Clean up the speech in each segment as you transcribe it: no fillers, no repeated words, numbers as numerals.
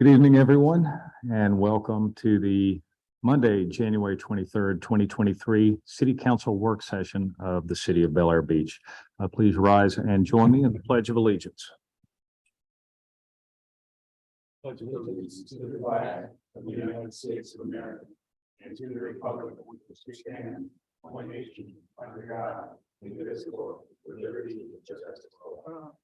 Good evening, everyone, and welcome to the Monday, January 23rd, 2023 City Council Work Session of the City of Bel Air Beach. Please rise and join me in the Pledge of Allegiance. Pledge allegiance to the flag of the United States of America and to the republic for which we stand, one nation, under God, indivisible, with liberty and justice for all.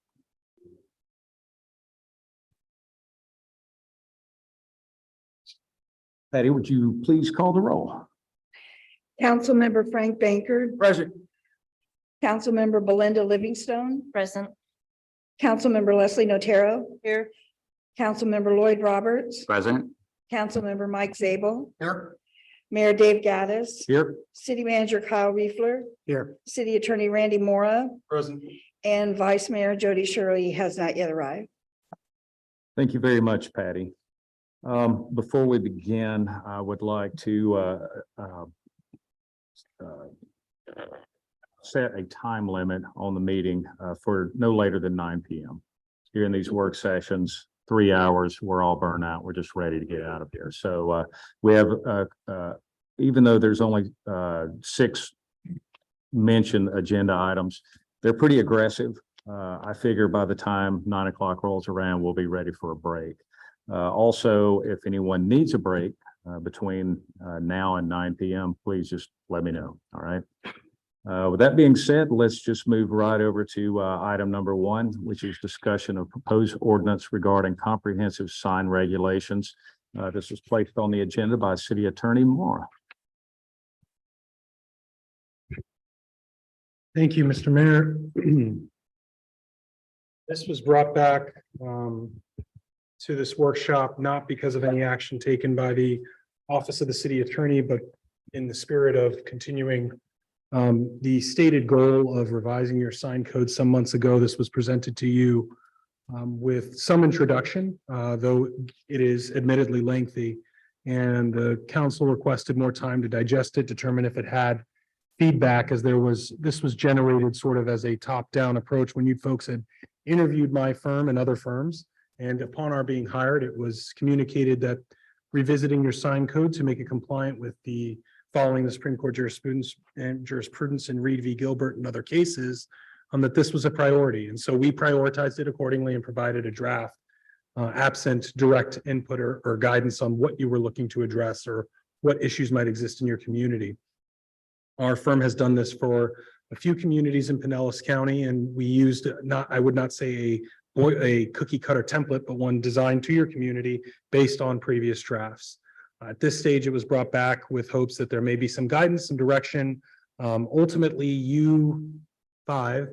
Patty, would you please call the roll? Councilmember Frank Bankert. Present. Councilmember Belinda Livingstone. Present. Councilmember Leslie Notero. Here. Councilmember Lloyd Roberts. Present. Councilmember Mike Zabel. Here. Mayor Dave Gaddis. Here. City Manager Kyle Reefler. Here. City Attorney Randy Mora. Present. And Vice Mayor Jody Shirley has not yet arrived. Thank you very much, Patty. Before we begin, I would like to set a time limit on the meeting for no later than 9 p.m. During these work sessions, 3 hours, we're all burnt out. We're just ready to get out of here. So we have, even though there's only 6 mentioned agenda items, they're pretty aggressive. I figure by the time 9 o'clock rolls around, we'll be ready for a break. Also, if anyone needs a break between now and 9 p.m., please just let me know. All right. With that being said, let's just move right over to item number 1, which is discussion of proposed ordinance regarding comprehensive sign regulations. This was placed on the agenda by City Attorney Mora. Thank you, Mr. Mayor. This was brought back to this workshop, not because of any action taken by the Office of the City Attorney, but in the spirit of continuing the stated goal of revising your sign code. Some months ago, this was presented to you with some introduction, though it is admittedly lengthy, and the council requested more time to digest it, determine if it had feedback, as this was generated sort of as a top-down approach when you folks had interviewed my firm and other firms. And upon our being hired, it was communicated that revisiting your sign code to make it compliant with the following the Supreme Court jurisprudence in Reed v. Gilbert and other cases, that this was a priority. And so we prioritized it accordingly and provided a draft absent direct input or guidance on what you were looking to address or what issues might exist in your community. Our firm has done this for a few communities in Pinellas County, and we used I would not say a cookie cutter template, but one designed to your community based on previous drafts. At this stage, it was brought back with hopes that there may be some guidance and direction. Ultimately, you 5,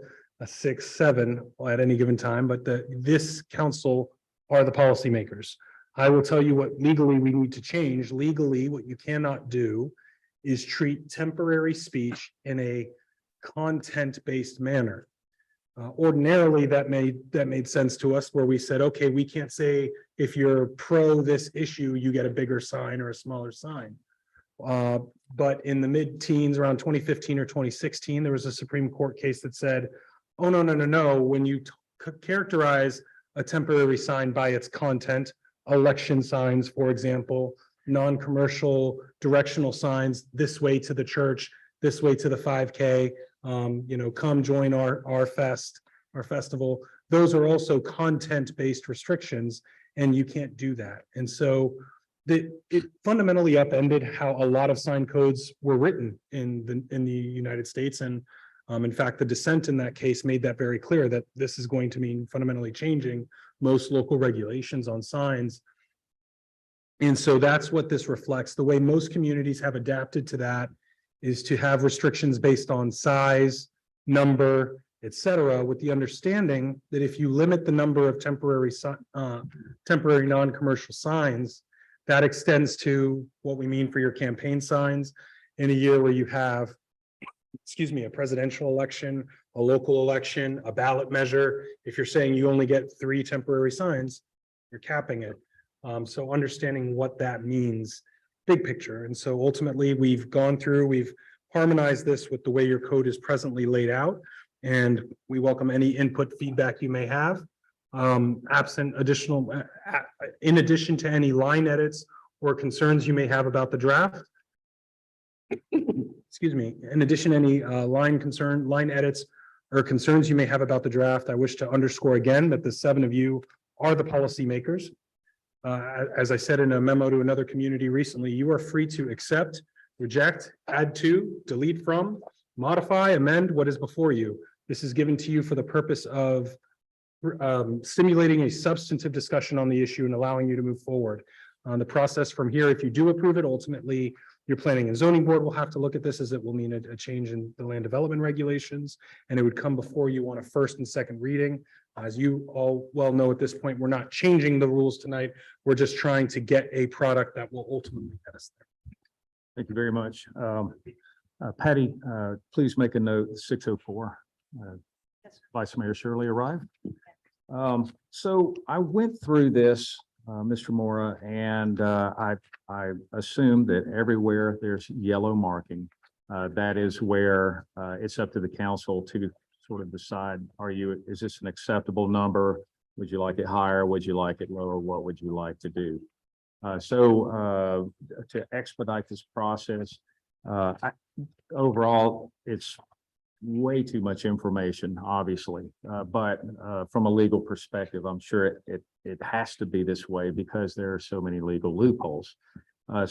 6, 7 at any given time, but this council are the policymakers. I will tell you what legally we need to change. Legally, what you cannot do is treat temporary speech in a content-based manner. Ordinarily, that made sense to us, where we said, okay, we can't say if you're pro this issue, you get a bigger sign or a smaller sign. But in the mid-teens, around 2015 or 2016, there was a Supreme Court case that said, oh, no. When you characterize a temporary sign by its content, election signs, for example, non-commercial directional signs, this way to the church, this way to the 5K, come join our festival. Those are also content-based restrictions, and you can't do that. And so it fundamentally upended how a lot of sign codes were written in the United States. And in fact, the dissent in that case made that very clear, that this is going to mean fundamentally changing most local regulations on signs. And so that's what this reflects. The way most communities have adapted to that is to have restrictions based on size, number, et cetera, with the understanding that if you limit the number of temporary non-commercial signs, that extends to what we mean for your campaign signs in a year where you have, a presidential election, a local election, a ballot measure. If you're saying you only get 3 temporary signs, you're capping it. So understanding what that means, big picture. And so ultimately we've harmonized this with the way your code is presently laid out. And we welcome any input, feedback you may have. absent additional, in addition to any line edits or concerns you may have about the draft. Excuse me, in addition, any line edits or concerns you may have about the draft, I wish to underscore again that the 7 of you are the policymakers. As I said in a memo to another community recently, you are free to accept, reject, add to, delete from, modify, amend what is before you. This is given to you for the purpose of stimulating a substantive discussion on the issue and allowing you to move forward. The process from here, if you do approve it, ultimately, your planning and zoning board will have to look at this, as it will mean a change in the land development regulations, and it would come before you on a first and second reading. As you all well know, at this point, we're not changing the rules tonight. We're just trying to get a product that will ultimately get us there. Thank you very much. Patty, please make a note, 6:04. Vice Mayor Shirley arrived. So I went through this, Mr. Mora, and I assume that everywhere there's yellow marking, that is where it's up to the council to sort of decide, is this an acceptable number? Would you like it higher? Would you like it lower? What would you like to do? So to expedite this process, overall, it's way too much information, obviously, but from a legal perspective, I'm sure it has to be this way because there are so many legal loopholes. What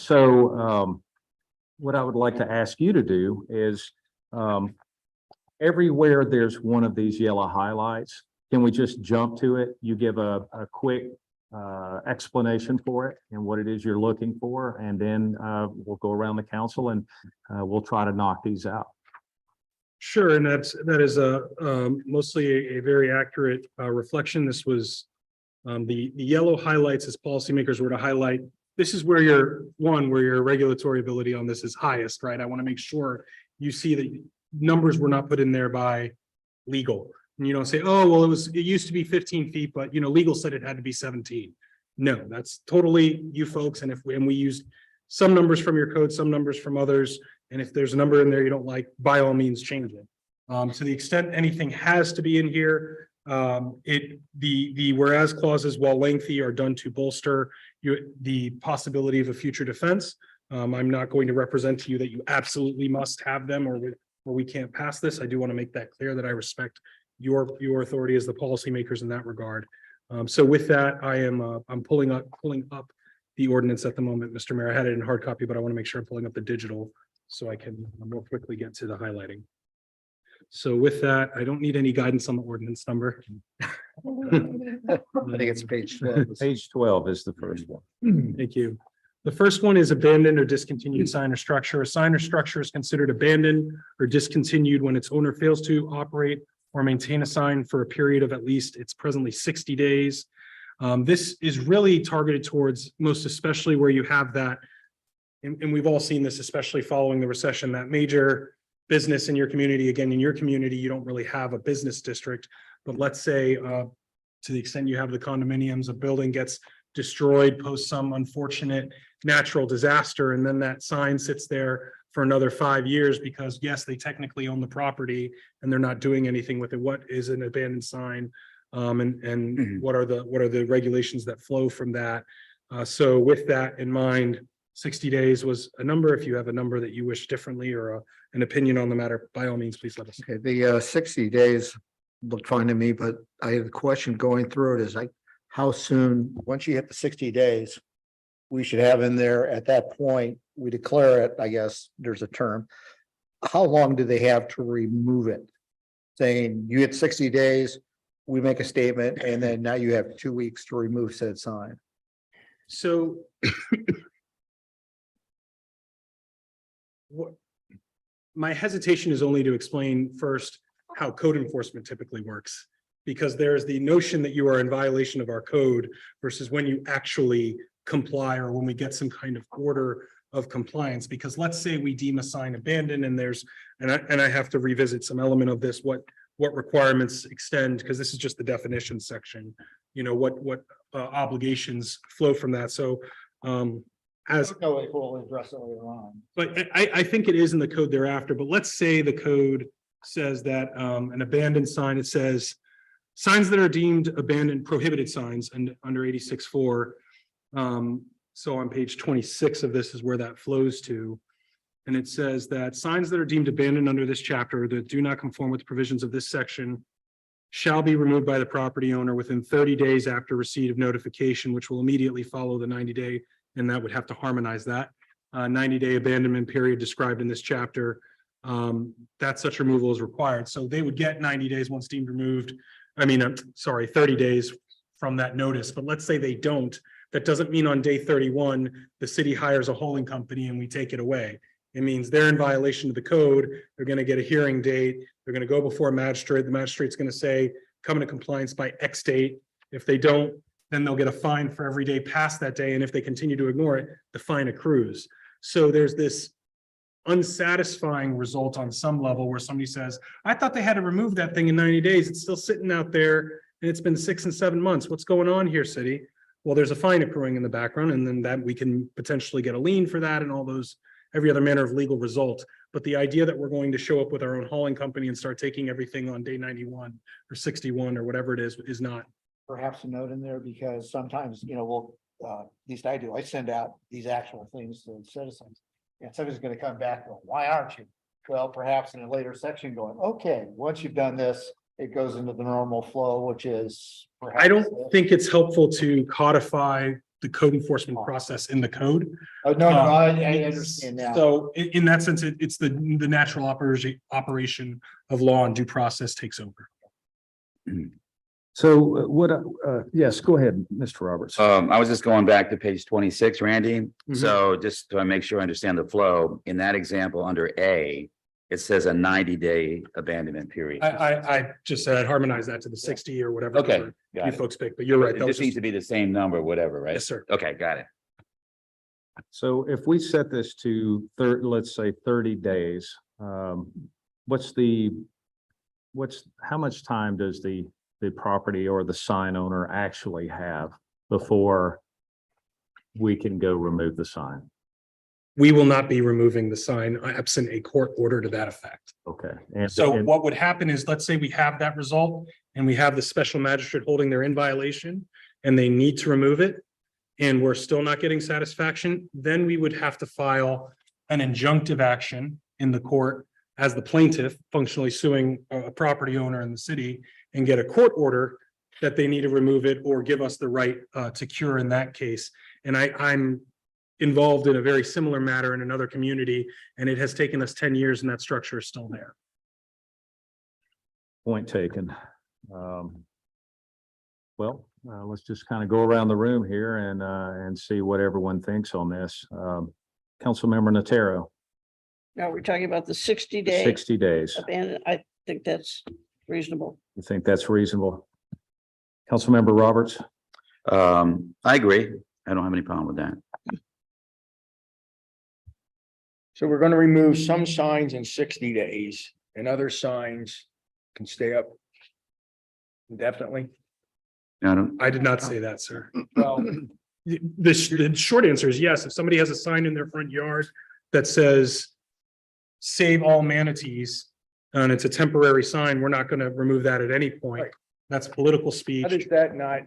I would like to ask you to do is everywhere there's one of these yellow highlights, can we just jump to it? You give a quick explanation for it and what it is you're looking for, and then we'll go around the council and we'll try to knock these out. Sure, and that is mostly a very accurate reflection. This was the yellow highlights as policymakers were to highlight. This is where your regulatory ability on this is highest, right? I want to make sure you see that numbers were not put in there by legal. And you don't say, oh, well, it used to be 15 feet, but legal said it had to be 17. No, that's totally you folks. And we used some numbers from your code, some numbers from others. And if there's a number in there you don't like, by all means, change it. To the extent anything has to be in here, the whereas clauses, while lengthy, are done to bolster the possibility of a future defense. I'm not going to represent to you that you absolutely must have them or we can't pass this. I do want to make that clear that I respect your authority as the policymakers in that regard. So with that, I'm pulling up the ordinance at the moment, Mr. Mayor. I had it in hard copy, but I want to make sure I'm pulling up the digital so I can more quickly get to the highlighting. So with that, I don't need any guidance on the ordinance number. I think it's page 12. Page 12 is the first one. Thank you. The first one is abandoned or discontinued sign or structure. A sign or structure is considered abandoned or discontinued when its owner fails to operate or maintain a sign for a period of at least it's presently 60 days. This is really targeted towards most especially where you have that, and we've all seen this, especially following the recession, that major business in your community. Again, in your community, you don't really have a business district, but let's say to the extent you have the condominiums, a building gets destroyed post some unfortunate natural disaster, and then that sign sits there for another 5 years because yes, they technically own the property and they're not doing anything with it. What is an abandoned sign? And what are the regulations that flow from that? So with that in mind, 60 days was a number. If you have a number that you wish differently or an opinion on the matter, by all means, please let us know. Okay, the 60 days looked fine to me, but I have a question going through it is like, how soon, once you hit the 60 days, we should have in there at that point, we declare it, I guess there's a term. How long do they have to remove it? Saying you hit 60 days, we make a statement, and then now you have 2 weeks to remove said sign. So my hesitation is only to explain first how code enforcement typically works, because there's the notion that you are in violation of our code versus when you actually comply or when we get some kind of order of compliance. Because let's say we deem a sign abandoned and I have to revisit some element of this, what requirements extend, because this is just the definition section, what obligations flow from that. So as No, it will address it later on. but I think it is in the code thereafter, but let's say the code says that an abandoned sign, it says signs that are deemed abandoned prohibited signs and under 86.4. So on page 26 of this is where that flows to. And it says that signs that are deemed abandoned under this chapter that do not conform with the provisions of this section shall be removed by the property owner within 30 days after receipt of notification, which will immediately follow the 90-day, and that would have to harmonize that 90-day abandonment period described in this chapter. That such removal is required. So they would get 90 days once deemed removed. 30 days from that notice. But let's say they don't. That doesn't mean on day 31, the city hires a hauling company and we take it away. It means they're in violation of the code. They're going to get a hearing date. They're going to go before a magistrate. The magistrate's going to say, come into compliance by X date. If they don't, then they'll get a fine for every day past that day. And if they continue to ignore it, the fine accrues. So there's this unsatisfying result on some level where somebody says, I thought they had to remove that thing in 90 days. It's still sitting out there and it's been 6 and 7 months. What's going on here, city? Well, there's a fine accruing in the background, and then that we can potentially get a lien for that and all those, every other manner of legal result. But the idea that we're going to show up with our own hauling company and start taking everything on day 91 or 61 or whatever it is not. Perhaps a note in there, because sometimes, we'll, at least I do, I send out these actual things to citizens. And somebody's gonna come back, going, why aren't you? Well, perhaps in a later section going, okay, once you've done this, it goes into the normal flow, which is. I don't think it's helpful to codify the code enforcement process in the code. Oh, no, I understand now. So in that sense, it's the natural operation of law and due process takes over. So yes, go ahead, Mr. Roberts. I was just going back to page 26, Randy. Mhm. So just to make sure I understand the flow, in that example, under A, it says a 90-day abandonment period. I just said I'd harmonize that to the 60 or whatever. Okay, number got you it. folks pick, but you're right. It that was just needs just- to be the same number, whatever, right? Yes, sir. Okay, got it. So if we set this to let's say 30 days, how much time does the property or the sign owner actually have before we can go remove the sign? We will not be removing the sign absent a court order to that effect. Okay. And So what would happen is, let's say we have that result and we have the special magistrate holding they're in violation and they need to remove it, and we're still not getting satisfaction, then we would have to file an injunctive action in the court as the plaintiff, functionally suing a property owner in the city, and get a court order that they need to remove it or give us the right to cure in that case. And I'm involved in a very similar matter in another community, and it has taken us 10 years and that structure is still there. Point taken. Let's just kind of go around the room here and see what everyone thinks on this. Councilmember Nataro, Now, we're talking about the 60-day 60 days. abandon. I think that's reasonable. You think that's reasonable? Councilmember Roberts? I agree. I don't have any problem with that. So we're gonna remove some signs in 60 days and other signs can stay up indefinitely. I did not say that, sir. Well, The short answer is yes. If somebody has a sign in their front yard that says save all manatees, and it's a temporary sign, we're not going to remove that at any point. Right. That's political how speech. does that not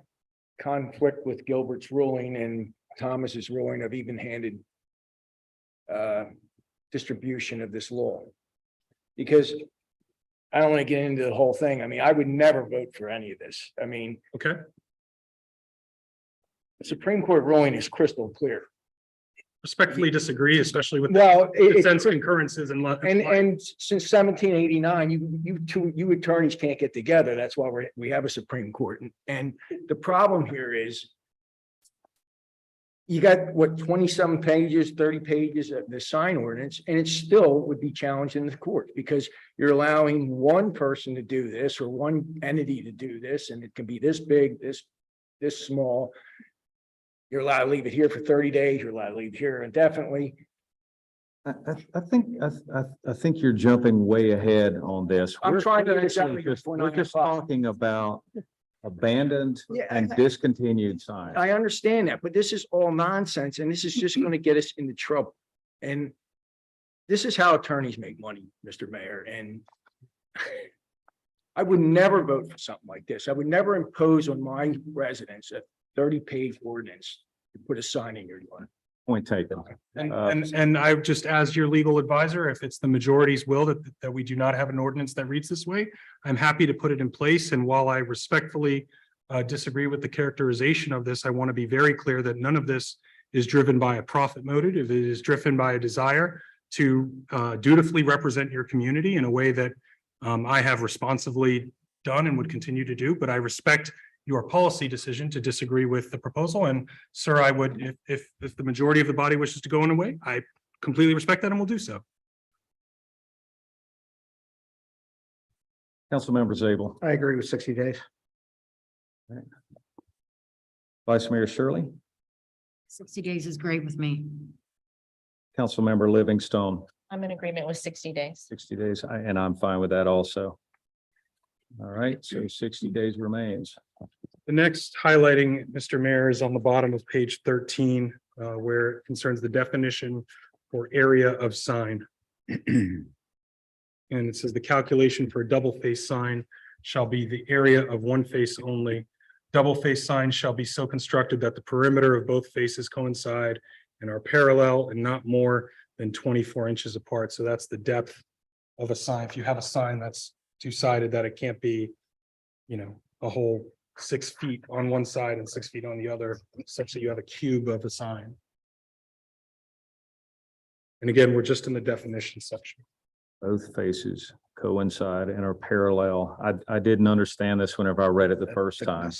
conflict with Gilbert's ruling and Thomas's ruling of even-handed distribution of this law? Because I don't want to get into the whole thing. I mean, I would never vote for any of this. I mean, Okay, the Supreme Court ruling is crystal clear. respectfully disagree, especially with Well, the it, sense concurrences and. and since 1789, you attorneys can't get together. That's why we have a Supreme Court. And the problem here is you got what, 27 pages, 30 pages of the sign ordinance, and it still would be challenged in the court because you're allowing one person to do this or one entity to do this, and it can be this big, this small. You're allowed to leave it here for 30 days. You're allowed to leave it here indefinitely. I think you're jumping way ahead on this. I'm We're trying to actually understand just- before We're 9 just o'clock. talking about abandoned Yeah, and discontinued signs. I understand that, but this is all nonsense and this is just going to get us into trouble. And this is how attorneys make money, Mr. Mayor. And I would never vote for something like this. I would never impose on my residents a 30-page ordinance to put a sign in your yard. Point taken. And I just, as your legal advisor, if it's the majority's will that we do not have an ordinance that reads this way, I'm happy to put it in place. And while I respectfully disagree with the characterization of this, I want to be very clear that none of this is driven by a profit motive. It is driven by a desire to dutifully represent your community in a way that I have responsibly done and would continue to do, but I respect your policy decision to disagree with the proposal. And sir, I would, if the majority of the body wishes to go in a way, I completely respect that and will do so. Councilmember Zabel, I agree with 60 days. Vice Mayor Shirley, 60 days is great with me. Councilmember Livingstone, I'm in agreement with 60 days. 60 days, and I'm fine with that also. All right, so 60 days remains. The next highlighting, Mr. Mayor, is on the bottom of page 13, where it concerns the definition for area of sign. And it says the calculation for a double face sign shall be the area of one face only. Double face signs shall be so constructed that the perimeter of both faces coincide and are parallel and not more than 24 inches apart. So that's the depth of a sign. If you have a sign that's two-sided, that it can't be, you know, a whole 6 feet on one side and 6 feet on the other, such that you have a cube of a sign. And again, we're just in the definition section. Both faces coincide and are parallel. I didn't understand this whenever I read it the first time.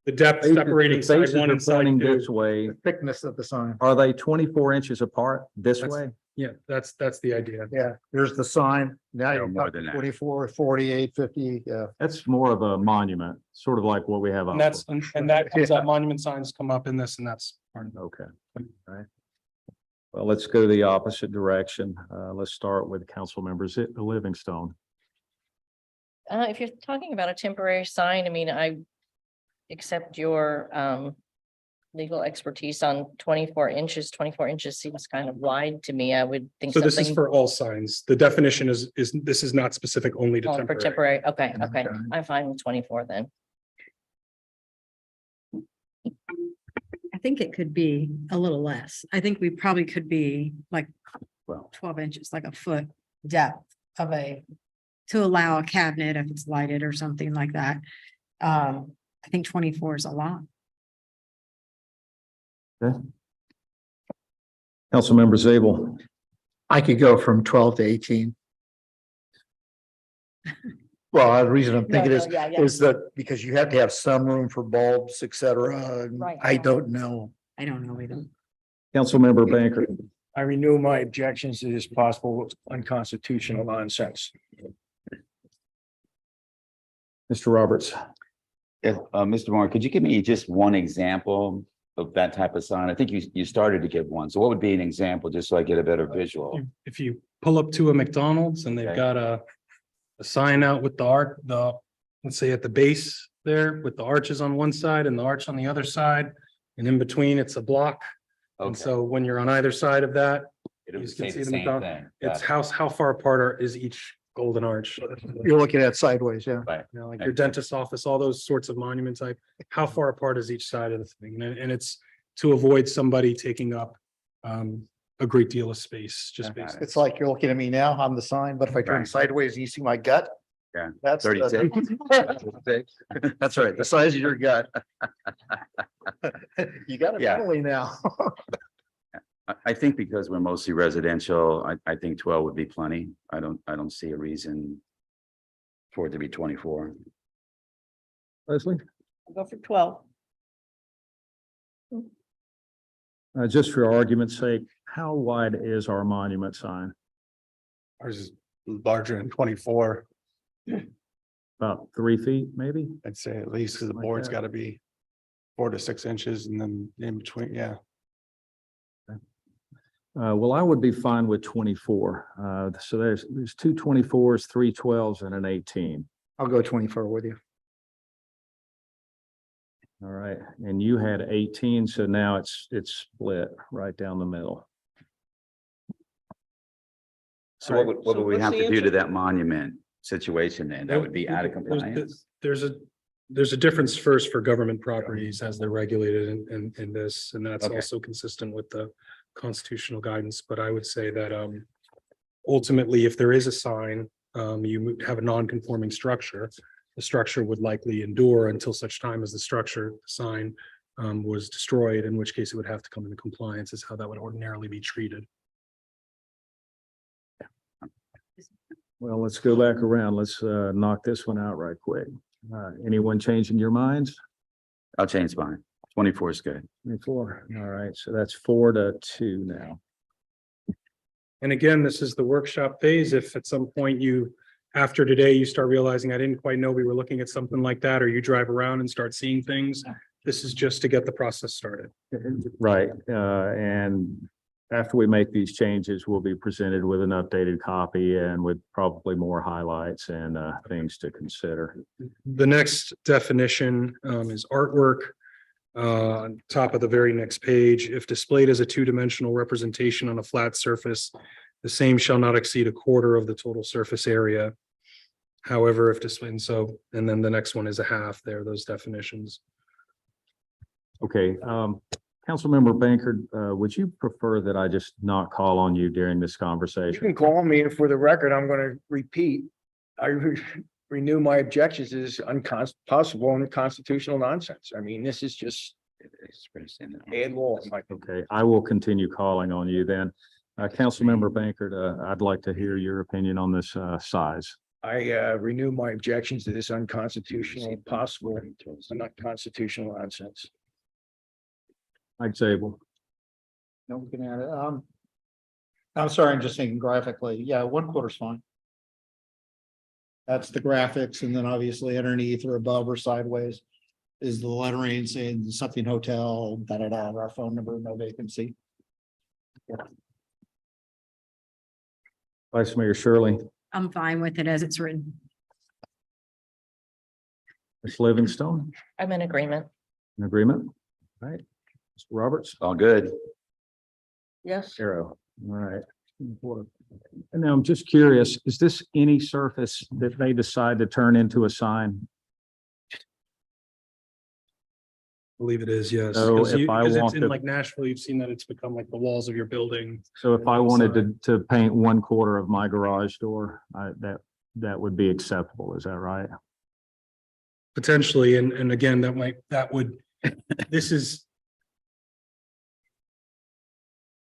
The depth separating side Faces one are and side pointing two. this way. The thickness of the sign. Are they 24 inches apart this That's- way? Yeah, that's the idea. Yeah, here's the sign. Now No, you're more talking than that. 24, 48, 50, yeah. That's more of a monument, sort of like what we have. And up that's, there. and that comes up, monument signs come up in this, and that's part of it. Okay, all right. Well, let's go the opposite direction. Let's start with council members Livingstone. If you're talking about a temporary sign, I mean, I accept your legal expertise on 24 inches. 24 inches seems kind of wide to me. I would think So this is something for all signs. The definition is this is not specific only to for temporary. temporary. Okay, okay. Okay. I'm fine with 24 then. I think it could be a little less. I think we probably could be like Well, 12 inches, like a foot depth of to allow a cabinet if it's lighted or something like that. I think 24 is a lot. Councilmember Zabel, I could go from 12 to 18. Well, the reason I'm thinking is that because you have to have some room for bulbs, et cetera. and Right. I don't know. I don't know either. Councilmember Banker, I renew my objections to this possible unconstitutional nonsense. Mr. Roberts. If, Mr. Moore, could you give me just one example of that type of sign? I think you started to give one. So what would be an example, just so I get a better visual? If you pull up to a McDonald's and they've Okay. got a sign out with let's say at the base there with the arches on one side and the arch on the other side. And in between, it's a block. And Okay. so when you're on either side of that, It would you say can see the the same McDonald's. thing. it's Got it. how far apart is each golden arch? You're looking at sideways, yeah. Right. You know, like your dentist's office, all those sorts of monument type, how far apart is each side of the thing? And it's to avoid somebody taking up a great deal of space, just Okay. based. It's like you're looking at me now, I'm the sign, but if I turn Right. sideways, you see my gut? Yeah. That's. 36. That's right, the size of your gut. You got it Yeah. mentally now. I think because we're mostly residential, I think 12 would be plenty. I don't see a reason for it to be 24. Leslie, I'll go for 12. just for argument's sake, how wide is our monument sign? Ours is larger than 24, About 3 feet, maybe? I'd say at least, because the Like board's that. got to be 4 to 6 inches and then in between, yeah. Well, I would be fine with 24. So there's 2 24s, 3 12s and an 18. I'll go 24 with you. All right, and you had 18, so now it's split right down the middle. So what would we what's have the to do answer? to that monument situation then, that would be out of compliance. There's a difference first for government properties as they're regulated in this, and that's Okay. also consistent with the constitutional guidance, but I would say that ultimately, if there is a sign, you have a non-conforming structure, the structure would likely endure until such time as the structure, the sign was destroyed, in which case it would have to come into compliance, is how that would ordinarily be treated. Well, let's go back around. Let's knock this one out right quick. Anyone changing your minds? I'll change mine. 24 is good. 24. All right, so that's 4-2 now. And again, this is the workshop phase. If at some point you, after today, you start realizing I didn't quite know we were looking at something like that, or you drive around and start seeing things, this is just to get the process started. Right, and after we make these changes, we'll be presented with an updated copy and with probably more highlights and things to consider. The next definition is artwork. On top of the very next page, if displayed as a two-dimensional representation on a flat surface, the same shall not exceed a quarter of the total surface area. However, if displayed, and then the next one is a half there, those definitions. Okay, Councilmember Bankert, would you prefer that I just not call on you during this You conversation? can call me, and for the record, I'm gonna repeat. Renew my objections is possible and unconstitutional nonsense. I mean, this is just bad law. in my opinion. Okay, I will continue calling on you then. Councilmember Bankert, I'd like to hear your opinion on this size. I renew my objections to this unconstitutional, possible, and unconstitutional nonsense. Mike Zabel. No, we can add it. I'm sorry, I'm just thinking graphically. Yeah, 1/4 is fine. That's the graphics, and then obviously underneath or above or sideways is the lettering saying something hotel, our phone number, no vacancy. Vice Mayor Shirley, I'm fine with it as it's written. Ms. Livingstone, I'm in agreement. in agreement? All right. Mr. Roberts? All good. Yes. Arrow, all right. And now I'm just curious, is this any surface that they decide to turn into a sign? I believe it is, yes. So Because if I because want it's in to- like Nashville, you've seen that it's become like the walls of your building. So if I wanted to paint 1/4 of my garage door, that would be acceptable, is that right? Potentially, and again, that would, this is.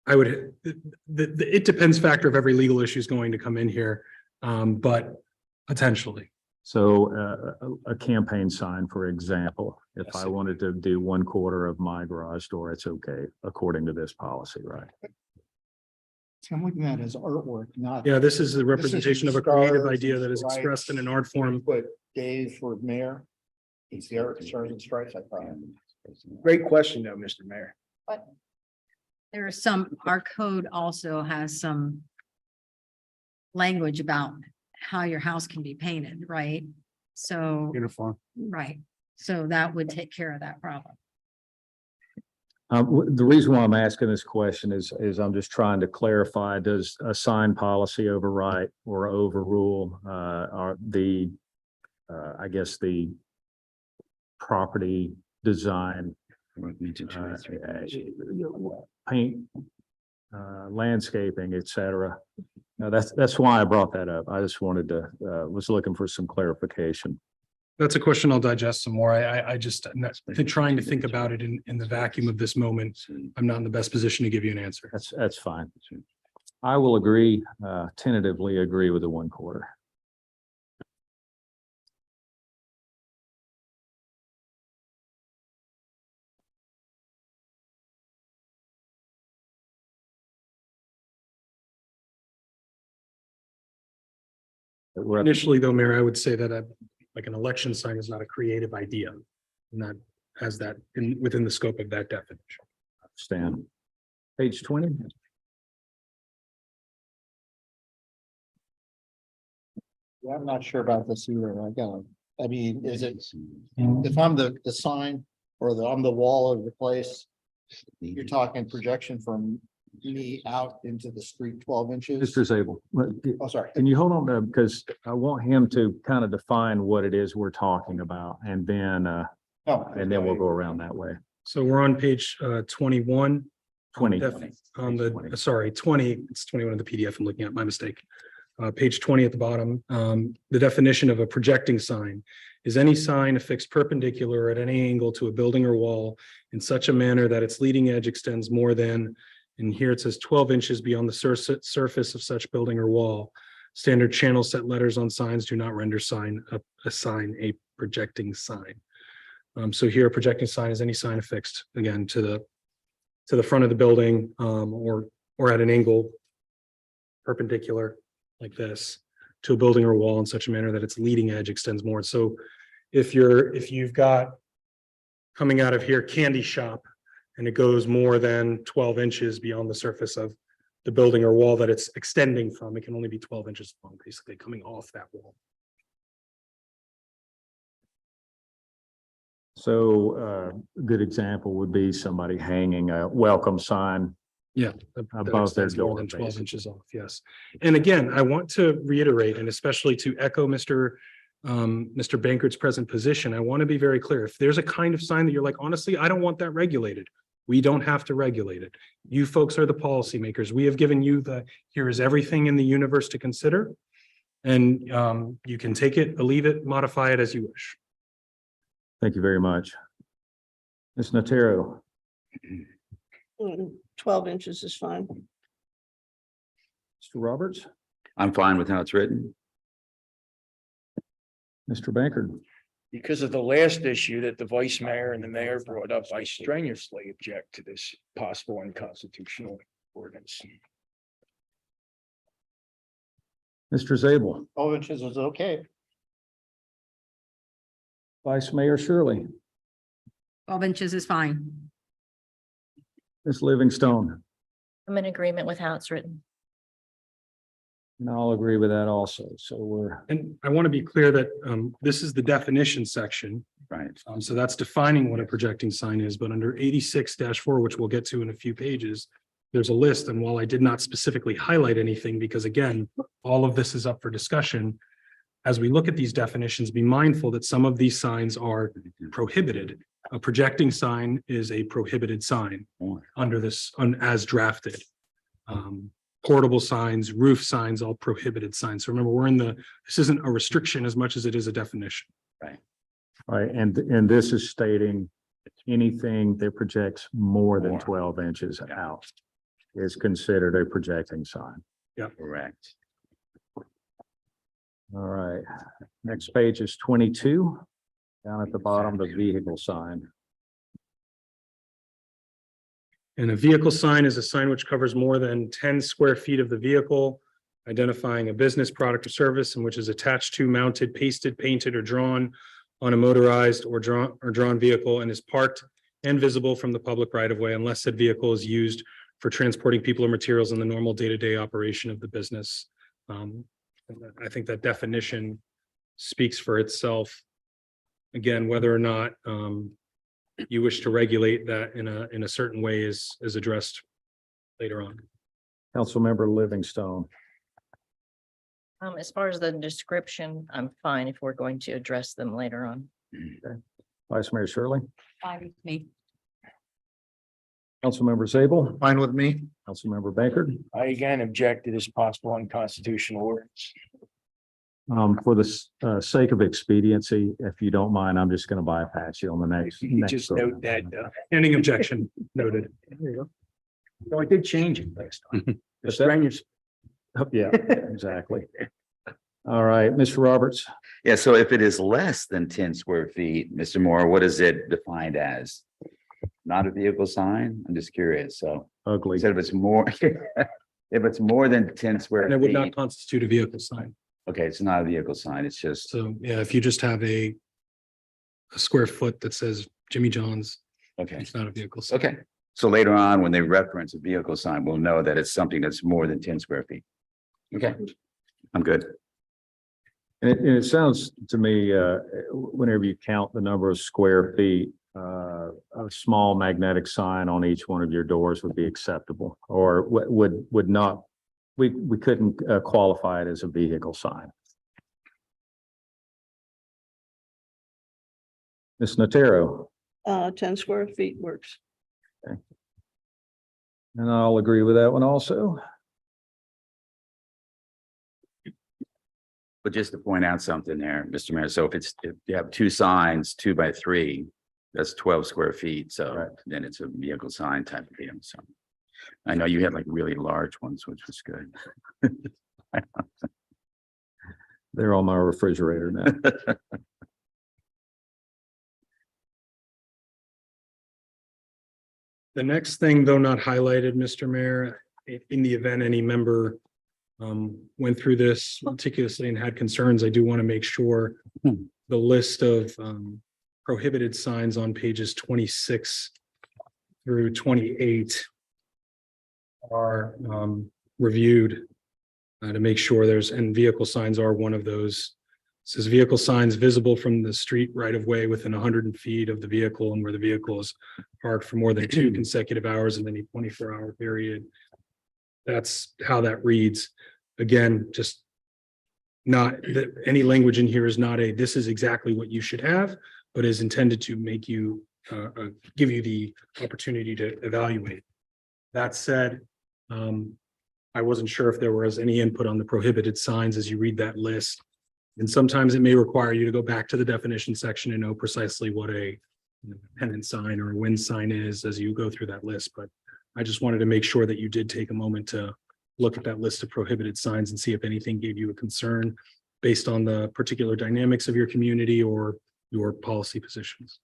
I would, the it depends factor of every legal issue is going to come in here, but potentially. So a campaign sign, for example, if I wanted to do 1/4 of my garage door, it's okay, according to this policy, right? I'm looking at it as artwork, not. Yeah, this is the representation of a creative stars idea and that is stripes. expressed in an art form. But Dave for mayor. He's the art stars and stripes, I thought. Great question, though, Mr. Mayor. There are some, our code also has some language about how your house can be painted, right? So, Uniform. right, so that would take care of that problem. The reason why I'm asking this question is I'm just trying to clarify, does a sign policy override or overrule I guess the property design, paint, landscaping, et cetera? Now, that's why I brought that up. I just wanted to, was looking for some clarification. That's a question I'll digest some more. I just, I'm not trying to think about it in the vacuum of this moment. I'm not in the best position to give you an answer. That's fine. I will agree, tentatively agree with the 1/4. We're at the- Initially, though, Mayor, I would say that like an election sign is not a creative idea. And that has that within the scope of that definition. Stan. Page 20. Yeah, I'm not sure about this either. I mean, is it, if I'm the sign or I'm the wall of the place, you're talking projection from me out into the street 12 inches? Mr. Zabel, Oh, sorry. can you hold on to, because I want him to kind of define what it is we're talking about and then we'll go around that way. So we're on page 21. 20. On the, 20. sorry, 20, it's 21 in the PDF I'm looking at, my mistake. Page 20 at the bottom, the definition of a projecting sign is any sign affixed perpendicular at any angle to a building or wall in such a manner that its leading edge extends more than, and here it says 12 inches beyond the surface of such building or wall. Standard channel set letters on signs do not render a sign a projecting sign. So here a projecting sign is any sign affixed again to the front of the building, or at an angle perpendicular like this to a building or wall in such a manner that its leading edge extends more. So if you've got coming out of here candy shop and it goes more than 12 inches beyond the surface of the building or wall that it's extending from, it can only be 12 inches long, basically coming off that wall. So a good example would be somebody hanging a welcome sign. Yeah. Above their More door, than 12 basically. inches off, yes. And again, I want to reiterate, and especially to echo Mr. Bankert's present position, I want to be very clear. If there's a kind of sign that you're like, honestly, I don't want that regulated. We don't have to regulate it. You folks are the policymakers. We have given you here is everything in the universe to consider. And you can take it, leave it, modify it as you wish. Thank you very much. Ms. Natero, 12 inches is fine. Mr. Roberts, I'm fine with how it's written. Mr. Bankert. Because of the last issue that the vice mayor and the mayor brought up, I strenuously object to this possible unconstitutional ordinance. Mr. Zabel, 12 inches is okay. Vice Mayor Shirley, 12 inches is fine. Ms. Livingstone, I'm in agreement with how it's written. and I'll agree with that also. So we're, And I want to be clear that this is the definition section. Right. So that's defining what a projecting sign is, but under 86-4, which we'll get to in a few pages, there's a list. And while I did not specifically highlight anything, because again, all of this is up for discussion, as we look at these definitions, be mindful that some of these signs are prohibited. A projecting sign is a prohibited sign under this, as drafted. Portable signs, roof signs, all prohibited signs. So remember, this isn't a restriction as much as it is a definition. right, and this is stating anything that projects more than More. 12 inches out is considered a projecting sign. Correct. All right, next page is 22. Down at the bottom, the vehicle sign. And a vehicle sign is a sign which covers more than 10 square feet of the vehicle, identifying a business, product, or service, and which is attached to, mounted, pasted, painted, or drawn on a motorized or drawn vehicle and is parked and visible from the public right of way unless said vehicle is used for transporting people or materials in the normal day-to-day operation of the business. I think that definition speaks for itself. Again, whether or not you wish to regulate that in a certain way is addressed later on. Councilmember Livingstone, As far as the description, I'm fine if we're going to address them later on. Vice Mayor Shirley, Fine with me. Councilmember Zabel, Fine with me. Councilmember Bankert. I again object to this possible unconstitutional ordinance. For the sake of expediency, if you don't mind, I'm just going to bypass you on the next. You can next just go. note that, Pending objection noted. no, I did change it last time. The What's that? strenuous, Yeah, exactly. All right, Mr. Roberts, Yeah, so if it is less than 10 square feet, Mr. Moore, what is it defined as? Not a vehicle sign? I'm just curious. So ugly. said if it's more, if it's more than 10 square And it would feet, not constitute a vehicle sign. okay, it's not a vehicle sign. It's just, So, yeah, if you just have a square foot that says Jimmy John's, okay, it's not a vehicle sign. okay. So later on, when they reference a vehicle sign, we'll know that it's something that's more than 10 square feet. Okay, I'm good. And it sounds to me, whenever you count the number of square feet, a small magnetic sign on each one of your doors would be acceptable, or would not, we couldn't qualify it as a vehicle sign. Ms. Notaro, 10 square feet works. and I'll agree with that one also. But just to point out something there, Mr. Mayor, so if you have two signs, 2 by 3, that's 12 square feet, so Right. then it's a vehicle sign type of deal, so. I know you had like really large ones, which was good. They're on my refrigerator now. The next thing, though not highlighted, Mr. Mayor, in the event any member went through this meticulously and had concerns, I do want to make sure the list of prohibited signs on pages 26 through 28 are reviewed to make sure and vehicle signs are one of those. It says vehicle signs visible from the street right of way within 100 feet of the vehicle and where the vehicle is parked for more than 2 consecutive hours in any 24-hour period. That's how that reads. Again, just not that any language in here is not this is exactly what you should have, but is intended to make you give you the opportunity to evaluate. That said, I wasn't sure if there was any input on the prohibited signs as you read that list. And sometimes it may require you to go back to the definition section and know precisely what a pennant sign or a wind sign is as you go through that list. But I just wanted to make sure that you did take a moment to look at that list of prohibited signs and see if anything gave you a concern based on the particular dynamics of your community or your policy positions.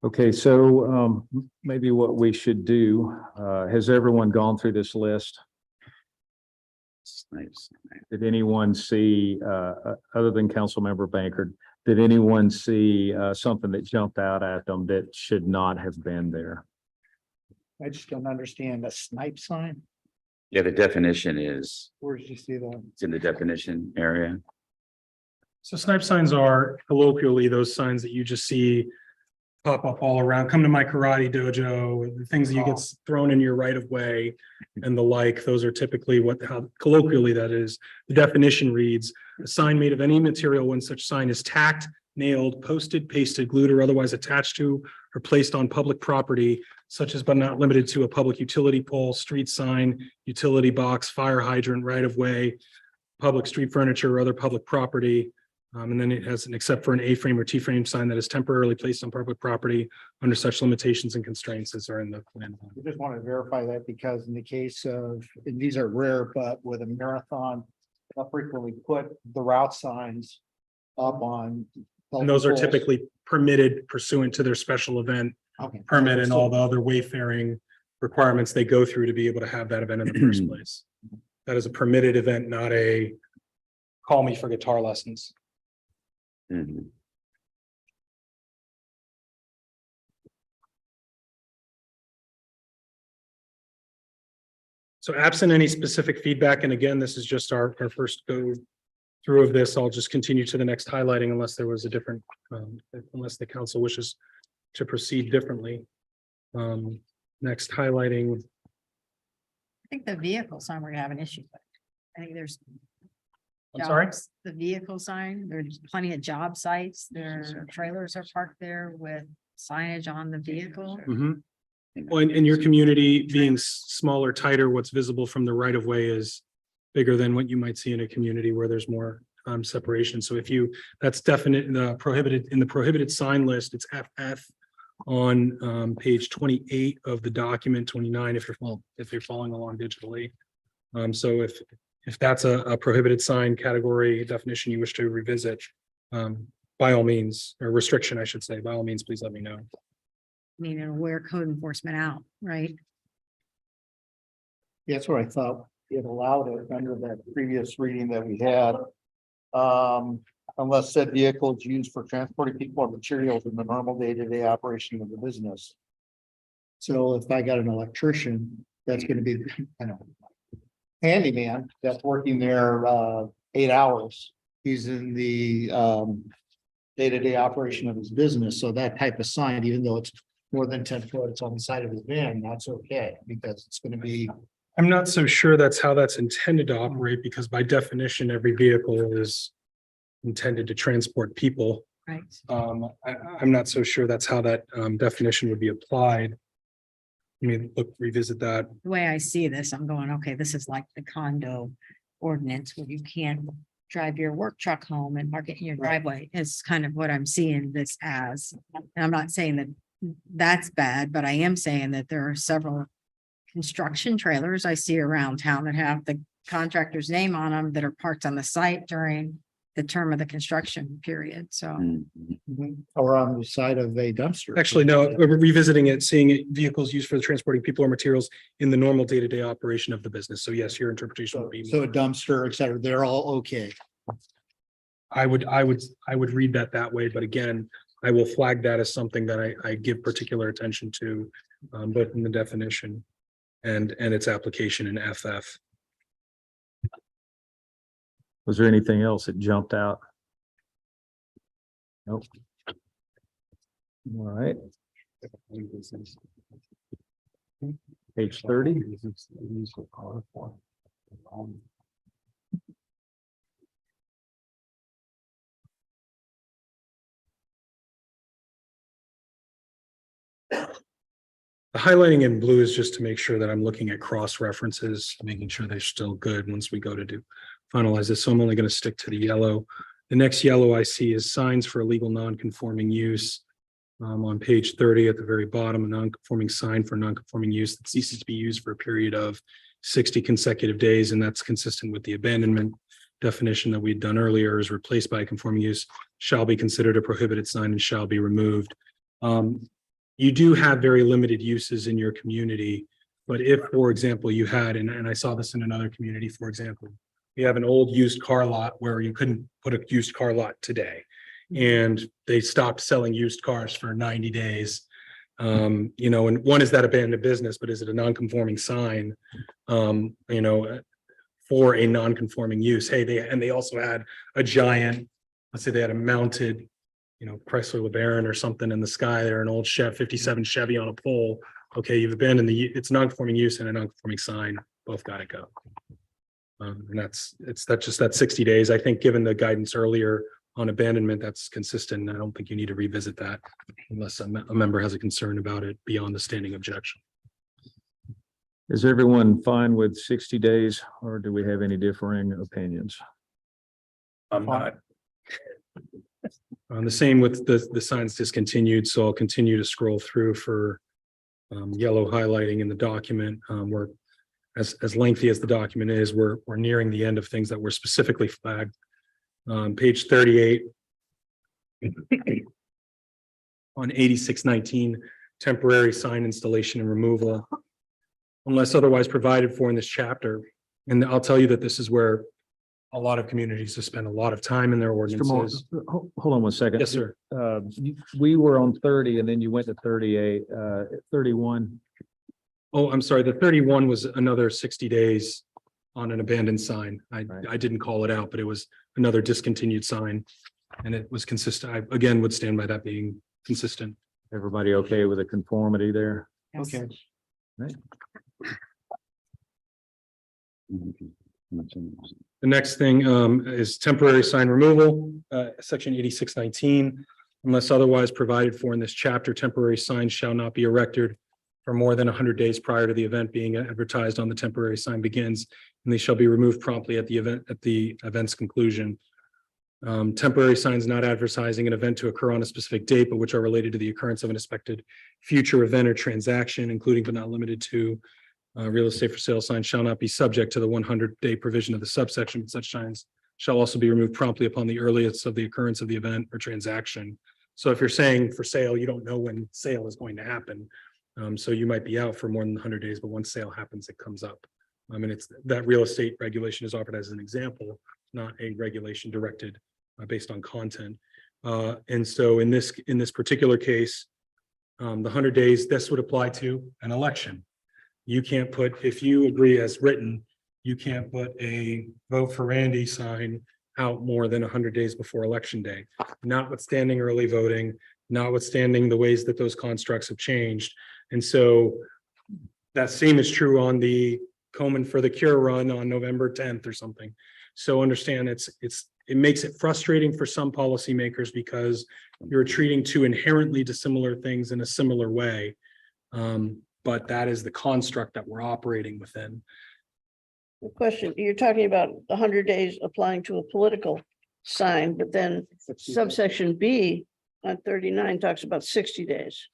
Okay, so maybe what we should do, has everyone gone through this list? Nice. Did anyone see, other than Councilmember Bankert, did anyone see something that jumped out at them that should not have been there? I just don't understand a snipe sign. Yeah, the definition is, Where did you see that? it's in the definition area. So snipe signs are colloquially those signs that you just see pop up all around. Come to my karate dojo, the things that you get thrown in your right of way and the like. Those are typically how colloquially that is. The definition reads, a sign made of any material when such sign is tacked, nailed, posted, pasted, glued, or otherwise attached to or placed on public property, such as but not limited to a public utility pole, street sign, utility box, fire hydrant, right of way, public street furniture, or other public property. And then it has an except for an A-frame or T-frame sign that is temporarily placed on public property under such limitations and constraints as are in the plan. I just want to verify that because in the case of, and these are rare, but with a marathon, they'll frequently put the route signs up on. And those are poles. typically permitted pursuant to their special event Okay. permit and all the other wayfaring requirements they go through to be able to have that event in the first place. That is a permitted event, not a call me for guitar lessons. Mhm. So absent any specific feedback, and again, this is just our first go through of this, I'll just continue to the next highlighting unless there was a different, unless the council wishes to proceed differently. Next highlighting, I think the vehicle sign, we're gonna have an issue with. I think there's. I'm sorry? jobs, The vehicle sign, there's plenty of job sites, their trailers are parked there with signage on the vehicle. Mhm. Well, in your community being smaller, tighter, what's visible from the right of way is bigger than what you might see in a community where there's more separation. So if you, that's definite in the prohibited sign list, it's FF on page 28 of the document, 29 if you're following along digitally. So if that's a prohibited sign category definition you wish to revisit, by all means, or restriction, I should say, by all means, please let me know. I mean, it'll wear code enforcement out, right? Yeah, that's what I thought. It allowed it under that previous reading that we had. Unless said vehicle is used for transporting people or materials in the normal day-to-day operation of the business. So if I got an electrician, that's gonna be, handyman that's working there 8 hours. He's in the day-to-day operation of his business. So that type of sign, even though it's more than 10 foot, it's on the side of his van, that's okay, because it's gonna be, I'm not so sure that's how that's intended to operate, because by definition, every vehicle is intended to transport people. Right. I'm not so sure that's how that definition would be applied. Let me revisit that. The way I see this, I'm going, okay, this is like the condo ordinance where you can't drive your work truck home and park it in your driveway is kind of what I'm seeing this as. And I'm not saying that that's bad, but I am saying that there are several construction trailers I see around town that have the contractor's name on them that are parked on the site during the term of the construction period. So Mhm. or on the side of a dumpster. Actually, no, we're revisiting it, seeing it vehicles used for transporting people or materials in the normal day-to-day operation of the business. So yes, your interpretation would be. So a dumpster, et cetera, they're all okay. I would read that way, but again, I will flag that as something that I give particular attention to, both in the definition and its application in FF. Was there anything else that jumped out? Nope. All right. Page 30. The highlighting in blue is just to make sure that I'm looking at cross references, making sure they're still good once we go to finalize this. So I'm only going to stick to the yellow. The next yellow I see is signs for illegal non-conforming use. On page 30 at the very bottom, a non-conforming sign for non-conforming use that ceases to be used for a period of 60 consecutive days, and that's consistent with the abandonment definition that we'd done earlier, is replaced by a conforming use shall be considered a prohibited sign and shall be removed. You do have very limited uses in your community, but if, for example, you had, and I saw this in another community, for example, you have an old used car lot where you couldn't put a used car lot today, and they stopped selling used cars for 90 days. And one, is that abandoned business, but is it a non-conforming sign, for a non-conforming use? Hey, they also had a giant, let's say they had a mounted, Chrysler LeBaron or something in the sky there, an old 57 Chevy on a pole. Okay, you've abandoned it's non-conforming use and a non-conforming sign, both got to go. And that's just that 60 days. I think given the guidance earlier on abandonment, that's consistent. I don't think you need to revisit that unless a member has a concern about it beyond the standing objection. Is everyone fine with 60 days, or do we have any differing opinions? I'm not. The same with the signs discontinued, so I'll continue to scroll through for yellow highlighting in the document. We're as lengthy as the document is, we're nearing the end of things that were specifically flagged. Page 38. On 8619, temporary sign installation and removal, unless otherwise provided for in this chapter. And I'll tell you that this is where a lot of communities have spent a lot of time in their Mr. Moore, ordinances. hold on one second. Yes, sir. We were on 30 and then you went to 38, 31. Oh, I'm sorry. The 31 was another 60 days on an abandoned sign. I didn't call it out, but it was another discontinued sign. And it was consistent. I again would stand by that being consistent. Everybody okay with the conformity there? Okay. The next thing is temporary sign removal, section 8619. Unless otherwise provided for in this chapter, temporary signs shall not be erected for more than 100 days prior to the event being advertised on the temporary sign begins, and they shall be removed promptly at the event's conclusion. Temporary signs not advertising an event to occur on a specific date, but which are related to the occurrence of an expected future event or transaction, including but not limited to real estate for sale signs, shall not be subject to the 100-day provision of the subsection, but such signs shall also be removed promptly upon the earliest of the occurrence of the event or transaction. So if you're saying for sale, you don't know when sale is going to happen. So you might be out for more than 100 days, but once sale happens, it comes up. And it's that real estate regulation is offered as an example, not a regulation directed based on content. And so in this particular case, the 100 days, this would apply to an election. You can't put, if you agree as written, you can't put a vote for Randy sign out more than 100 days before election day, notwithstanding early voting, notwithstanding the ways that those constructs have changed. And so that same is true on the Komen for the Cure run on November 10th or something. So understand it makes it frustrating for some policymakers because you're treating two inherently dissimilar things in a similar way. But that is the construct that we're operating within. The question, you're talking about 100 days applying to a political sign, but then subsection B on 39 talks about 60 days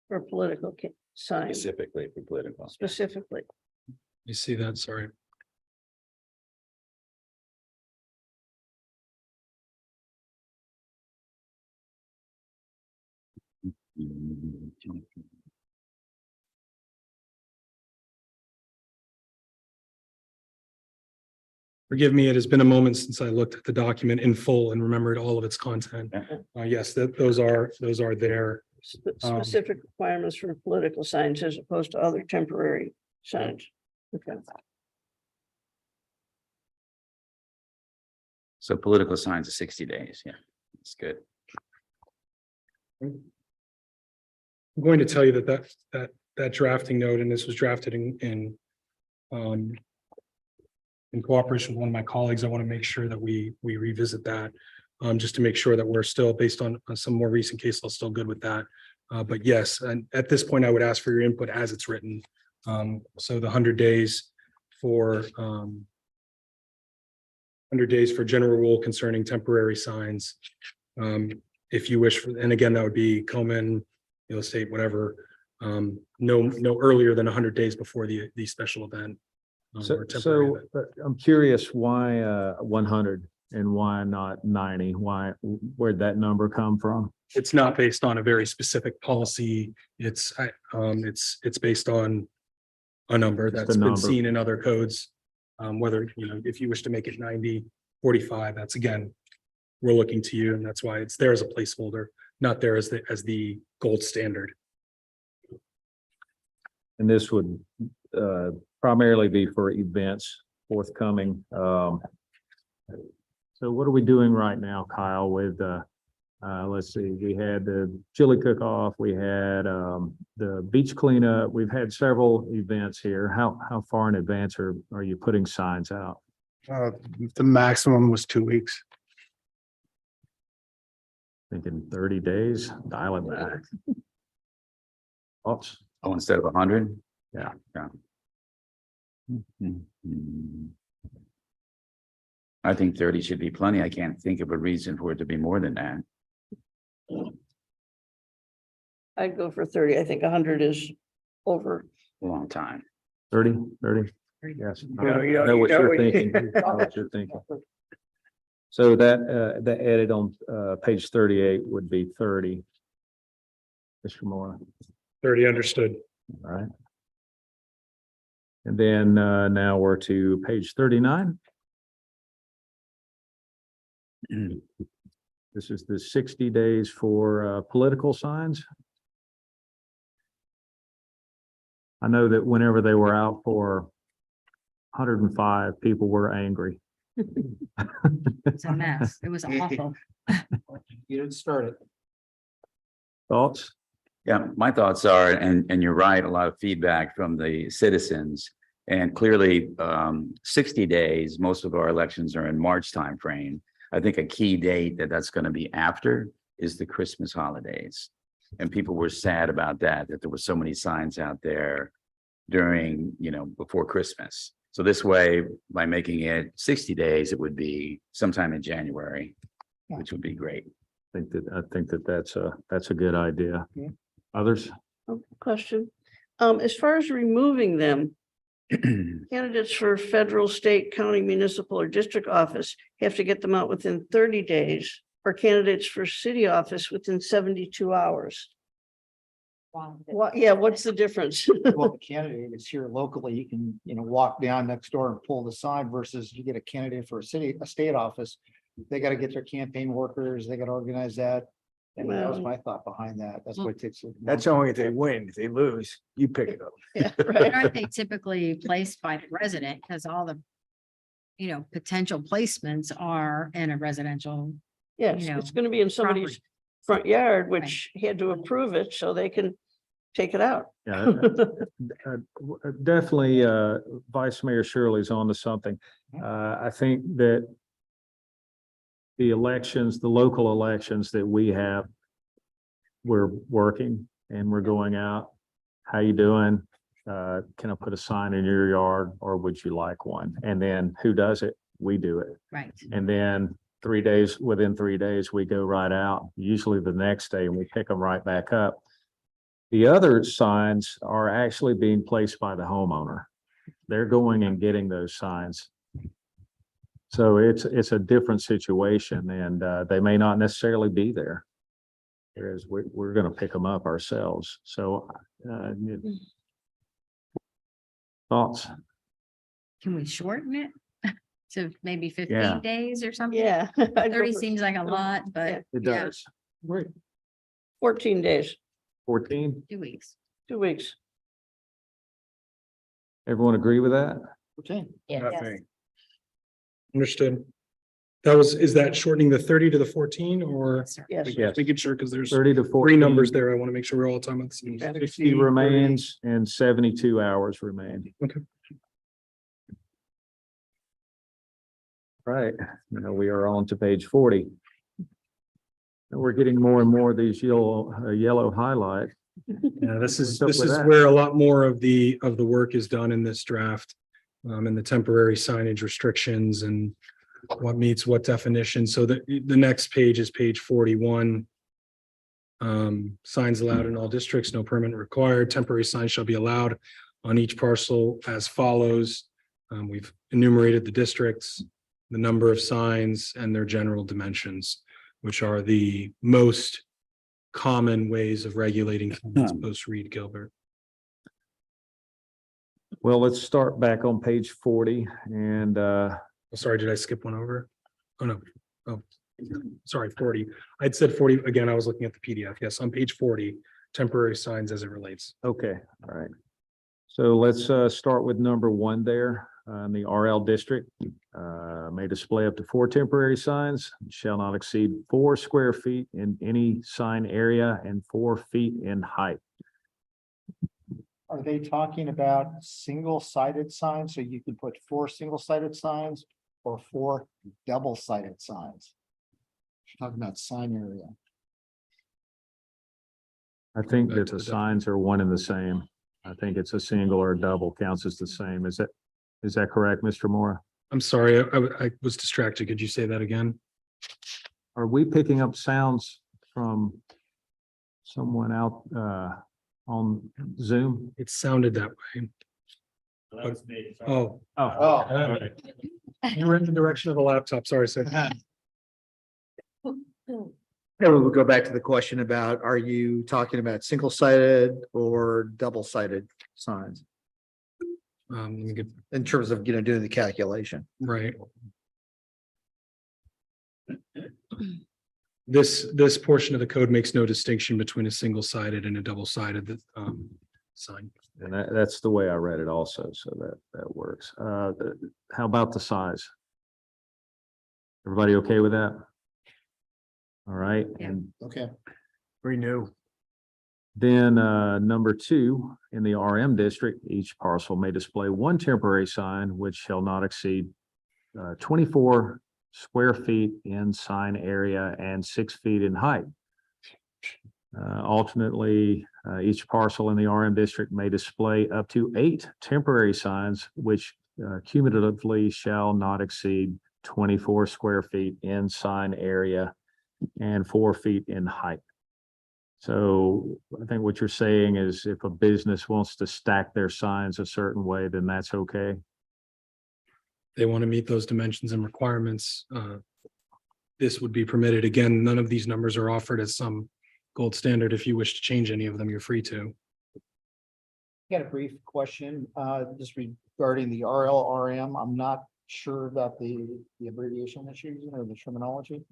for political sign Specifically for political. specifically. You see that? Sorry. Forgive me, it has been a moment since I looked at the document in full and remembered all of its content. Yes, those are there. Specific requirements for political signs as opposed to other temporary signs. Okay. So political signs are 60 days. Yeah, that's good. I'm going to tell you that drafting note, and this was drafted in cooperation with one of my colleagues. I want to make sure that we revisit that, just to make sure that we're still, based on some more recent case law, still good with that. But yes, and at this point, I would ask for your input as it's written. So the 100 days for 100 days for general rule concerning temporary signs. If you wish, and again, that would be Komen, real estate, whatever. No earlier than 100 days before the special event. Or temporary event. I'm curious why 100 and why not 90? Where'd that number come from? It's not based on a very specific policy. It's based on a number Just a that's been number. seen in other codes. Whether, if you wish to make it 90, 45, that's again, we're looking to you, and that's why it's there as a placeholder, not there as the gold standard. And this would primarily be for events forthcoming. So what are we doing right now, Kyle, with let's see, we had the chili cook-off, we had the beach cleanup, we've had several events here. How far in advance are you putting signs out? The maximum was 2 weeks. Thinking 30 days, dial it back. Oops. Oh, instead of 100? Yeah. Yeah. Mhm. I think 30 should be plenty. I can't think of a reason for it to be more than that. I'd go for 30. I think 100 is over. A long time. 30? Yes. You I know, know what you're you know, thinking. I know what you're thinking. So that added on page 38 would be 30. Mr. Moore, 30 understood. all right. And then now we're to page 39. This is the 60 days for political signs. I know that whenever they were out for 105, people were angry. It's a mess. It was awful. You didn't start it. Thoughts? Yeah, my thoughts are, and you're right, a lot of feedback from the citizens. And clearly, 60 days, most of our elections are in March timeframe. I think a key date that's going to be after is the Christmas holidays. And people were sad about that there were so many signs out there during, before Christmas. So this way, by making it 60 days, it would be sometime in January, which would be great. I think that's a good idea. Others? Question. As far as removing them, candidates for federal, state, county, municipal, or district office have to get them out within 30 days, or candidates for city office within 72 hours. Wow. What's the difference? Well, the candidate is here locally, you can, walk down next door and pull the sign versus you get a candidate for a state office. They got to get their campaign workers, they got to organize that. And that was my thought behind that. That's what it takes. That's only if they win. If they lose, you pick it up. Yeah, And right. aren't they typically placed by the resident? Because all the potential placements are in a residential. Yes, know, it's gonna be in somebody's property. front yard, which had to approve it so they can take it out. Yeah, definitely, Vice Mayor Shirley's on to something. I think that the elections, the local elections that we have, we're working and we're going out. How you doing? Can I put a sign in your yard or would you like one? And then who does it? We do it. Right. And then within 3 days, we go right out, usually the next day, and we pick them right back up. The other signs are actually being placed by the homeowner. They're going and getting those signs. So it's a different situation and they may not necessarily be there. Whereas we're going to pick them up ourselves. So thoughts? Can we shorten it to maybe Yeah. 15 days or something? Yeah. I'd go 30 for seems like a lot, but It yeah, does. Great. 14 days, 14. 2 weeks. 2 weeks. Everyone agree with that? Okay. Yeah. Understood. Is that shortening the 30 to the 14 or? Yes, sir. Yes. Yes. Making sure, because there's 30 to 40. three numbers there. I want to make sure we're all talking about the same. 60 remains and 72 hours remain. Okay. Right, we are on to page 40. And we're getting more and more of these yellow highlight. Yeah, this is What's up with that? where a lot more of the work is done in this draft. And the temporary signage restrictions and what meets what definition. So the next page is page 41. Signs allowed in all districts, no permit required. Temporary signs shall be allowed on each parcel as follows. We've enumerated the districts, the number of signs and their general dimensions, which are the most common ways of regulating post Reed Gilbert. Well, let's start back on page 40 and Sorry, did I skip one over? Oh, no. Oh, sorry, 40. I'd said 40. Again, I was looking at the PDF. Yes, on page 40, temporary signs as it relates. okay, all right. So let's start with number 1 there. In the RL district, may display up to 4 temporary signs, shall not exceed 4 square feet in any sign area and 4 feet in height. Are they talking about single-sided signs? So you can put 4 single-sided signs or 4 double-sided signs? You're talking about sign area. I think Back that to the the signs are one and the same. I think it's a single or a double counts as the same. Is that correct, Mr. Mora? I'm sorry, I was distracted. Could you say that again? Are we picking up sounds from someone out on Zoom? It sounded that way. Oh, Oh, you were in the direction of the laptop. Sorry, sir. We'll go back to the question about, are you talking about single-sided or double-sided signs? Let me get In terms of, doing the calculation. right. This portion of the code makes no distinction between a single-sided and a double-sided sign. and that's the way I read it also, so that works. How about the size? Everybody okay with that? All right, Yeah. and Okay. Renew. then number 2, in the RM district, each parcel may display 1 temporary sign which shall not exceed 24 square feet in sign area and 6 feet in height. Alternately, each parcel in the RM district may display up to 8 temporary signs which cumulatively shall not exceed 24 square feet in sign area and 4 feet in height. So I think what you're saying is if a business wants to stack their signs a certain way, then that's okay. They want to meet those dimensions and requirements. This would be permitted. Again, none of these numbers are offered as some gold standard. If you wish to change any of them, you're free to. Got a brief question, just regarding the RL/RM. I'm not sure about the abbreviation that you're using or the terminology.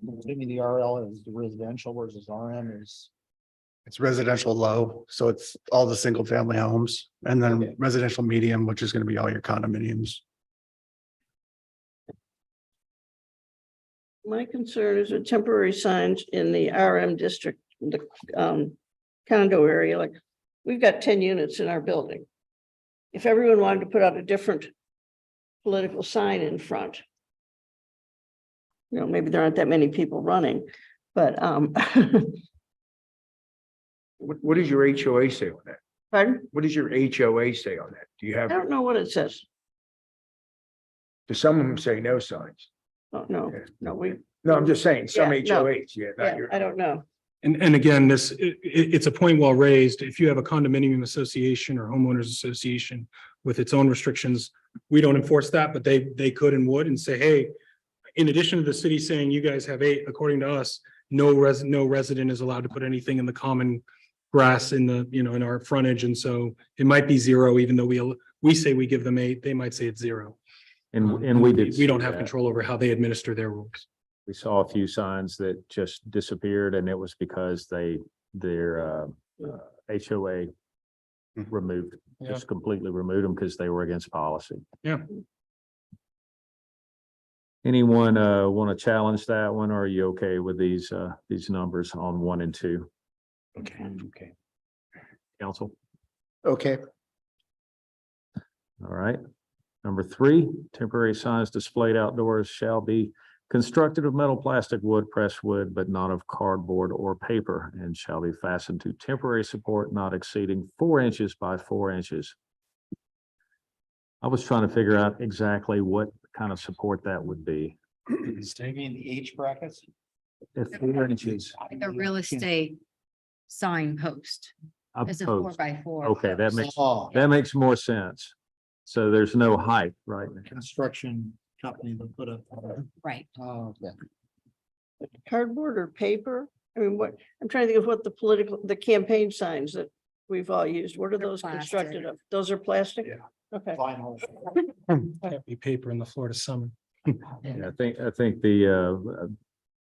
I'm assuming the RL is the residential, whereas this RM is. It's residential low, so it's all the single family homes and then Okay. residential medium, which is going to be all your condominiums. My concern is with temporary signs in the RM district, the condo area, like, we've got 10 units in our building. If everyone wanted to put out a different political sign in front, maybe there aren't that many people running, but What does your HOA say on that? pardon? What does your HOA say on that? Do you I have, don't know what it says. do some of them say no signs? Oh, no, we, No, I'm just saying, some Yeah, no. HOAs, yeah, not yeah, your. I don't know. And again, it's a point well raised. If you have a condominium association or homeowners association with its own restrictions, we don't enforce that, but they could and would and say, hey, in addition to the city saying you guys have 8, according to us, no resident is allowed to put anything in the common grass in the, in our frontage. And so it might be 0, even though we say we give them 8, they might say it's 0. And we did. We don't see have that. control over how they administer their rules. We saw a few signs that just disappeared and it was because their HOA removed, just completely removed them because they were against policy. Yeah. Anyone want to challenge that one? Or are you okay with these numbers on 1 and 2? Okay. Council? Okay, All right. Number 3, temporary signs displayed outdoors shall be constructed of metal, plastic, wood, pressed wood, but not of cardboard or paper, and shall be fastened to temporary support not exceeding 4 inches by 4 inches. I was trying to figure out exactly what kind of support that would be. maybe in the H brackets. If 4 inches. Like a real estate sign post. It's a 4x4. Okay, Oh, that makes more sense. So there's no height, right? construction company that put up. Right. Oh, yeah. Cardboard or paper? I mean, I'm trying to think of what the campaign signs that we've all used. What are They're those plastic. constructed of? Those are plastic? Yeah. Okay. Vinyl. Can't be paper in the Florida summer. Yeah, I think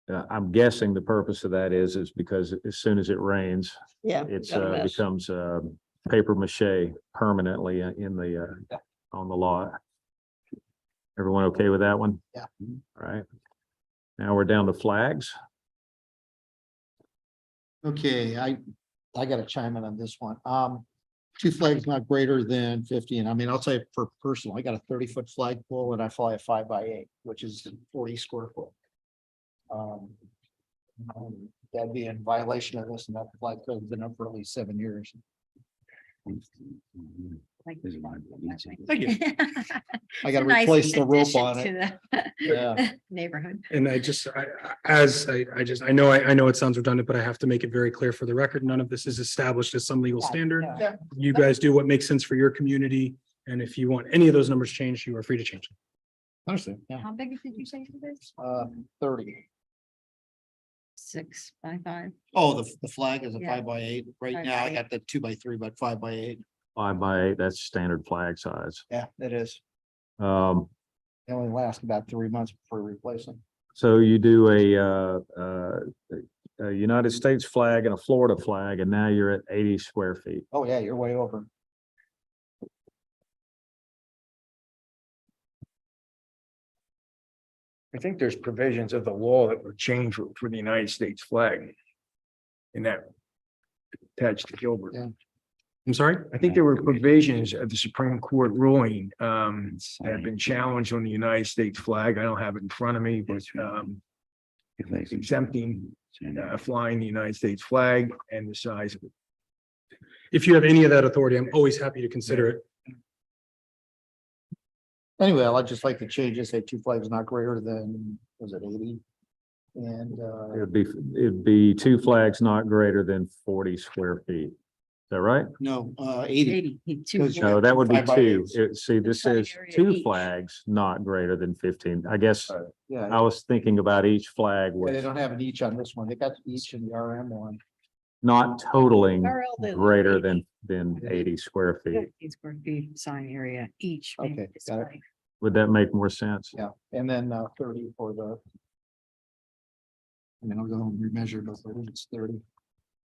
I'm guessing the purpose of that is because as soon as it rains, Yeah. it's got a mess. becomes paper mache permanently on the lot. Everyone okay with that one? Yeah. All right. Now we're down to flags. Okay, I gotta chime in on this one. 2 flags not greater than 50, and I mean, I'll say for personal, I got a 30-foot flagpole and I fly a 5x8, which is 40 square foot. That'd be in violation of this, and that flag code's been up for at least 7 years. Like- Thank you. I gotta It's a nice replace the rope addition on it. to the Yeah. Neighborhood. And I know it sounds redundant, but I have to make it very clear for the record. None of this is established as some legal standard. Yeah. You guys do what makes sense for your community. And if you want any of those numbers changed, you are free to change them. Understand, yeah. How big did you say it is? 30. 6x5. Oh, the flag is a Yeah. 5x8. Right now, I 5x8. got the 2x3, but 5x8. 5x8, that's standard flag size. Yeah, it is. Um, They only last about 3 months before replacing. so you do a United States flag and a Florida flag, and now you're at 80 square feet. Oh, yeah, you're way over. I think there's provisions of the law that were changed for the United States flag. In that attached to Gilbert. Yeah. I'm sorry? I think there were provisions of the Supreme Court ruling that have been challenged on the United States flag. I don't have it in front of me, but exempting flying the United States flag and the size of it. If you have any of that authority, I'm always happy to consider it. Anyway, I'd just like to change this, say 2 flags not greater than, was it 80? And It'd be 2 flags not greater than 40 square feet. Is that right? no, 80. 82. No, that would be 2. 5x8s. See, this sign is area 2 each. flags not greater than 15. I guess Yeah, I was thinking about each flag yeah, they was don't have an each on this one. They got each in the RM one. not totaling RL they look greater great. than 80 square feet. 15 square feet sign area each. being Okay, got it. displayed. Would that make more sense? Yeah, and then 30 for the. I mean, I'll go and remeasure, but I think it's 30,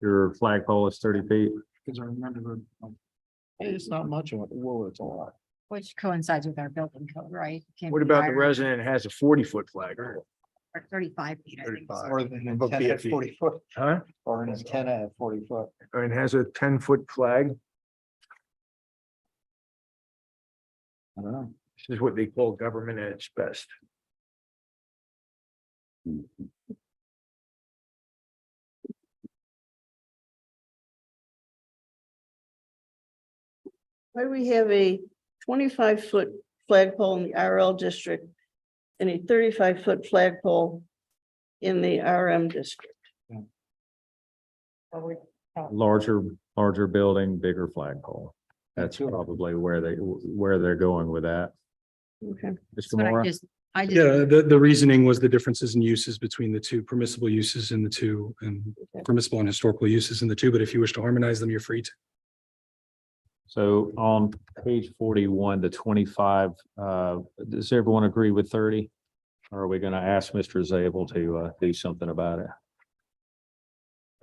Your flagpole is 30 feet. because I remember. Hey, it's not much of it. Whoa, it's a lot. Which coincides with our building code, right? Can't What be about the higher. resident that has a 40-foot flag? or 35 feet, I think. 35. Or an antenna at 40 foot, Huh? or an antenna at 40 foot. And has a 10-foot flag. I don't know. This is what they call government at its best. Why do we have a 25-foot flagpole in the RL district and a 35-foot flagpole in the RM district? Larger building, bigger flagpole. That's probably where they're going with that. Okay. Mr. But Mora? Yeah, the reasoning was the differences in uses between the two, permissible uses in the two and permissible and historical uses in the two, but if you wish to harmonize them, you're free to. So on page 41 to 25, does everyone agree with 30? Or are we going to ask Mr. Zabel to do something about it?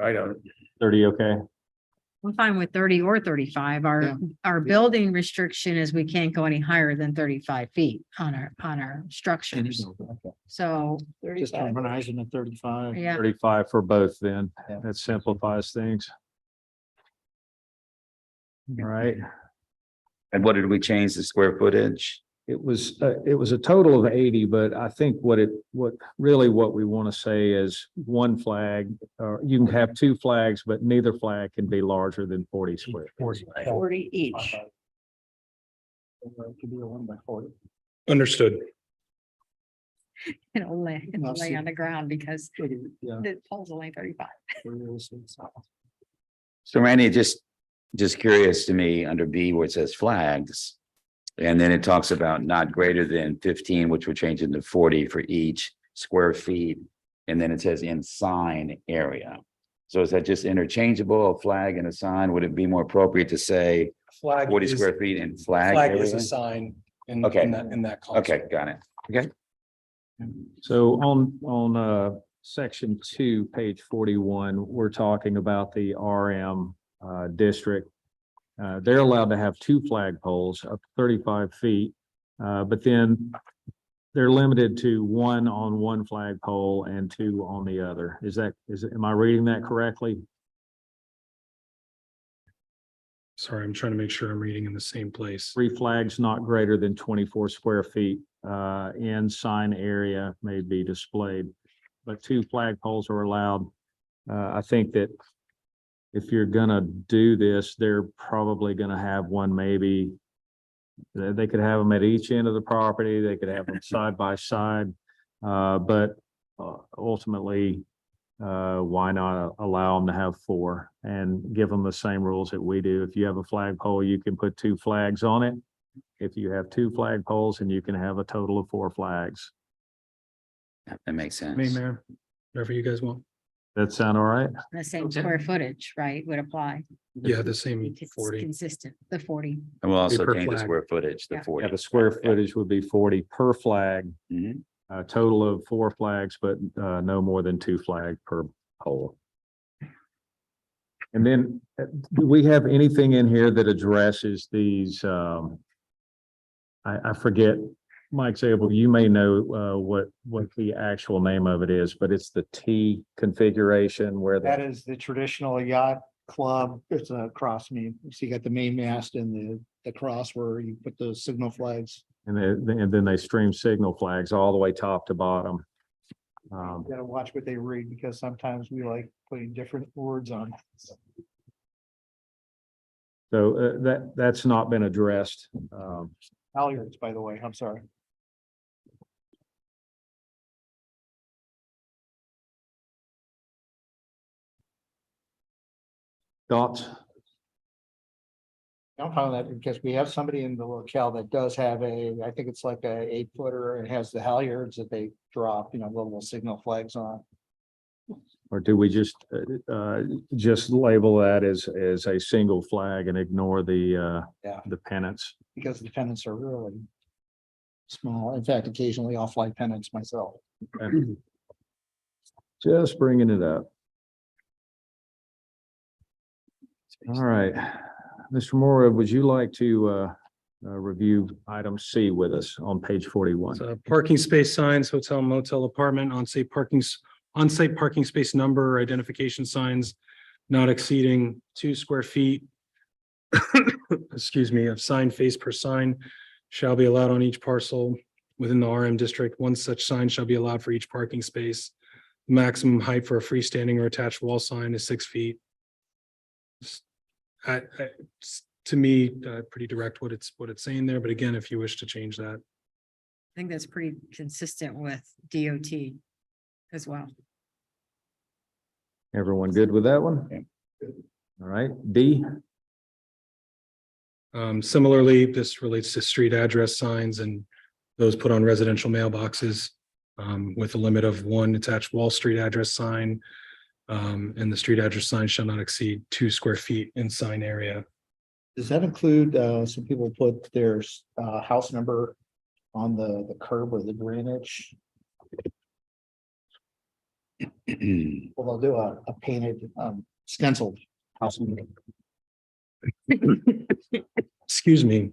I don't. 30, okay? I'm fine with 30 or 35. Yeah. Our building restriction is we can't go any higher than 35 feet on our structures. So, Just 35. harmonizing at 35. yeah, 35 for both then. Yeah. That simplifies things. All right. And what did we change the square footage? It was a total of 80, but I think what we want to say is one flag, or you can have two flags, but neither flag can be larger than 40 square. 40 each. It could be a 1 by 40. Understood. it'll lay on the ground because Yeah. the pole's only 35. So Randy, just curious to me, under B where it says flags. And then it talks about not greater than 15, which we're changing to 40 for each square feet. And then it says in sign area. So is that just interchangeable, a flag and a sign? Would it be more appropriate to say Flag 40 is- square feet and flag? Flag is area? a sign in Okay. in that. concept. Okay, got it. Okay. So on section 2, page 41, we're talking about the RM district. They're allowed to have two flagpoles up to 35 feet, but then they're limited to one on one flagpole and two on the other. Am I reading that correctly? Sorry, I'm trying to make sure I'm reading in the same place. 3 flags not greater than 24 square feet in sign area may be displayed, but 2 flagpoles are allowed. I think that if you're gonna do this, they're probably gonna have one, maybe they could have them at each end of the property. They could have them side by side. But ultimately, why not allow them to have 4 and give them the same rules that we do? If you have a flagpole, you can put 2 flags on it. If you have 2 flagpoles, and you can have a total of 4 flags. That makes sense. Mayor, whatever you guys want. That sound all right? The same square footage, right, would apply. Yeah, the same It's 40. consistent, the 40. And we'll also Per change the flag. square footage, the Yeah. 40. Yeah, the square footage would be 40 per flag. Mhm. A total of 4 flags, but no more than 2 flag per pole. And then, do we have anything in here that addresses these? I forget, Mike Zabel, you may know what the actual name of it is, but it's the T configuration where That the, is the traditional yacht club. It's a cross mean. So you got the main mast and the cross where you put the signal flags. and then they stream signal flags all the way top to bottom. You gotta watch what they read because sometimes we like putting different words on. So that's not been addressed. Halyards, by the way, I'm sorry. Thoughts? I'm fine with that because we have somebody in the locale that does have I think it's like a 8-footer and has the halyards that they drop, little signal flags on. Or do we just label that as a single flag and ignore the Yeah. the pennants? Because the pennants are really small. In fact, occasionally I'll fly pennants myself. And just bringing it up. All right, Mr. Mora, would you like to review item C with us on page 41. So parking space signs, hotel, motel, apartment, on-site parking space number, identification signs not exceeding 2 square feet. Excuse me, of sign face per sign shall be allowed on each parcel within the RM district. One such sign shall be allowed for each parking space. Maximum height for a freestanding or attached wall sign is 6 feet. To me, pretty direct what it's saying there, but again, if you wish to change that. I think that's pretty consistent with DOT as well. Everyone good with that one? All right, D, Similarly, this relates to street address signs and those put on residential mailboxes with a limit of 1 attached Wall Street address sign. And the street address sign shall not exceed 2 square feet in sign area. Does that include, some people put their house number on the curb or the drainage? Well, they'll do a painted, stenciled house number. Excuse me.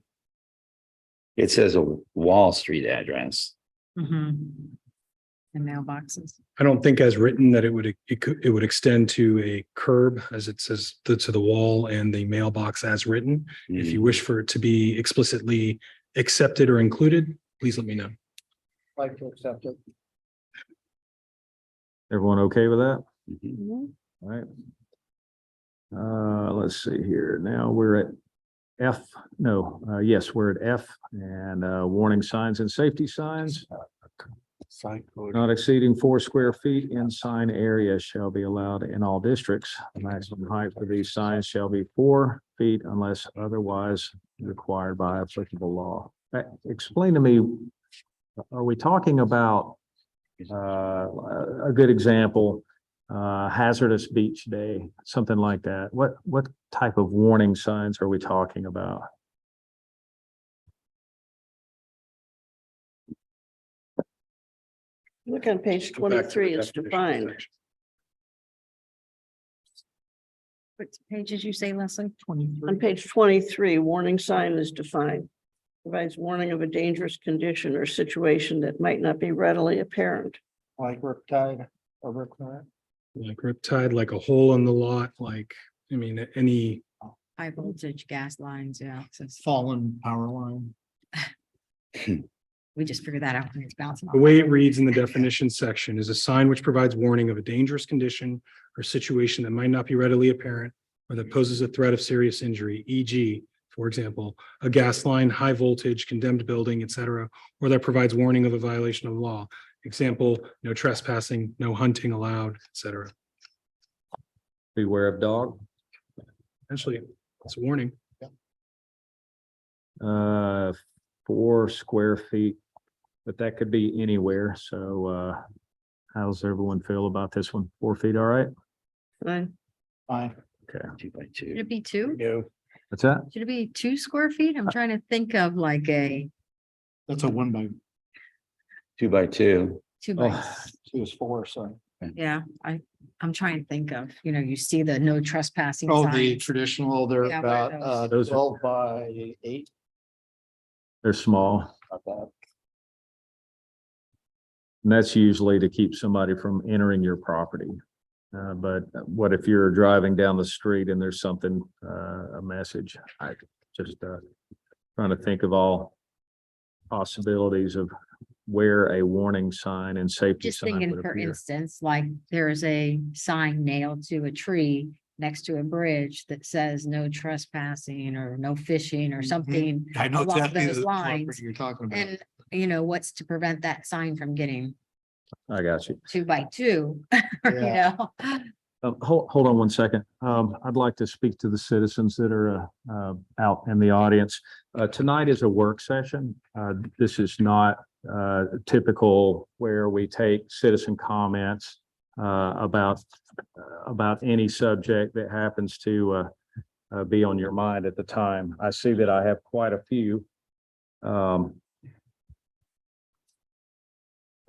It says a Wall Street address. The mailboxes. I don't think as written that it would extend to a curb as it says to the wall and the mailbox as written. If you wish for it to be explicitly accepted or included, please let me know. Like to accept it. everyone okay with that? Mhm. All right. Let's see here. Now we're at F. Yes, we're at F and warning signs and safety signs. Sign code. Not exceeding 4 square feet in sign area shall be allowed in all districts. The maximum height for these signs shall be 4 feet unless otherwise required by applicable law. Explain to me, are we talking about a good example, hazardous beach day, something like that? What type of warning signs are we talking about? Look on page 23, it's defined. What page did you say, Leslie? On 23. page 23, warning sign is defined. Provides warning of a dangerous condition or situation that might not be readily apparent. Like riptide or riptide. Like riptide, like a hole in the lot, like, I mean, any, High voltage gas lines, yeah. So Fallen power line. we just figured that out when it's bouncing. the way it reads in the definition section is a sign which provides warning of a dangerous condition or situation that might not be readily apparent or that poses a threat of serious injury, e.g., for example, a gas line, high voltage, condemned building, etc., or that provides warning of a violation of law. Example, no trespassing, no hunting allowed, etc. Beware of dog. Essentially, it's a warning. 4 square feet, but that could be anywhere. So how's everyone feel about this one? 4 feet, all right? Fine. Fine. Okay, 2 by Should 2. it be 2? No, what's that? Should it be 2 square feet? I'm trying to think of like a That's a 1 by 2 by 2. 2 by. Oh. 2 is 4, so. Yeah, I'm trying to think of, you see the no trespassing Oh, the sign. traditional, they're Yeah, what are about those? Those are- 12 by 8. They're small. Not bad. And that's usually to keep somebody from entering your property. But what if you're driving down the street and there's something, a message? I just trying to think of all possibilities of where a warning sign and safety Just sign thinking, would for appear. instance, like there is a sign nailed to a tree next to a bridge that says no trespassing or no fishing or something. I know along exactly those the lines. property you're talking about. And, what's to prevent that sign from getting I got you. 2 by 2, Yeah. Hold on one second. I'd like to speak to the citizens that are out in the audience. Tonight is a work session. This is not typical where we take citizen comments about any subject that happens to be on your mind at the time. I see that I have quite a few. Let's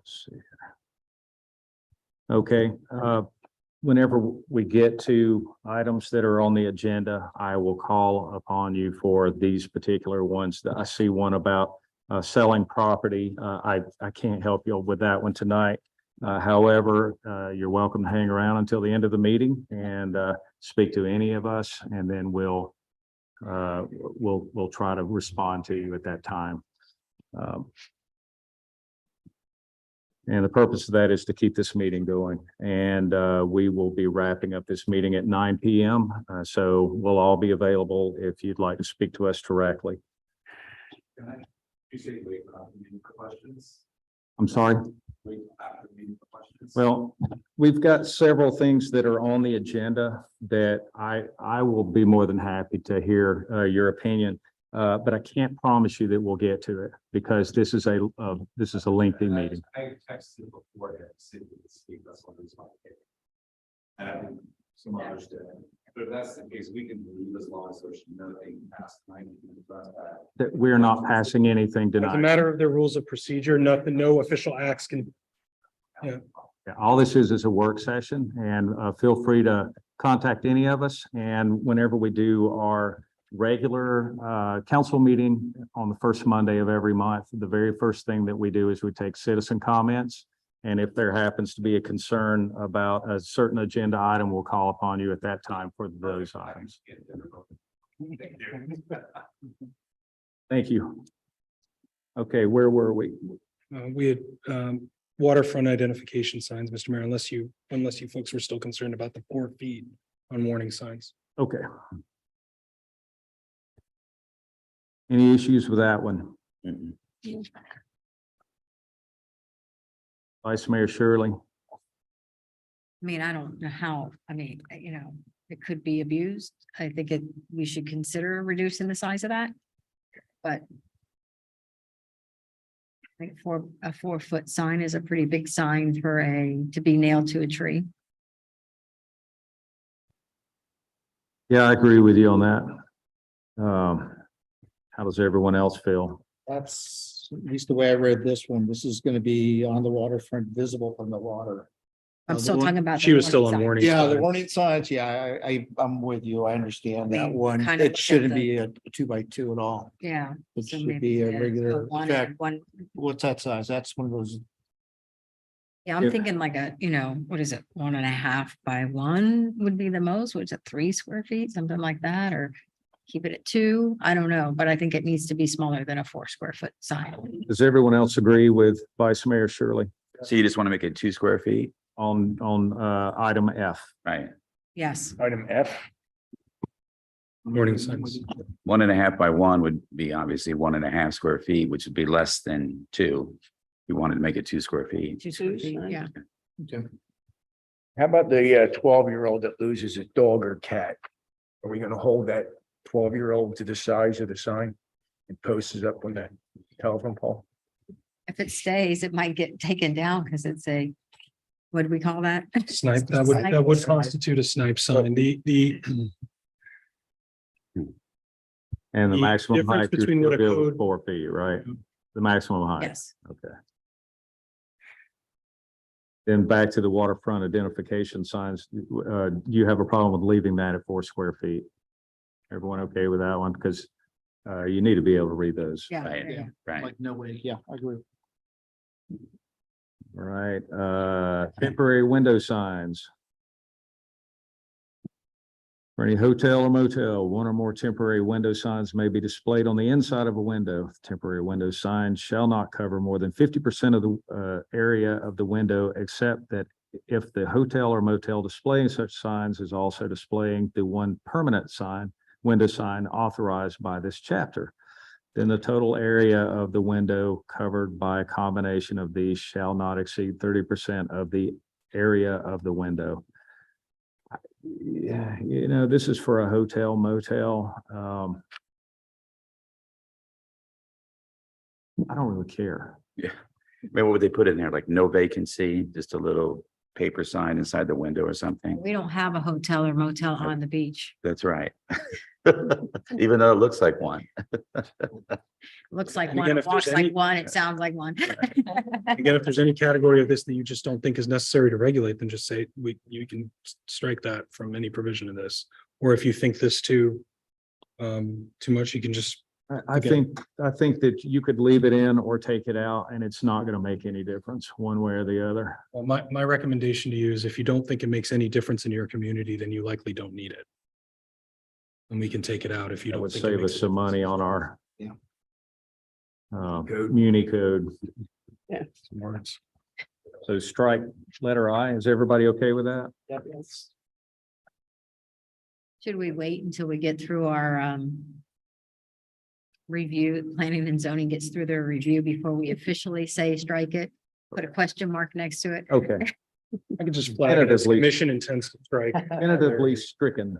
see here. Okay, whenever we get to items that are on the agenda, I will call upon you for these particular ones. That I see one about selling property. I can't help you with that one tonight. However, you're welcome to hang around until the end of the meeting and speak to any of us, and then we'll try to respond to you at that time. And the purpose of that is to keep this meeting going. And we will be wrapping up this meeting at 9 p.m. So we'll all be available if you'd like to speak to us directly. You say wait for questions. I'm sorry. Wait after the meeting for questions. Well, we've got several things that are on the agenda that I will be more than happy to hear your opinion. But I can't promise you that we'll get to it because this is a lengthy meeting. I texted before to speak, that's what it's like. And some others did. But if that's the case, we can leave as long as there's nothing past 90 minutes. That we're not passing anything As a tonight. matter of the rules of procedure, nothing, no official acts can. Yeah, all this is a work session, and feel free to contact any of us. And whenever we do our regular council meeting on the first Monday of every month, the very first thing that we do is we take citizen comments. And if there happens to be a concern about a certain agenda item, we'll call upon you at that time for those items. Thank you. Okay, where were we? We had waterfront identification signs, Mr. Mayor, unless you folks were still concerned about the 4 feet on warning signs. Okay. Any issues with that one? Mm-mm. Vice Mayor Shirley? I mean, I don't know how, it could be abused. I think we should consider reducing the size of that. But I think a 4-foot sign is a pretty big sign to be nailed to a tree. Yeah, I agree with you on that. How does everyone else feel? That's at least the way I read this one. This is going to be on the waterfront, visible from the water. I'm the still one- talking about. She the was still on sign. warning. Yeah, the signs. warning signs, yeah, I'm with you. I understand I that mean, one. kind of It look at shouldn't the- be a 2x2 at all. Yeah. It so should maybe be a the regular, in one fact, and one. what's that size? That's one of those, Yeah, I'm Yeah. thinking like what is it? 1.5 by 1 would be the most, which is 3 square feet, something like that, or keep it at 2. I don't know, but I think it needs to be smaller than a 4 square foot sign. Does everyone else agree with Vice Mayor Shirley So you just want to make it 2 square feet, on item F? right? Yes, Item F. Warning signs. 1.5 by 1 would be obviously 1.5 square feet, which would be less than 2. We wanted to make it 2 square feet. 2 square Two feet, signs. yeah. How about the 12-year-old that loses a dog or cat? Are we gonna hold that 12-year-old to the size of the sign and post it up on the telephone pole? If it stays, it might get taken down because it's what do we call that? Snipe, that would constitute a snipe sign. And the The maximum difference height you're between what a still good with code- 4 feet, right? The maximum height. Yes, Okay. Then back to the waterfront identification signs. Do you have a problem with leaving that at 4 square feet? Everyone okay with that one? Because you need to be able to read those. yeah. Right. yeah. Right. like, no way. Yeah, I agree. All right, temporary window signs. For any hotel or motel, 1 or more temporary window signs may be displayed on the inside of a window. Temporary window signs shall not cover more than 50% of the area of the window, except that if the hotel or motel displaying such signs is also displaying the one permanent window sign authorized by this chapter, then the total area of the window covered by a combination of these shall not exceed 30% of the area of the window. Yeah, this is for a hotel motel. I don't really care. Yeah. I mean, what would they put in there? Like no vacancy, just a little paper sign inside the window or something. We don't have a hotel or motel on the beach. That's right. Even though it looks like one. Looks like And one, again, it if there's walks any- like one, it sounds like one. Again, if there's any category of this that you just don't think is necessary to regulate, then just say, you can strike that from any provision of this. Or if you think this too much, you can just, I think that you could leave it in or take it out and it's not going to make any difference one way or the other. well, my recommendation to you is if you don't think it makes any difference in your community, then you likely don't need it. And we can take it out if you That don't would think. it save makes us a some difference. money on our Yeah. Muni code. Some words. So strike letter I. Is everybody okay with that? Should we wait until we get through our review, planning and zoning gets through their review before we officially say strike it? Put a question mark next to it. Okay, I could just flag it as Tentatively. commission intends to strike. tentatively stricken.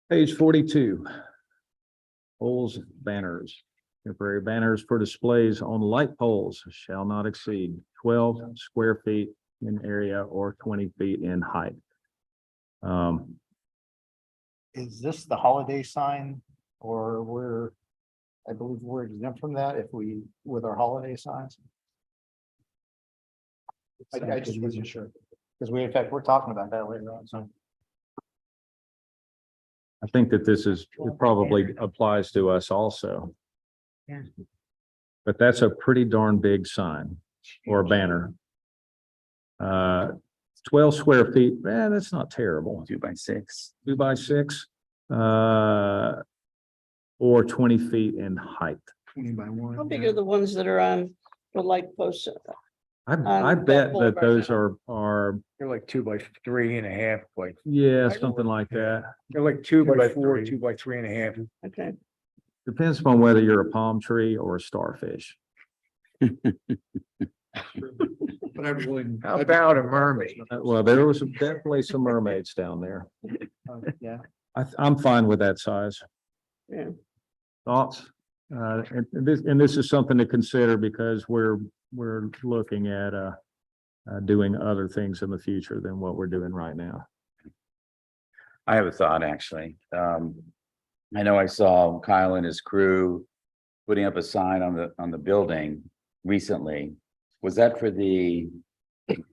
Page 42. Poles, banners. Temporary banners for displays on light poles shall not exceed 12 square feet in area or 20 feet in height. Is this the holiday sign or I believe we're exempt from that if we, with our holiday signs? I just wasn't sure, because in fact, we're talking about that later on, so. I think that this is, it probably applies to us also. Yeah. But that's a pretty darn big sign or banner. 12 square feet, that's not terrible. 2x6. 2 by 6. Or 20 feet in height. 20 by 1. How big are the ones that are on the light posts? I that bet that boulevard. those are, They're like 2 by 3.5, like, yeah, something like that. they're like 2 by by 4, 3. 2 by 3.5. Okay, Depends upon whether you're a palm tree or a starfish. But I wouldn't. How about a mermaid? Well, there was definitely some mermaids down there. Yeah. I'm fine with that size. yeah. Thoughts? And this is something to consider because we're looking at doing other things in the future than what we're doing right now. I have a thought, actually. I know I saw Kyle and his crew putting up a sign on the building recently. Was that for the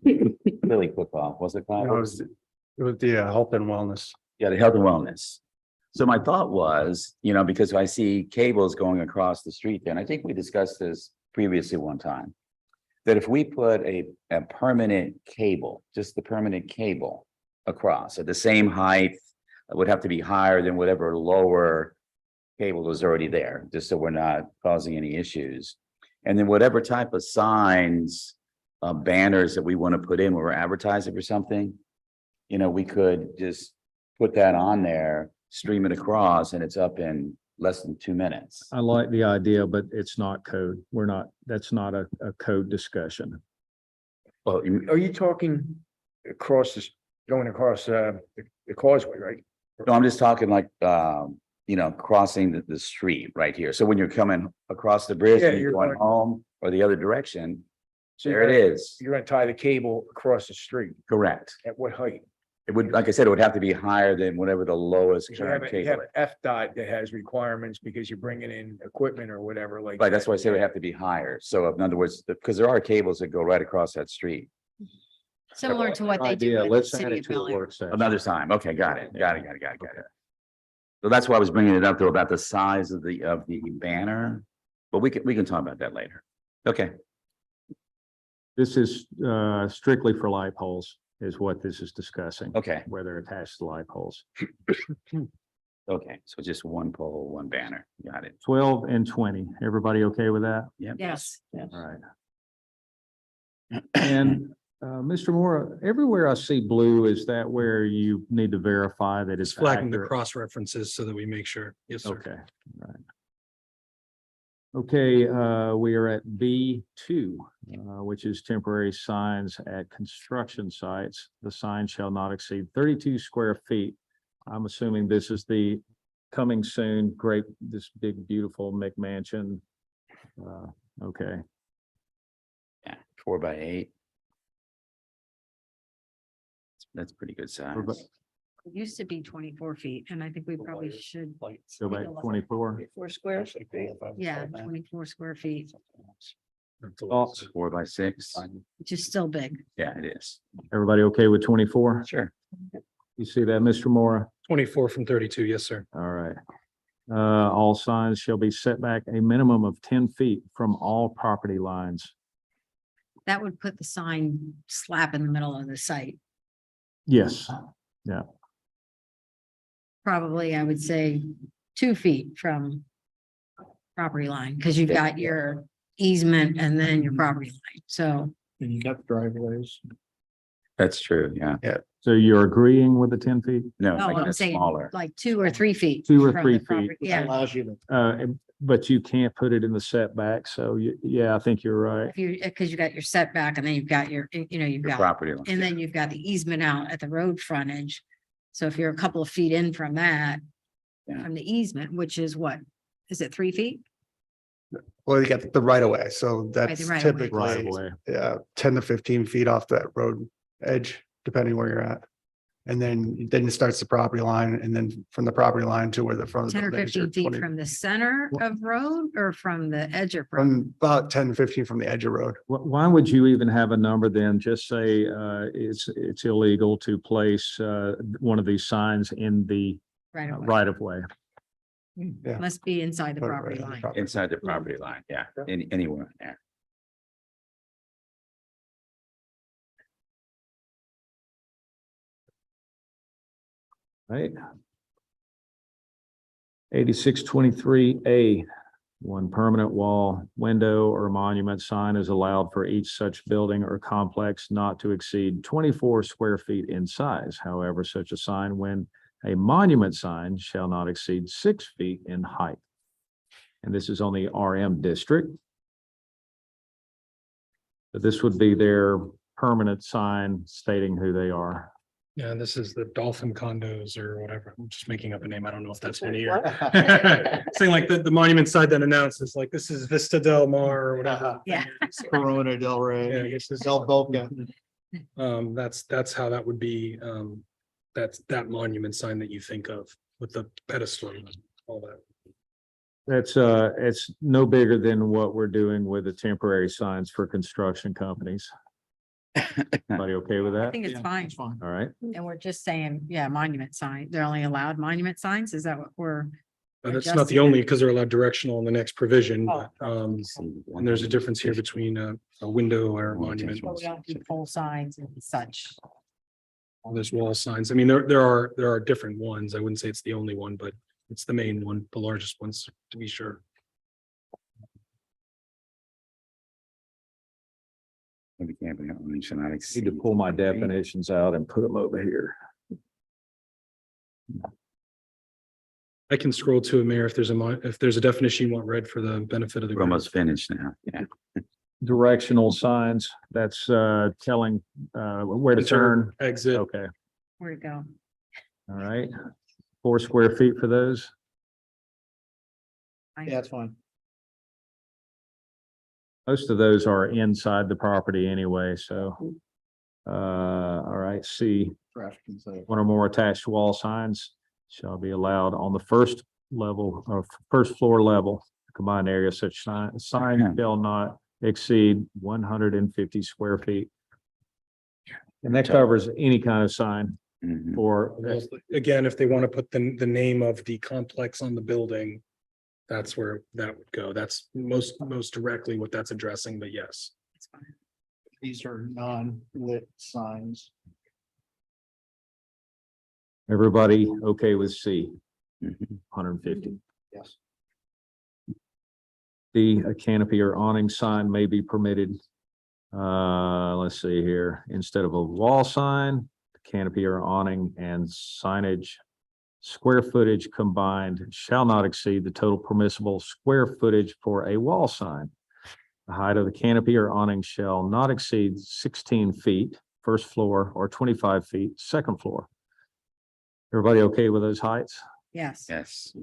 Philly football? Was it, No, Kyle? It was the health and wellness. Yeah, the health and wellness. So my thought was, because I see cables going across the street there, and I think we discussed this previously one time, that if we put a permanent cable, just the permanent cable across at the same height, it would have to be higher than whatever lower cable was already there, just so we're not causing any issues. And then whatever type of signs, banners that we want to put in when we're advertising for something, we could just put that on there, stream it across, and it's up in less than 2 minutes. I like the idea, but it's not code. That's not a code discussion. Well, Are you talking across this, going across the causeway, right? no, I'm just talking like, crossing the street right here. So when you're coming across the bridge Yeah, and you're you're going going- home or the other direction, So there it is. You're gonna tie the cable across the street. Correct. At what height? It would, like I said, it would have to be higher than whatever the lowest Because you current have cable. FDOT that has requirements because you're bringing in equipment or whatever like. Right, that's that. why I say it would have to be higher. So in other words, because there are cables that go right across that street. Similar to what they do Idea, in the let's add city it of to a Bel Air. work session. Another time. Okay, got it. Got it. So that's why I was bringing it up though, about the size of the banner, but we can talk about that later. Okay, This is strictly for light poles is what this is discussing, okay, whether attached to light poles. okay. So just one pole, one banner. Got it. 12 and 20. Everybody okay with that? Yep. Yes, Yes. All right. And Mr. Moore, everywhere I see blue, is that where you need to verify that It's it's flagging the accurate? cross references so that we make sure. Yes, sir. Okay, right. Okay, we are at B2, which is temporary signs at construction sites. The sign shall not exceed 32 square feet. I'm assuming this is the coming soon, great, this big, beautiful McMansion. Okay, 4x8. That's pretty good size. It used to be 24 feet, and I think we probably should, Go back 24. 4 squares. yeah, 24 square feet, Thoughts? 4x6. which is still big. Yeah, it is. Everybody okay with 24? Sure. You see that, Mr. Mora? 24 from 32, yes, sir. All right. All signs shall be set back a minimum of 10 feet from all property lines. That would put the sign slap in the middle of the site. Yes, Probably, I would say 2 feet from property line, because you've got your easement and then your property line. So And you got driveways. That's true. Yeah. so you're agreeing with the 10 feet? No, no, like I'm that's saying smaller. like 2 or 3 feet. 2 or from 3 the feet. property. Yeah, Allows you to. But you can't put it in the setback. So yeah, I think you're right. if you, because you got your setback and then you've got your, you've Your got, property line. and then you've got the easement out at the road frontage. So if you're a couple of feet in from that, Yeah. from the easement, which is what, is it 3 feet? Well, you got the right of way, so that's right of way. typically, Right away. 10 to 15 feet off that road edge, depending where you're at. And then it starts the property line, and then from the property line to where the front. of the 10 or building is, you're 15 feet 20 from the center of road or from the edge of road? From about 10 to 15 from the edge of road. Why would you even have a number then? Just say it's illegal to place one of these signs in the Right away. right of way. Yeah. Must be inside the Put it property right on the line. property. Inside the property line. Yeah. Anywhere. Yeah. Right. 8623A, one permanent wall, window, or monument sign is allowed for each such building or complex not to exceed 24 square feet in size. However, such a sign, when a monument sign, shall not exceed 6 feet in height. And this is on the RM district. So this would be their permanent sign stating who they are. Yeah, this is the Dolphin condos or whatever. I'm just making up a name. I don't know if that's one of your. Saying like the monument side that announces like this is Vista Del Mar or whatever. Yeah. Corona del Yeah, I Rey, guess this is- Del Boca. that's how that would be. That's that monument sign that you think of with the pedestal and all that. It's no bigger than what we're doing with the temporary signs for construction companies. Everybody okay with I that? think it's fine. It's fine. All right. And we're just saying, yeah, monument sign. They're only allowed monument signs? Is that what we're? That's not the only, because they're allowed directional in the next provision, but, Oh. and there's a difference here between a window or a monument. But we don't do pole signs and such. All those wall signs. I mean, there are different ones. I wouldn't say it's the only one, but it's the main one, the largest ones, to be sure. Maybe camping only shall not Need exceed. to pull my definitions out and put them over here. I can scroll to it, Mayor, if there's a definition you want read for the benefit of the. We're almost finished now. Yeah. Directional signs, that's telling where to turn. Exit. Okay, Where to go? all right. 4 square feet for those. Yeah, it's fine. Most of those are inside the property anyway, so. All right, C, Trash can say. one or more attached wall signs shall be allowed on the first level or first floor level. Combined area such sign shall not exceed 150 square feet. And that covers any kind of sign Mhm. for, Again, if they want to put the name of the complex on the building, that's where that would go. That's most directly what that's addressing, but yes. It's fine. These are non-lit signs. everybody okay with C, Mhm. 150. Yes. A canopy or awning sign may be permitted. Let's see here, instead of a wall sign, canopy or awning and signage. Square footage combined shall not exceed the total permissible square footage for a wall sign. The height of the canopy or awning shall not exceed 16 feet, first floor, or 25 feet, second floor. Everybody okay with those heights? Yes. Yes.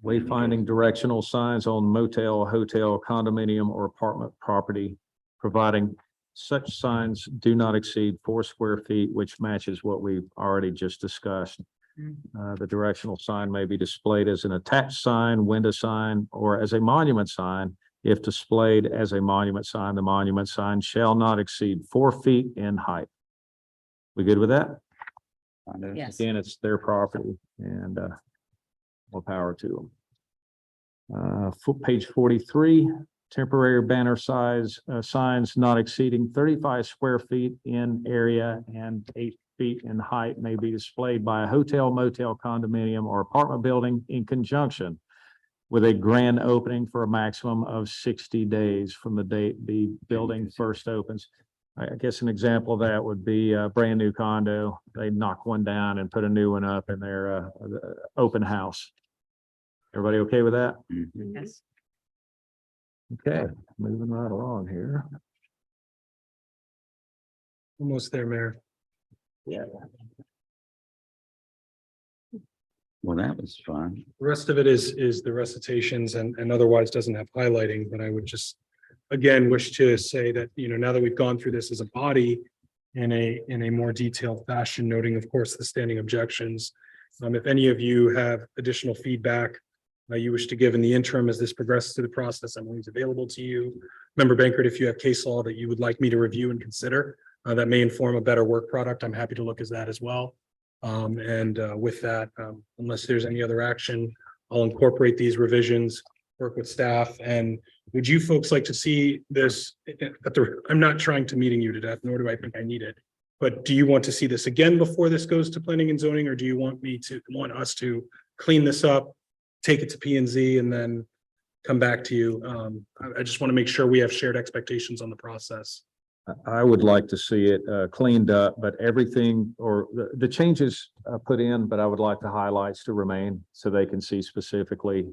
Wayfinding directional signs on motel, hotel, condominium, or apartment property, providing such signs do not exceed 4 square feet, which matches what we've already just discussed. The directional sign may be displayed as an attached sign, window sign, or as a monument sign. If displayed as a monument sign, the monument sign shall not exceed 4 feet in height. We good with that? Yes. Again, it's their property and more power to them. Page 43, temporary banner size, signs not exceeding 35 square feet in area and 8 feet in height may be displayed by a hotel, motel, condominium, or apartment building in conjunction with a grand opening for a maximum of 60 days from the date the building first opens. I guess an example of that would be a brand new condo. They knock one down and put a new one up in their open house. Everybody okay with that? Yes. Okay, moving right along here. Almost there, Mayor. Yeah. Well, that was fun. The rest of it is the recitations and otherwise doesn't have highlighting, but I would just again wish to say that, you know, now that we've gone through this as a body in a more detailed fashion, noting, of course, the standing objections. If any of you have additional feedback you wish to give in the interim as this progresses through the process, I'm always available to you. Member Bankert, if you have case law that you would like me to review and consider, that may inform a better work product, I'm happy to look at that as well. With that, unless there's any other action, I'll incorporate these revisions, work with staff, and would you folks like to see this? I'm not trying to meeting you to death, nor do I think I need it. But do you want to see this again before this goes to planning and zoning, or do you want us to clean this up, take it to P and Z, and then come back to you? I just want to make sure we have shared expectations on the process. I would like to see it cleaned up, but everything or the changes put in, but I would like the highlights to remain so they can see specifically.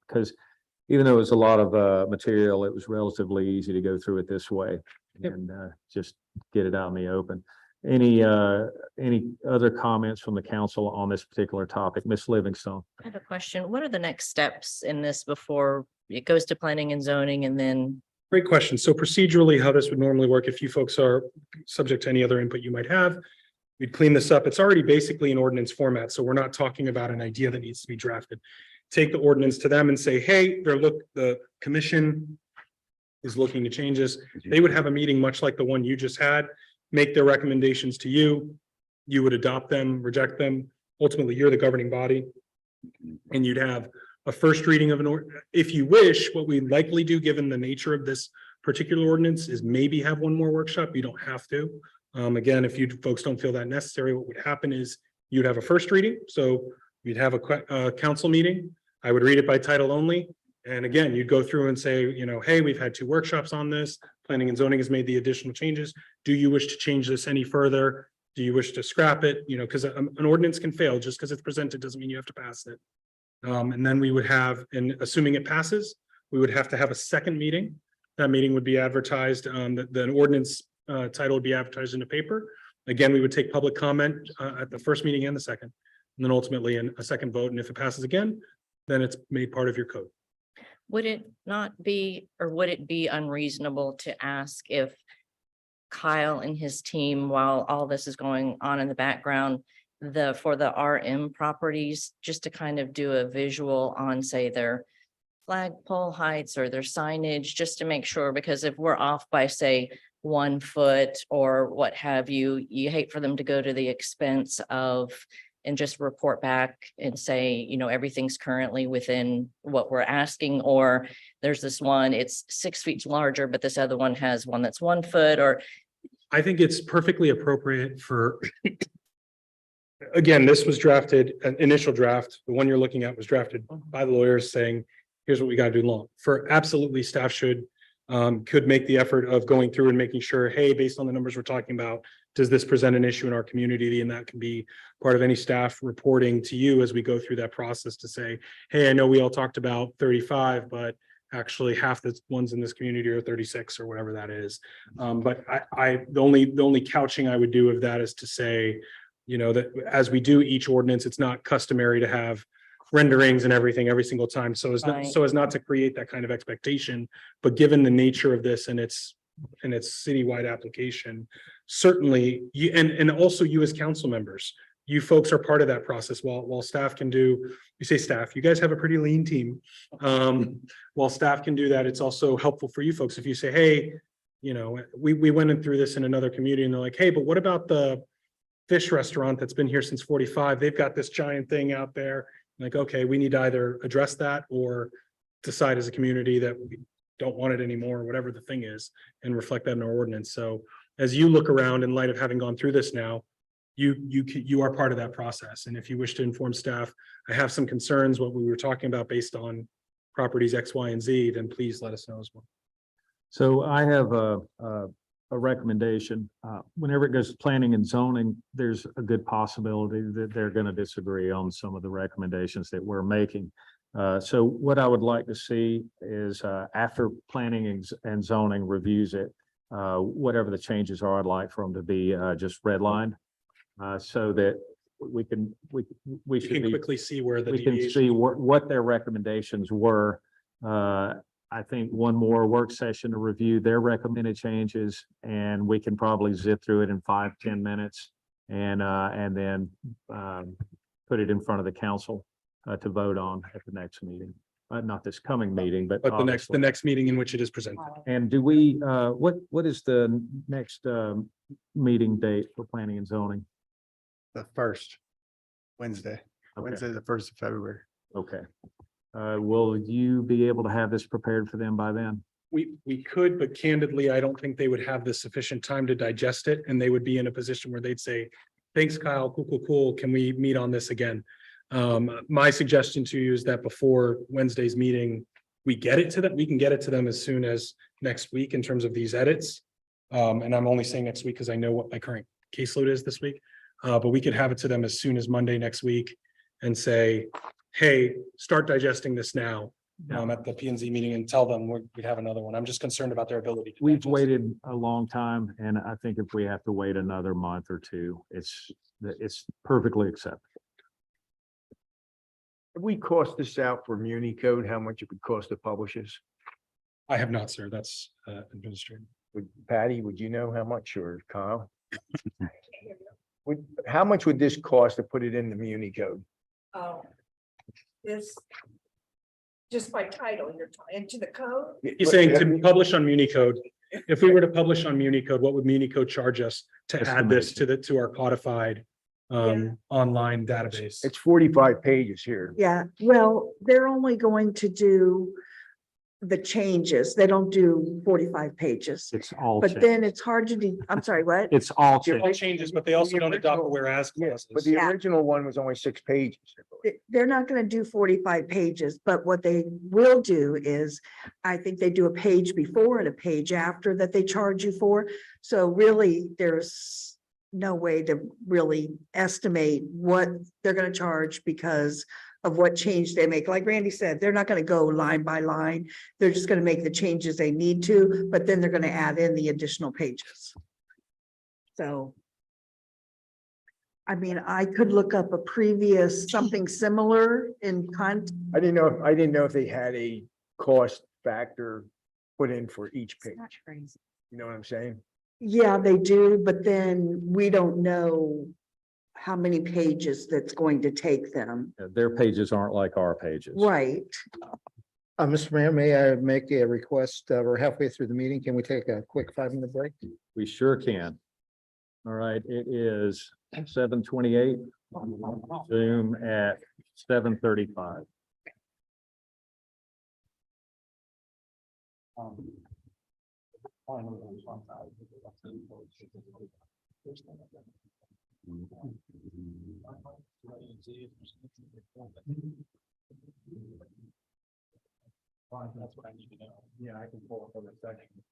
Because even though it was a lot of material, it was relatively easy to go through it this way and just get it out in the open. Any other comments from the council on this particular topic? Ms. Livingstone? I have a question. What are the next steps in this before it goes to planning and zoning and then? Great question. So procedurally, how this would normally work, if you folks are subject to any other input you might have, we'd clean this up. It's already basically an ordinance format, so we're not talking about an idea that needs to be drafted. Take the ordinance to them and say, hey, the commission is looking to change this. They would have a meeting much like the one you just had, make their recommendations to you. You would adopt them, reject them. Ultimately, you're the governing body. And you'd have a first reading of if you wish, what we likely do, given the nature of this particular ordinance, is maybe have one more workshop. You don't have to. Again, if you folks don't feel that necessary, what would happen is you'd have a first reading. So you'd have a council meeting. I would read it by title only. And again, you'd go through and say, you know, hey, we've had 2 workshops on this. Planning and zoning has made the additional changes. Do you wish to change this any further? Do you wish to scrap it? You know, because an ordinance can fail just because it's presented doesn't mean you have to pass it. And then we would have, and assuming it passes, we would have to have a second meeting. That meeting would be advertised, the ordinance title would be advertised in the paper. Again, we would take public comment at the first meeting and the second, and then ultimately a second vote. And if it passes again, then it's made part of your code. Would it not be, or would it be unreasonable to ask if Kyle and his team, while all this is going on in the background, for the RM properties, just to kind of do a visual on, say, their flagpole heights or their signage, just to make sure, because if we're off by, say, 1 foot or what have you, you hate for them to go to the expense of and just report back and say, you know, everything's currently within what we're asking, or there's this one, it's 6 feet larger, but this other one has one that's 1 foot, or. I think it's perfectly appropriate for, again, this was drafted, an initial draft, the one you're looking at was drafted by the lawyers saying, here's what we got to do long. For absolutely, staff could make the effort of going through and making sure, hey, based on the numbers we're talking about, does this present an issue in our community? And that can be part of any staff reporting to you as we go through that process to say, hey, I know we all talked about 35, but actually half the ones in this community are 36 or whatever that is. But the only couching I would do of that is to say, you know, that as we do each ordinance, it's not customary to have renderings and everything every single time. So as not, Right. so as not to create that kind of expectation. But given the nature of this and its citywide application, certainly you, and also you as council members, you folks are part of that process. While staff can do, you say staff, you guys have a pretty lean team. While staff can do that, it's also helpful for you folks. If you say, hey, you know, we went in through this in another community and they're like, hey, but what about the fish restaurant that's been here since 45? They've got this giant thing out there. Like, okay, we need to either address that or decide as a community that we don't want it anymore, whatever the thing is, and reflect that in our ordinance. So as you look around in light of having gone through this now, you are part of that process. And if you wish to inform staff, I have some concerns, what we were talking about based on properties X, Y, and Z, then please let us know as well. So I have a recommendation. Whenever it goes to planning and zoning, there's a good possibility that they're going to disagree on some of the recommendations that we're making. So what I would like to see is after planning and zoning reviews it, whatever the changes are, I'd like for them to be just redlined. So that we We should can be, quickly see where the we can deviation. see what their recommendations were. I think one more work session to review their recommended changes, and we can probably zip through it in 5-10 minutes and then put it in front of the council to vote on at the next meeting. Not this coming meeting, but But the obviously. next meeting in which it is presented. And do we, what is the next meeting date for planning and zoning? The first Wednesday, Okay. the 1st of February. Okay. Will you be able to have this prepared for them by then? We could, but candidly, I don't think they would have the sufficient time to digest it, and they would be in a position where they'd say, thanks, Kyle, cool. Can we meet on this again? My suggestion to you is that before Wednesday's meeting, we get it to them. We can get it to them as soon as next week in terms of these edits. And I'm only saying next week because I know what my current caseload is this week. But we could have it to them as soon as Monday next week and say, hey, start digesting this now. At the P and Z meeting and tell them we'd have another one. I'm just concerned about their ability. to We've digest. waited a long time, and I think if we have to wait another month or two, it's perfectly acceptable. If we cost this out for Muni Code, how much it would cost the publishers? I have not, sir. That's administrative. Patty, would you know how much, or Kyle? How much would this cost to put it in the Muni Code? Oh. This. Just by title, you're into the code? He's saying to publish on Municode. If we were to publish on Municode, what would Municode charge us to add this to our codified online database? It's 45 pages here. Yeah, well, they're only going to do the changes. They don't do 45 pages. It's all But changed. then it's hard to do, I'm sorry, what? It's all All changed. changes, but they also don't adopt the whereas Yes, but clauses. the Yeah. original one was only 6 pages. They're not going to do 45 pages, but what they will do is, I think they do a page before and a page after that they charge you for. So really, there's no way to really estimate what they're going to charge because of what change they make. Like Randy said, they're not going to go line by line. They're just going to make the changes they need to, but then they're going to add in the additional pages. So. I mean, I could look up a previous, something similar in I didn't know if they had a cost factor put in for each It's page. not crazy. You know what I'm saying? Yeah, they do, but then we don't know how many pages that's going to take them. Their pages aren't like our pages. Right. Mr. Mayor, may I make a request? We're halfway through the meeting. Can we take a quick 5-minute break? We sure can. All right, it is 7:28. Zoom at 7:35. That's what I need to know. Yeah, I can pull up other sections.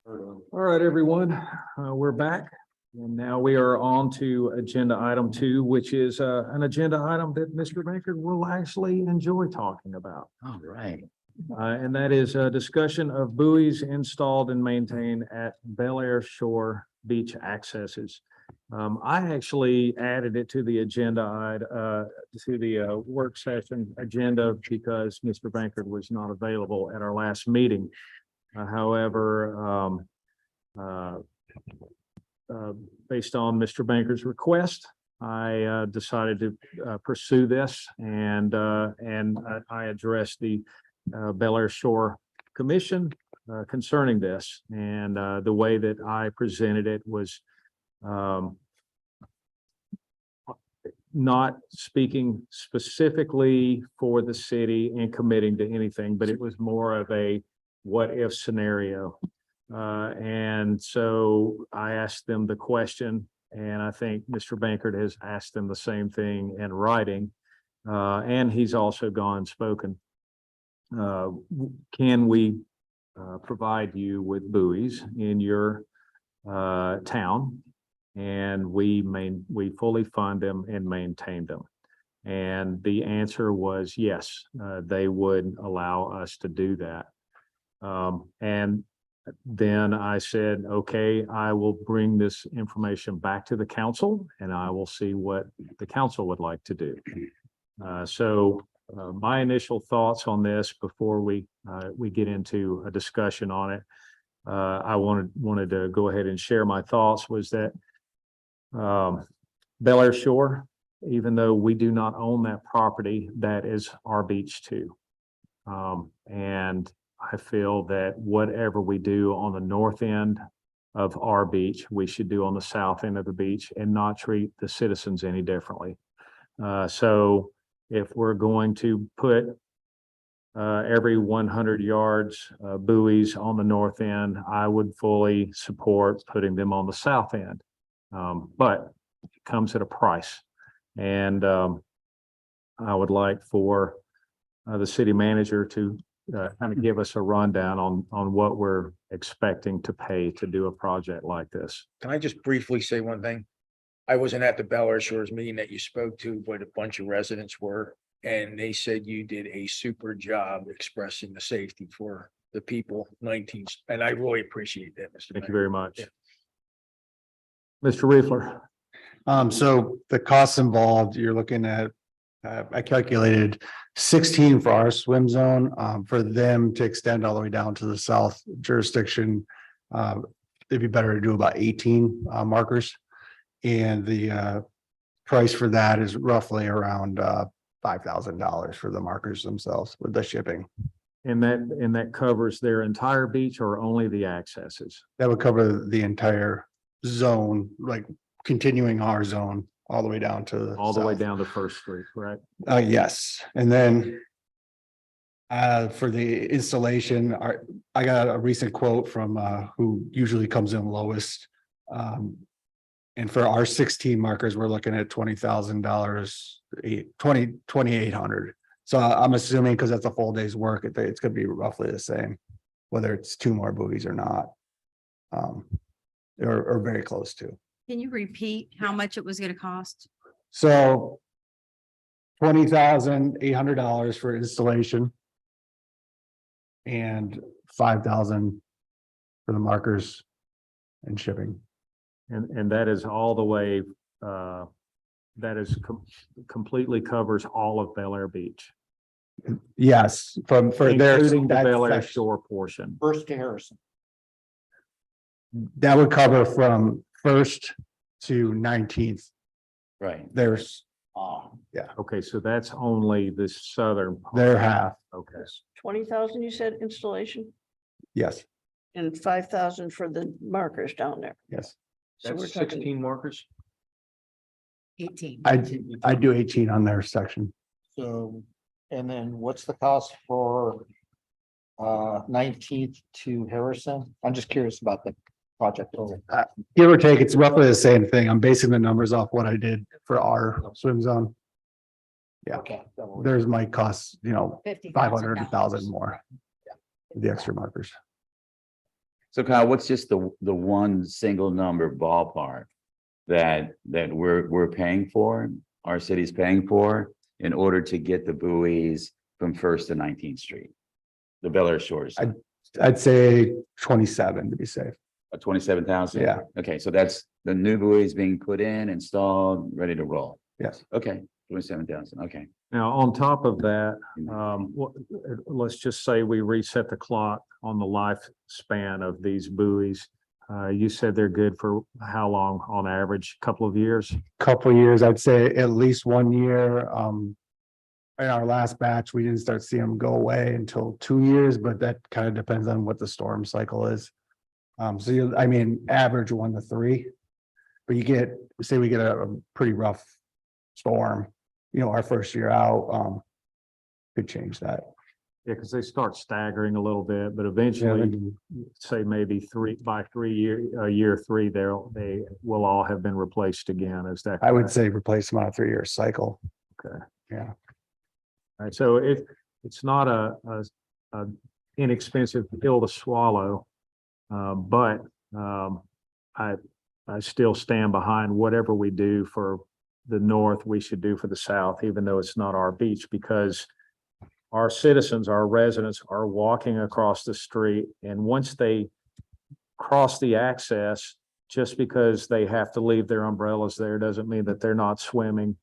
All right, everyone, we're back. And now we are on to agenda item 2, which is an agenda item that Mr. Baker will actually enjoy talking about. All right. And that is a discussion of buoys installed and maintained at Bel Air Shore Beach accesses. I actually added it to the agenda, to the work session agenda because Mr. Bankert was not available at our last meeting. However, based on Mr. Banker's request, I decided to pursue this and I addressed the Bel Air Shore Commission concerning this. And the way that I presented it was not speaking specifically for the city and committing to anything, but it was more of a what if scenario. And so I asked them the question, and I think Mr. Bankert has asked them the same thing in writing. And he's also gone and spoken. Can we provide you with buoys in your town? And we fully fund them and maintain them. And the answer was yes, they would allow us to do that. And then I said, okay, I will bring this information back to the council and I will see what the council would like to do. So my initial thoughts on this before we get into a discussion on it, I wanted to go ahead and share my thoughts was that Bel Air Shore, even though we do not own that property, that is our beach too. And I feel that whatever we do on the north end of our beach, we should do on the south end of the beach and not treat the citizens any differently. So if we're going to put every 100 yards buoys on the north end, I would fully support putting them on the south end. But it comes at a price. And I would like for the city manager to kind of give us a rundown on what we're expecting to pay to do a project like this. Can I just briefly say one thing? I wasn't at the Bel Air Shores meeting that you spoke to, but a bunch of residents were, and they said you did a super job expressing the safety for the people 19, and I really appreciate that, Mr. Thank you Mayor. very much. Yeah. Mr. Riefler. So the costs involved, you're looking at, I calculated 16 for our swim zone, for them to extend all the way down to the south jurisdiction. It'd be better to do about 18 markers. And the price for that is roughly around $5,000 for the markers themselves with the shipping. And that covers their entire beach or only the accesses? That would cover the entire zone, like continuing our zone all the way down to All the way south. down to First Street, correct? Yes, and then for the installation, I got a recent quote from who usually comes in lowest. And for our 16 markers, we're looking at $20,000, $2,800. So I'm assuming because that's a full day's work, it's gonna be roughly the same, whether it's 2 more buoys or not. Or very close to. Can you repeat how much it was gonna cost? So $20,800 for installation. And 5,000 for the markers and shipping. And that is all the way, that is completely covers all of Bel Air Beach, Yes, for their. including the that Bel Air section. Shore portion. First to Harrison. That would cover from First to 19th. Right. There's Okay, so that's only the southern. part. their half. Okay, 20,000, you said installation, Yes, and 5,000 for the markers down there. yes. So we're talking, markers. 18. I do 18 on their section. So, and then what's the cost for 19th to Harrison? I'm just curious about the project total. Give or take, it's roughly the same thing. I'm basing the numbers off what I did for our swim zone. Yeah, Okay. theirs might cost, $50,000. 500, 1,000 more. The extra markers. So Kyle, what's just the one single number ballpark that we're paying for, our city's paying for in order to get the buoys from First to 19th Street? The Bel Air Shores, I'd say 27 to be safe. 27,000? Yeah. Okay, so that's the new buoys being put in, installed, ready to roll. Yes. Okay, 27,000, okay. Now, on top of that, let's just say we reset the clock on the lifespan of these buoys. You said they're good for how long on average? Couple of years? Couple years, I'd say at least 1 year. In our last batch, we didn't start seeing them go away until 2 years, but that kind of depends on what the storm cycle is. So I mean, average 1 to 3. But you get, say we get a pretty rough storm, our first year out, could change that. Yeah, because they start staggering a little bit, but eventually, say maybe year 3, they will all have been replaced again. Is that? I would correct? say replace them on a 3-year cycle. Okay. Yeah. All right, so it's not a inexpensive pill to swallow, but I still stand behind whatever we do for the north, we should do for the south, even though it's not our beach, because our citizens, our residents are walking across the street, and once they cross the access, just because they have to leave their umbrellas there doesn't mean that they're not swimming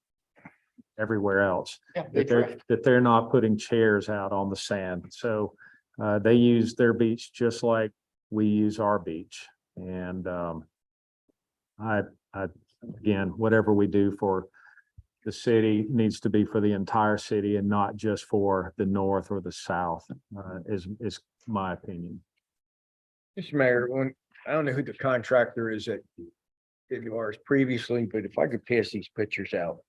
everywhere else. That they're not putting chairs out on the sand. So they use their beach just like we use our beach. And I again, whatever we do for the city needs to be for the entire city and not just for the north or the south, is my opinion. Mr. Mayor, I don't know who the contractor is that did ours previously, but if I could pass these pictures out.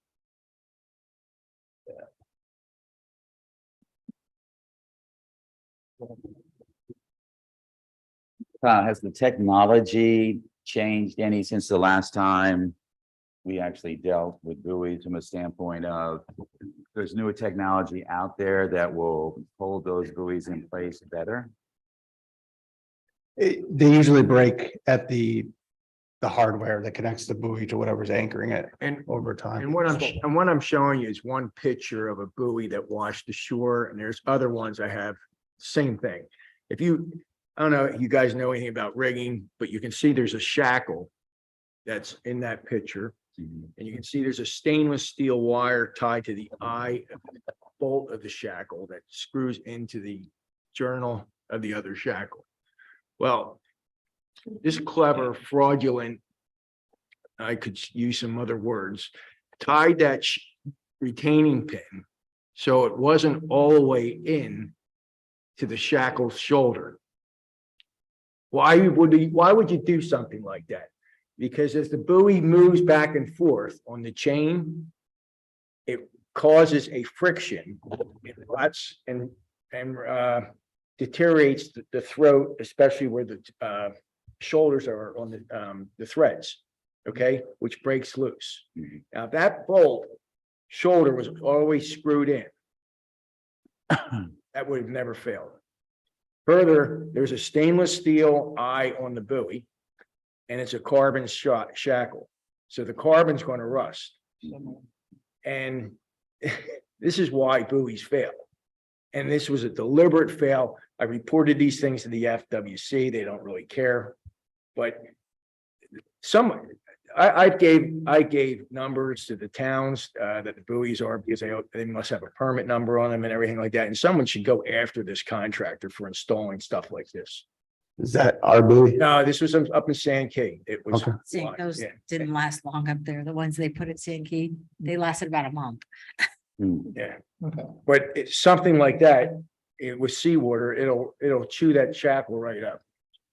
Has the technology changed any since the last time we actually dealt with buoys from a standpoint of there's newer technology out there that will hold those buoys in place better? They usually break at the hardware that connects the buoy to whatever's anchoring it And over time. And what I'm showing you is one picture of a buoy that washed ashore, and there's other ones I have, same thing. I don't know if you guys know anything about rigging, but you can see there's a shackle that's in that picture. And you can see there's a stainless steel wire tied to the eye of the bolt of the shackle that screws into the journal of the other shackle. Well, this clever fraudulent, I could use some other words, tied that retaining pin so it wasn't all the way in to the shackle's shoulder. Why would you do something like that? Because as the buoy moves back and forth on the chain, it causes a friction. It ruts and deteriorates the throat, especially where the shoulders are on the threads, okay, which breaks loose. Now, if that bolt shoulder was always screwed in, that would have never failed. Further, there's a stainless steel eye on the buoy, and it's a carbon shackle. So the carbon's going to rust. And this is why buoys fail. And this was a deliberate fail. I reported these things to the FWC. They don't really care. But I gave numbers to the towns that the buoys are, because they must have a permit number on them and everything like that. And someone should go after this contractor for installing stuff like this. Is that our buoy? No, this was up in San Key. It was. Okay. See, those Yeah. didn't last long up there. The ones they put at San Key, they lasted about a month. Yeah, but it's something like that, with seawater, it'll chew that shackle right up.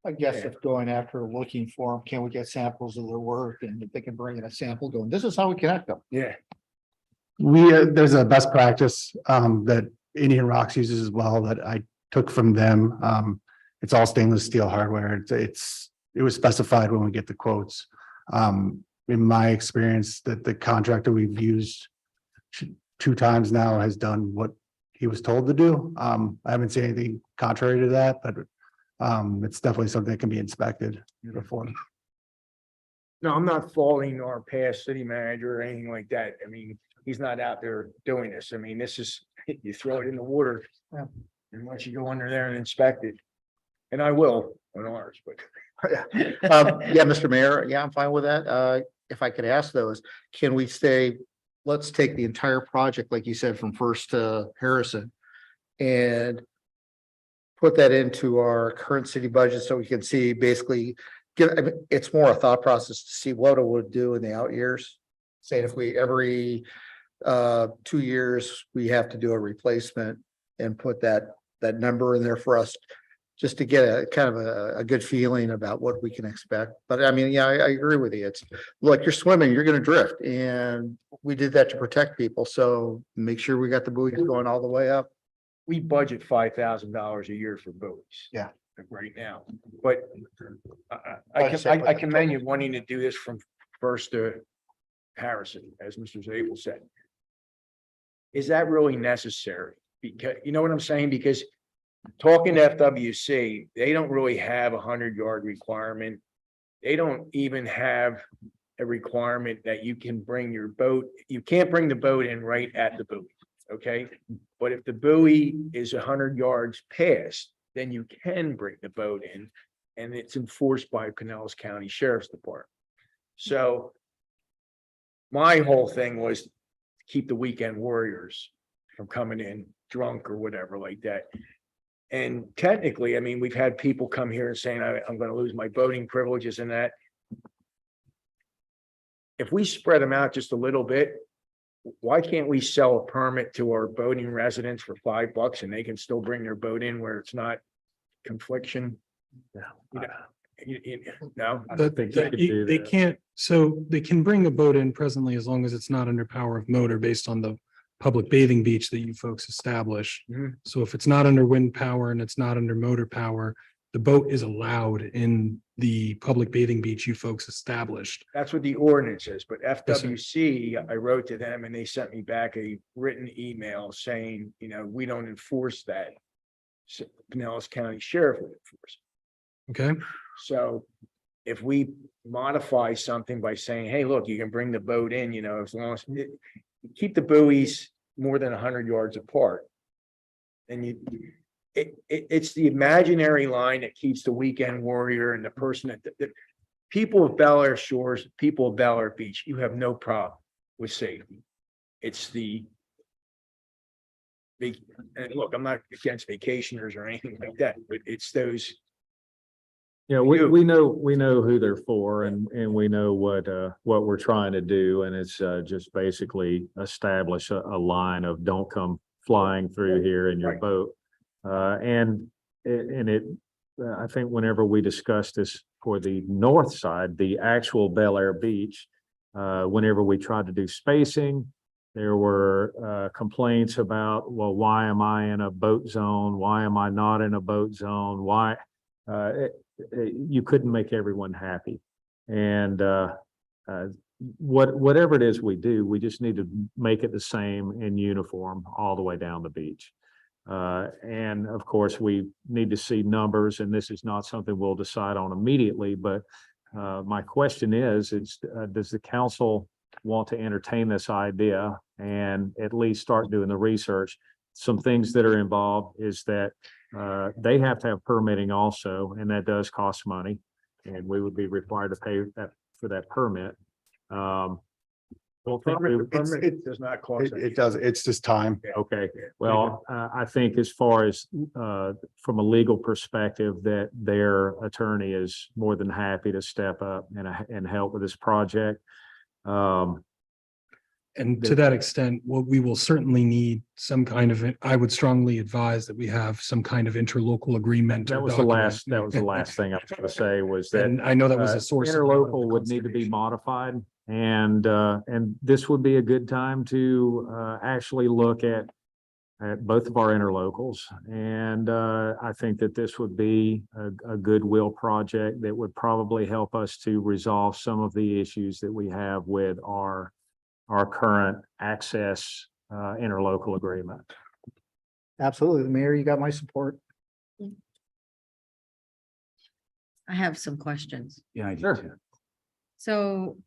I guess if going after looking for them, can we get samples of their work, and if they can bring in a sample going, this is how we connect them. Yeah, There's a best practice that Indian Rocks uses as well that I took from them. It's all stainless steel hardware. It was specified when we get the quotes. In my experience, that the contractor we've used 2 times now has done what he was told to do. I haven't seen anything contrary to that, but It's definitely something that can be inspected before. No, I'm not faulting our past city manager or anything like that. I mean, he's not out there doing this. I mean, this is, you throw it in the water. Yeah. And once you go under there and inspect it, and I will on ours, but. Yeah, Mr. Mayor, yeah, I'm fine with that. If I could ask though, is can we say, let's take the entire project, like you said, from First to Harrison and put that into our current city budget so we can see basically, I mean, it's more a thought process to see what it would do in the out years. Saying if we every 2 years, we have to do a replacement and put that number in there for us just to get a kind of a good feeling about what we can expect. But I mean, yeah, I agree with you. It's like you're swimming, you're gonna drift. And we did that to protect people. So make sure we got the buoys going all the way up. We budget $5,000 a year for buoys. Yeah. like right now, but I commend you wanting to do this from First to Harrison, as Mr. Zabel said. Is that really necessary? Because, you know what I'm saying? Because talking to FWC, they don't really have 100-yard requirement. They don't even have a requirement that you can bring your boat. You can't bring the boat in right at the buoy, okay? But if the buoy is 100 yards past, then you can bring the boat in, and it's enforced by Pinellas County Sheriff's Department. So my whole thing was to keep the weekend warriors from coming in drunk or whatever like that. And technically, I mean, we've had people come here and saying, I'm going to lose my boating privileges and that. If we spread them out just a little bit, why can't we sell a permit to our boating residents for $5 and they can still bring their boat in where it's not confliction? No, I don't think you could do They that. can't, so they can bring a boat in presently as long as it's not under power of motor based on the public bathing beach that you folks establish. Mhm. So if it's not under wind power and it's not under motor power, the boat is allowed in the public bathing beach you folks established. that's what the ordinance is, but Yes, sir. FWC, I wrote to them and they sent me back a written email saying, we don't enforce that. So Pinellas County Sheriff would enforce it. Okay, So if we modify something by saying, hey, look, you can bring the boat in, as long as keep the buoys more than 100 yards apart. And it's the imaginary line that keeps the weekend warrior and the person that people of Bel Air Shores, people of Bel Air Beach, you have no problem with safety. It's and look, I'm not against vacationers or anything like that, but it's those. Yeah, we know who they're for and we know what we're trying to do. And it's just basically establish a line of don't come flying through here in your Right. boat. I think whenever we discussed this for the north side, the actual Bel Air Beach, whenever we tried to do spacing, there were complaints about, well, why am I in a boat zone? Why am I not in a boat zone? Why? You couldn't make everyone happy. And whatever it is we do, we just need to make it the same in uniform all the way down the beach. And of course, we need to see numbers, and this is not something we'll decide on immediately, but my question is does the council want to entertain this idea and at least start doing the research? Some things that are involved is that they have to have permitting also, and that does cost money, and we would be required to pay for that permit. Permit does not cost. It does, it's just time. Okay, well, I think as far as from a legal perspective, that their attorney is more than happy to step up and help with this project. and to that extent, what we will certainly need some kind of, I would strongly advise that we have some kind of interlocal agreement. or That was document. the last thing I was going to say was that And I know that was a source. of a lot of the interlocal would need to be consternation. modified, and this would be a good time to actually look at both of our interlocals. And I think that this would be a goodwill project that would probably help us to resolve some of the issues that we have with our current access interlocal agreement. Absolutely. Mayor, you got my support. I have some questions. Yeah, I do Sure. too. So,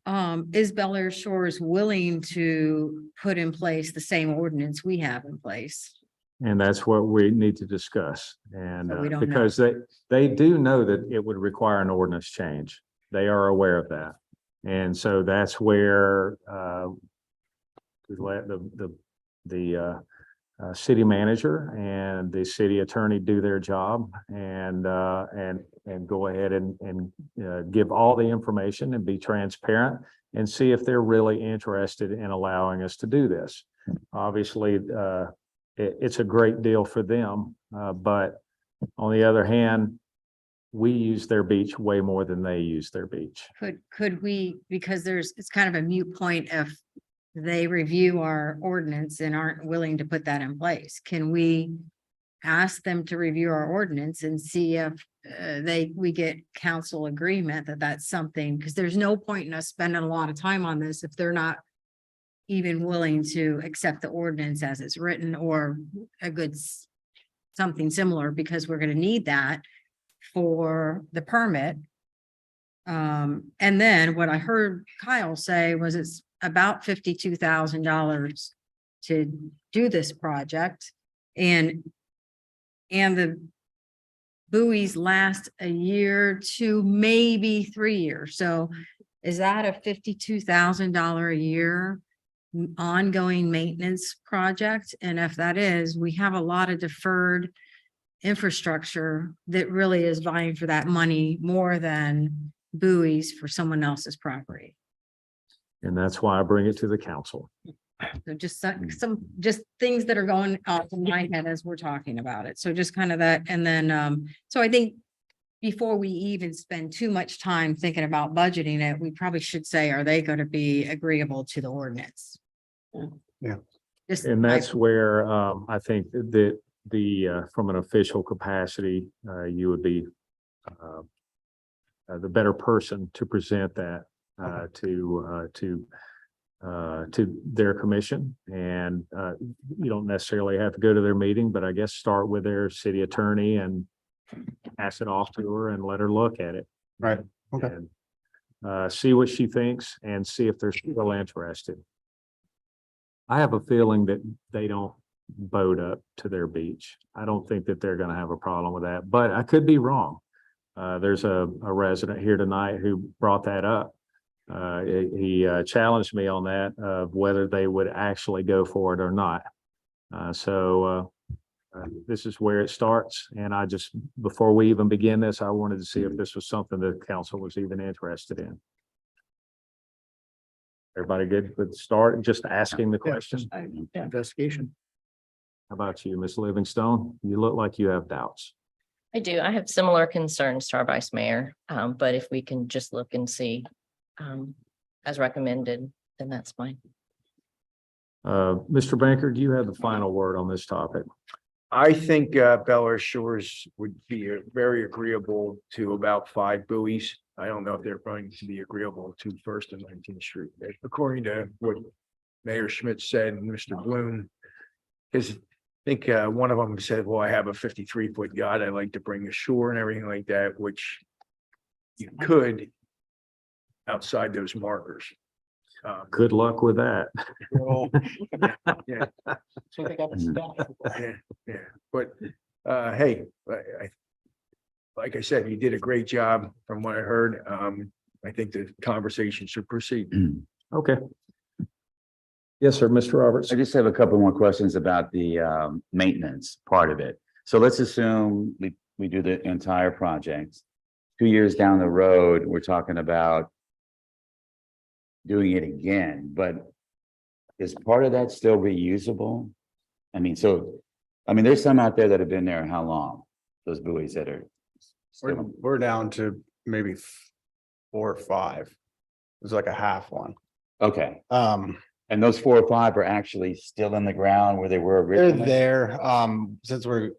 is Bel Air Shores willing to put in place the same ordinance we have in place? And that's what we need to discuss. And So we don't know. because they do know that it would require an ordinance change. They are aware of that. And so that's where we let the city manager and the city attorney do their job and go ahead and give all the information and be transparent and see if they're really interested in allowing us to do this. Obviously, it's a great deal for them, but on the other hand, we use their beach way more than they use their beach. Could we, because it's kind of a moot point if they review our ordinance and aren't willing to put that in place. Can we ask them to review our ordinance and see if we get council agreement that that's something, because there's no point in us spending a lot of time on this if they're not even willing to accept the ordinance as it's written or something similar, because we're going to need that for the permit. And then what I heard Kyle say was it's about $52,000 to do this project. And the buoys last a year to maybe 3 years. So is that a $52,000 a year ongoing maintenance project? And if that is, we have a lot of deferred infrastructure that really is vying for that money more than buoys for someone else's property. And that's why I bring it to the council. So just some just things that are going off in my head as we're talking about it. So just kind of that. And then, so I think before we even spend too much time thinking about budgeting it, we probably should say, are they going to be agreeable to the ordinance? Yeah. Just And that's where I think that from an official capacity, you would be the better person to present that to their commission. And you don't necessarily have to go to their meeting, but I guess start with their city attorney and pass it off to her and let her look at it. Right. Okay. And see what she thinks and see if they're still interested. I have a feeling that they don't boat up to their beach. I don't think that they're going to have a problem with that, but I could be wrong. There's a resident here tonight who brought that up. He challenged me on that of whether they would actually go for it or not. So this is where it starts. And before we even begin this, I wanted to see if this was something the council was even interested in. Everybody good with the start, just asking the question? Investigation. How about you, Ms. Livingstone? You look like you have doubts. I do. I have similar concerns to our vice mayor, but if we can just look and see as recommended, then that's fine. Mr. Banker, do you have the final word on this topic? I think Bel Air Shores would be very agreeable to about 5 buoys. I don't know if they're going to be agreeable to First and 19th Street, according to what Mayor Schmidt said and Mr. Bloom. Because I think one of them said, well, I have a 53-foot yacht I like to bring ashore and everything like that, which you could outside those markers. Good luck with that. Yeah. Yeah, but hey, like I said, you did a great job from what I heard. I think the conversation should proceed. Okay. Yes, sir, Mr. Roberts. I just have a couple more questions about the maintenance part of it. So let's assume we do the entire project. 2 years down the road, we're talking about doing it again, but is part of that still reusable? I mean, there's some out there that have been there how long? Those buoys that are. We're down to maybe 4 or 5. It's like a half one. Okay. And those 4 or 5 are actually still in the ground where they were They're originally? there. Since we're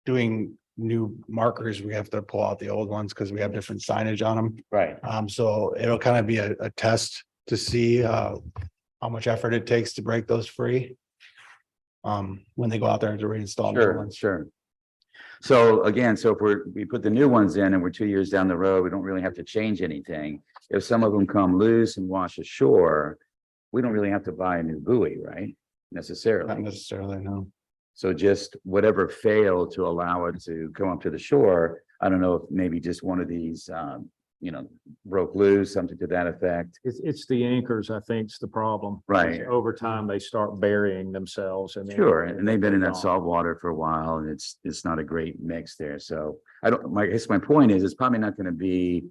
doing new markers, we have to pull out the old ones because we have different signage on them. Right. So it'll kind of be a test to see how much effort it takes to break those free. When they go out there to reinstall new Sure, ones. sure. So again, so if we put the new ones in and we're 2 years down the road, we don't really have to change anything. If some of them come loose and wash ashore, we don't really have to buy a new buoy, right? Not Necessarily. necessarily, no. So just whatever failed to allow it to come up to the shore, I don't know if maybe just one of these, broke loose, something to that effect. It's the anchors, I think, is the problem. Right. Over time, they start burying themselves and. then- Sure, and they've been in that Gone. salt water for a while and it's not a great mix there. So I guess my point is, it's probably not gonna be,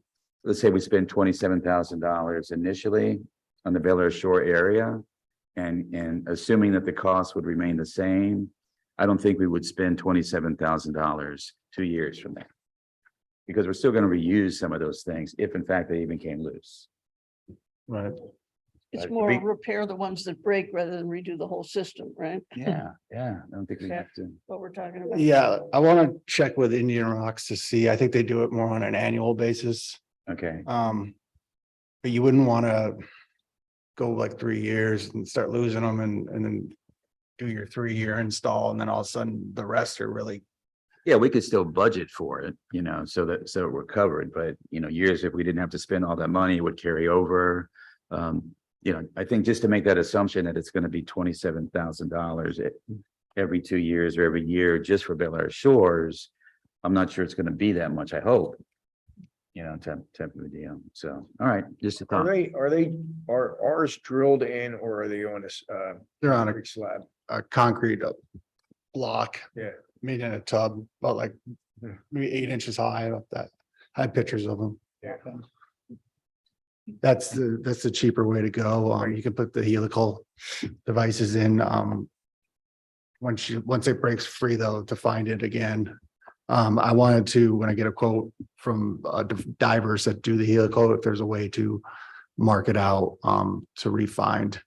let's say we spend $27,000 initially on the Bel Air Shore area. And assuming that the cost would remain the same, I don't think we would spend $27,000 2 years from now. Because we're still gonna reuse some of those things if in fact they even came loose. Right. It's But more we- repair the ones that break rather than redo the whole system, right? Yeah, I don't think we have to. What we're talking about. Yeah, I want to check with Indian Rocks to see. I think they do it more on an annual basis. Okay, But you wouldn't want to go like 3 years and start losing them and then do your 3-year install and then all of a sudden the rest are really, yeah, we could still budget for it, so we're covered, but years if we didn't have to spend all that money, it would carry over. I think just to make that assumption that it's gonna be $27,000 every 2 years or every year just for Bel Air Shores, I'm not sure it's gonna be that much, I hope. Type of a deal. So, all right, just a thought. Are ours drilled in or are they on this, they're on concrete slab? a concrete block. Yeah. Made in a tub, about like maybe 8 inches high up that. I have pictures of them. Yeah. That's the cheaper way to go. You can put the helical devices in. Once it breaks free though, to find it again. I wanted to, when I get a quote from divers that do the helical, if there's a way to mark it out, to re-find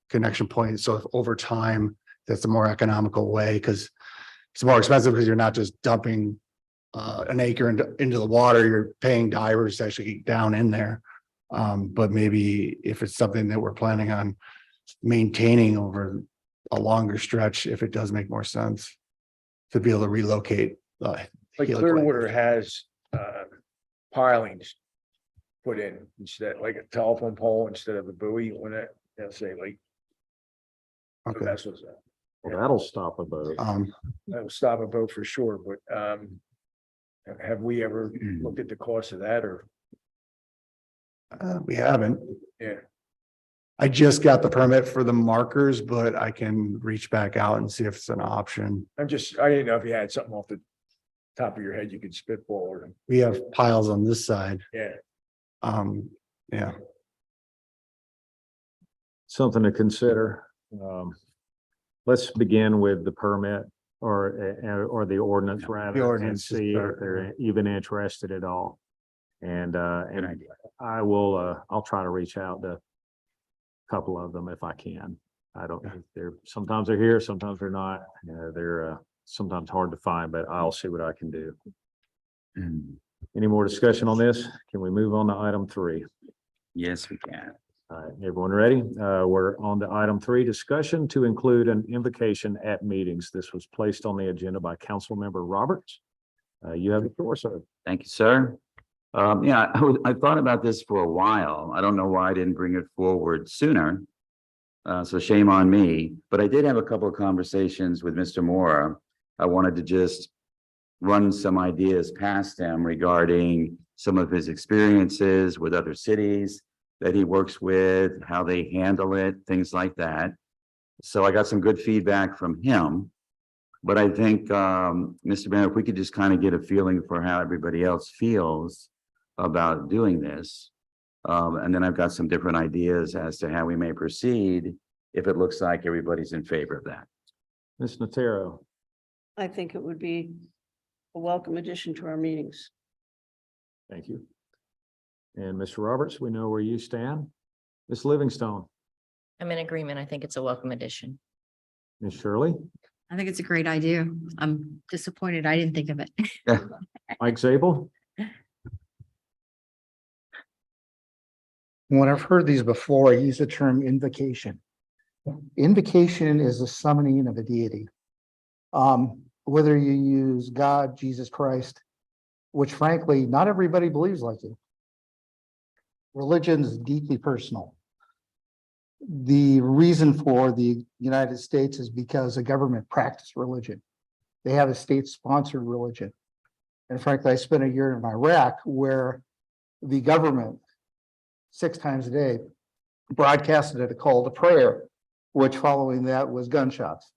connection points. So if over time, that's a more economical way, because it's more expensive because you're not just dumping an acre into the water, you're paying divers to actually get down in there. But maybe if it's something that we're planning on maintaining over a longer stretch, if it does make more sense to be able to relocate. Like helical Clearwater anchors. has pilings put in instead, like a telephone pole instead of a buoy when they'll say like Okay. vessels. Well, that'll stop a boat. That will stop a boat for sure, but have we ever looked at the cost of that or? We haven't. Yeah, I just got the permit for the markers, but I can reach back out and see if it's an option. I didn't know if you had something off the top of your head you could spitball or, We have piles on this side. yeah. Yeah, Something to consider. Let's begin with the permit or the ordinance rather. And ordinance is see if better. they're even interested at all. And Good idea. I will, I'll try to reach out to a couple of them if I can. I don't, sometimes they're here, sometimes they're not. They're sometimes hard to find, but I'll see what I can do. Mm, Any more discussion on this? Can we move on to item 3? Yes, we can. All right, everyone ready? We're on to item 3, discussion to include an invocation at meetings. This was placed on the agenda by Councilmember Roberts. You have the floor, sir. Thank you, sir. I thought about this for a while. I don't know why I didn't bring it forward sooner. So shame on me, but I did have a couple of conversations with Mr. Mora. I wanted to just run some ideas past him regarding some of his experiences with other cities that he works with, how they handle it, things like that. So I got some good feedback from him. But I think, Mr. Mayor, if we could just kind of get a feeling for how everybody else feels about doing this. And then I've got some different ideas as to how we may proceed if it looks like everybody's in favor of that. Ms. Natero. I think it would be a welcome addition to our meetings. Thank you. And Mr. Roberts, we know where you stand. Ms. Livingstone, I'm in agreement. I think it's a welcome addition. Ms. Shirley, I think it's a great idea. I'm disappointed I didn't think of it. Mike Zabel, When I've heard these before, I use the term invocation. Invocation is a summoning of a deity. whether you use God, Jesus Christ, which frankly, not everybody believes like you. Religion is deeply personal. The reason for the United States is because the government practices religion. They have a state-sponsored religion. And frankly, I spent a year in Iraq where the government 6 times a day broadcasted a call to prayer, which following that was gunshots.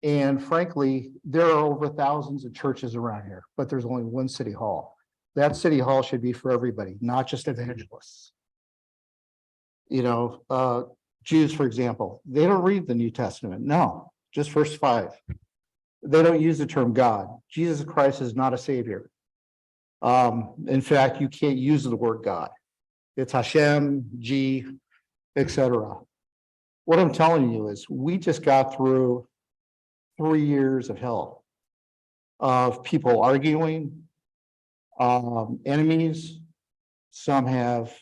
And frankly, there are over thousands of churches around here, but there's only one city hall. That city hall should be for everybody, not just evangelists. You know, Jews, for example, they don't read the New Testament. No, just verse 5. They don't use the term God. Jesus Christ is not a savior. In fact, you can't use the word God. It's Hashem, G, etc. What I'm telling you is we just got through 3 years of hell of people arguing, enemies. Some have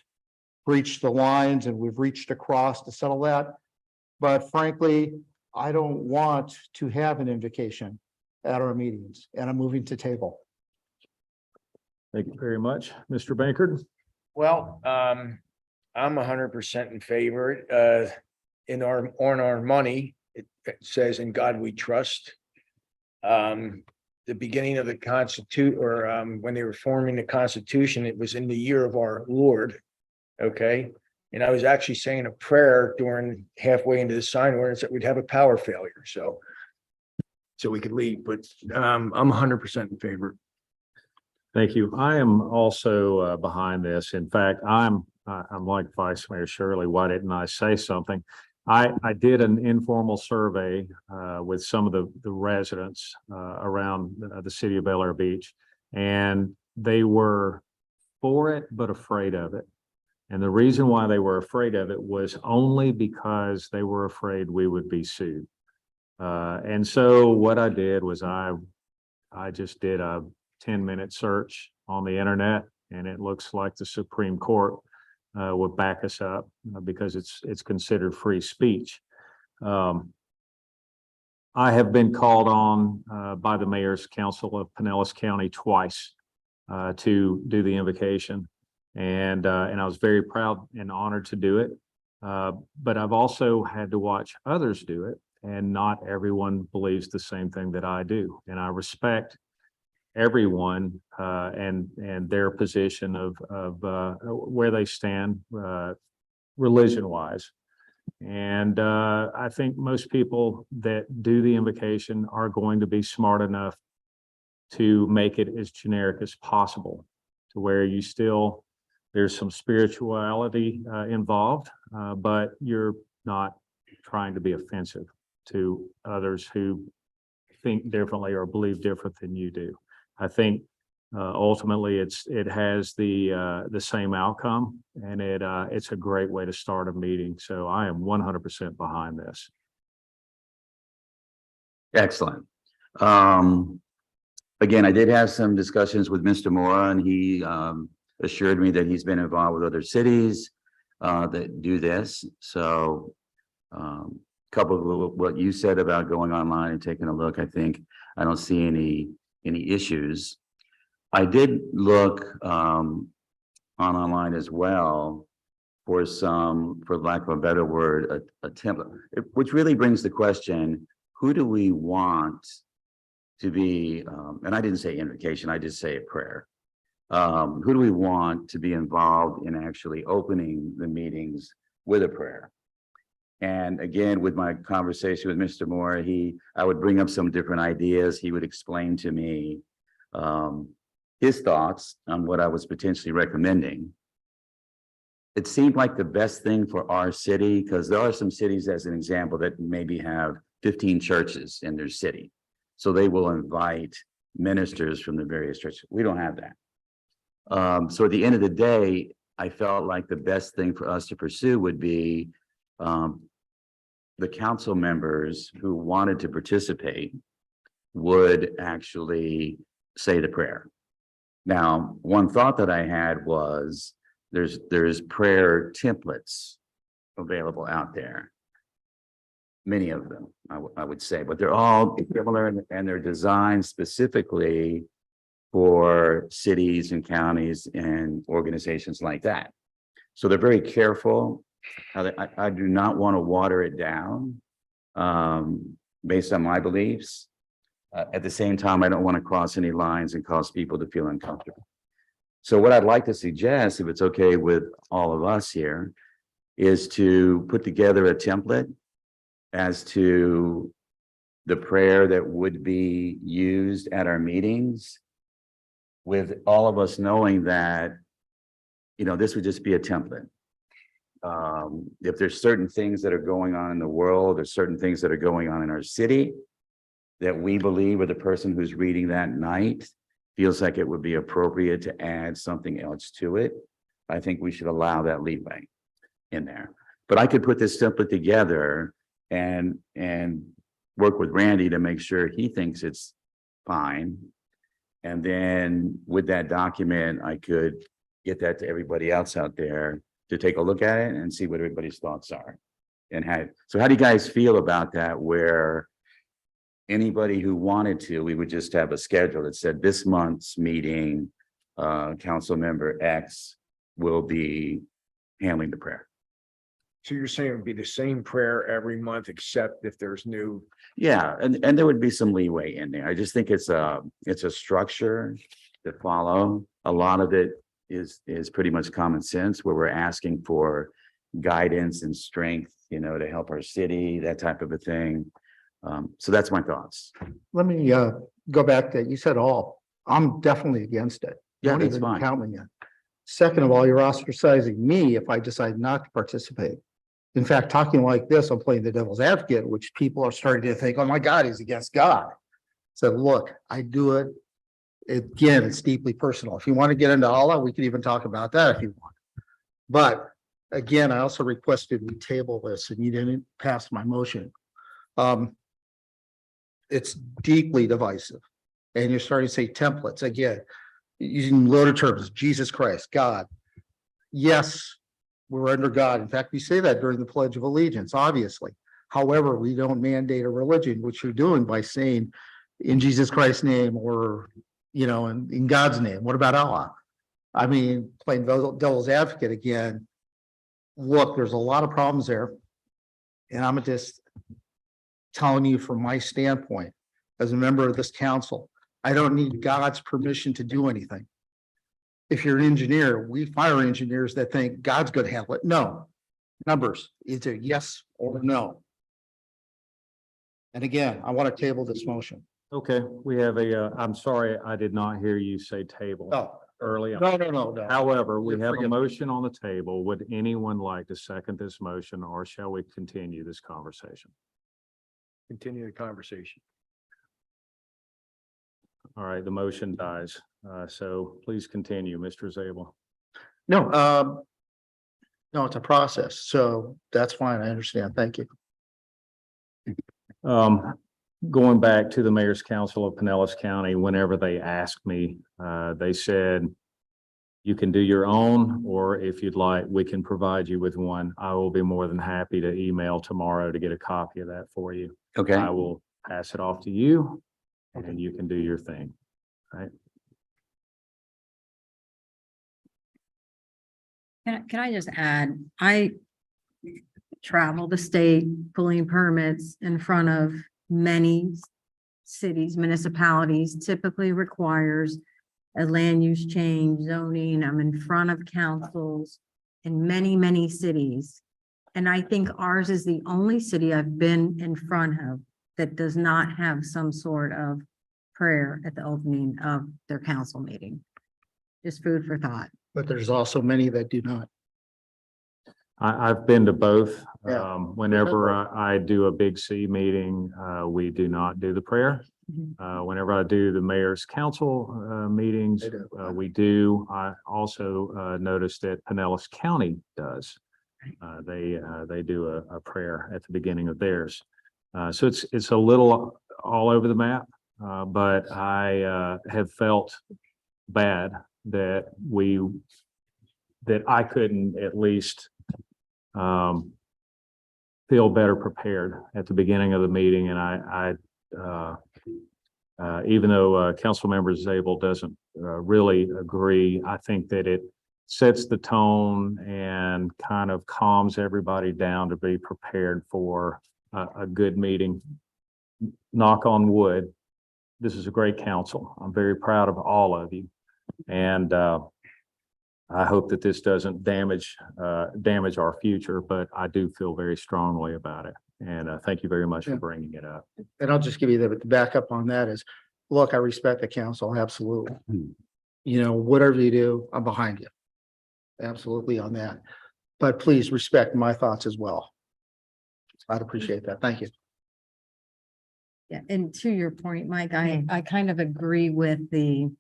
breached the lines and we've reached across to settle that. But frankly, I don't want to have an invocation at our meetings, and I'm moving to table. Thank you very much. Mr. Bankard? Well, I'm 100% in favor. On our money, it says in God we trust. The beginning of the when they were forming the Constitution, it was in the year of our Lord. Okay. And I was actually saying a prayer during halfway into the sign ordinance that we'd have a power failure. So we could leave, but I'm 100% in favor. Thank you. I am also behind this. In fact, I'm like Vice Mayor Shirley. Why didn't I say something? I did an informal survey with some of the residents around the city of Bel Air Beach, and they were for it but afraid of it. And the reason why they were afraid of it was only because they were afraid we would be sued. And so what I did was I just did a 10-minute search on the internet, and it looks like the Supreme Court would back us up because it's considered free speech. I have been called on by the Mayor's Council of Pinellas County twice to do the invocation, and I was very proud and honored to do it. But I've also had to watch others do it, and not everyone believes the same thing that I do, and I respect everyone and their position of where they stand religion wise. And I think most people that do the invocation are going to be smart enough to make it as generic as possible, to where you still, there's some spirituality involved, but you're not trying to be offensive to others who think differently or believe different than you do. I think ultimately it has the same outcome, and it's a great way to start a meeting. So I am 100% behind this. Excellent. Again, I did have some discussions with Mr. Mora, and he assured me that he's been involved with other cities that do this. So coupled with what you said about going online and taking a look, I don't see any issues. I did look online as well for some, for lack of a better word, a template, which really brings the question, who do we want to be, and I didn't say invocation, I just say a prayer. Who do we want to be involved in actually opening the meetings with a prayer? And again, with my conversation with Mr. Moore, I would bring up some different ideas. He would explain to me his thoughts on what I was potentially recommending. It seemed like the best thing for our city, because there are some cities, as an example, that maybe have 15 churches in their city. So they will invite ministers from the various churches. We don't have that. So at the end of the day, I felt like the best thing for us to pursue would be the council members who wanted to participate would actually say the prayer. Now, one thought that I had was there's prayer templates available out there. many of them, I would say, but they're all similar and they're designed specifically for cities and counties and organizations like that. So they're very careful. I do not want to water it down based on my beliefs. At the same time, I don't want to cross any lines and cause people to feel uncomfortable. So what I'd like to suggest, if it's okay with all of us here, is to put together a template as to the prayer that would be used at our meetings, with all of us knowing that, you know, this would just be a template. If there's certain things that are going on in the world, there's certain things that are going on in our city that we believe, or the person who's reading that night feels like it would be appropriate to add something else to it, I think we should allow that leeway in there. But I could put this template together and work with Randy to make sure he thinks it's fine. And then with that document, I could get that to everybody else out there to take a look at it and see what everybody's thoughts are. And so how do you guys feel about that, where anybody who wanted to, we would just have a schedule that said this month's meeting, council member X will be handling the prayer. So you're saying it would be the same prayer every month, except if there's new. Yeah, and there would be some leeway in there. I just think it's a structure to follow. A lot of it is pretty much common sense, where we're asking for guidance and strength, you know, to help our city, that type of a thing. So that's my thoughts. Let me go back to, you said all, I'm definitely against it. Yeah, Don't that's even fine. count me in. Second of all, you're ostracizing me if I decide not to participate. In fact, talking like this, I'm playing the devil's advocate, which people are starting to think, oh my God, he's against God. So look, I do it. Again, it's deeply personal. If you want to get into Allah, we can even talk about that if you want. But again, I also requested we table this and you didn't pass my motion. It's deeply divisive. And you're starting to say templates again, using loaded terms, Jesus Christ, God. Yes, we're under God. In fact, we say that during the Pledge of Allegiance, obviously. However, we don't mandate a religion, which you're doing by saying in Jesus Christ's name, or, you know, in God's name. What about Allah? I mean, playing devil's advocate again. Look, there's a lot of problems there. And I'm just telling you from my standpoint, as a member of this council, I don't need God's permission to do anything. If you're an engineer, we fire engineers that think God's going to handle it. No. Numbers, either yes or no. And again, I want to table this motion. Okay, we have I'm sorry, I did not hear you say table No, early on. no. However, we You're have a forgiven. motion on the table. Would anyone like to second this motion, or shall we continue this conversation? Continue the conversation. All right, the motion dies. So please continue, Mr. Zabel. No, it's a process. So that's fine. I understand. Thank you. Going back to the Mayor's Council of Pinellas County, whenever they asked me, they said, you can do your own, or if you'd like, we can provide you with one. I will be more than happy to email tomorrow to get a copy of that for you. Okay, I will pass it off to you and you can do your thing. Can I just add, I travel the state pulling permits in front of many cities, municipalities, typically requires a land use change, zoning. I'm in front of councils in many, many cities. And I think ours is the only city I've been in front of that does not have some sort of prayer at the opening of their council meeting. Just food for thought. But there's also many that do not. I've been to both. Yeah. Whenever I do a big C meeting, we do not do the prayer. Whenever I do the mayor's council meetings, They do. we do. I also noticed that Pinellas County does. They do a prayer at the beginning of theirs. So it's a little all over the map, but I have felt bad that I couldn't at least feel better prepared at the beginning of the meeting. And even though Councilmember Zabel doesn't really agree, I think that it sets the tone and kind of calms everybody down to be prepared for a good meeting. Knock on wood. This is a great council. I'm very proud of all of you. And I hope that this doesn't damage our future, but I do feel very strongly about it. And thank you very much for bringing it up. And I'll just give you the backup on that is, look, I respect the council, absolutely. You know, whatever you do, I'm behind you. Absolutely on that. But please respect my thoughts as well. I'd appreciate that. Thank you. Yeah, and to your point, Mike, I kind of agree with the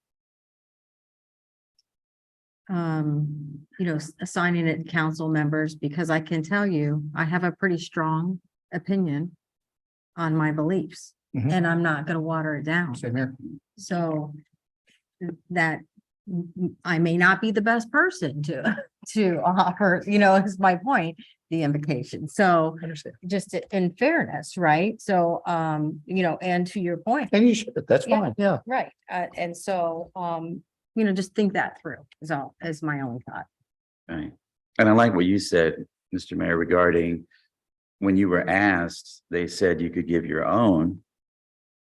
assigning it to council members, because I can tell you, I have a pretty strong opinion on my beliefs, Mhm. and I'm not gonna water it down. Same here. So that I may not be the best person to offer, is my point, the invocation. So Understand. just in fairness, right? So, and to your point, And you should, that's Yeah. fine. Yeah. right? And so, just think that through is my only thought. Right. And I like what you said, Mr. Mayor, regarding when you were asked, they said you could give your own,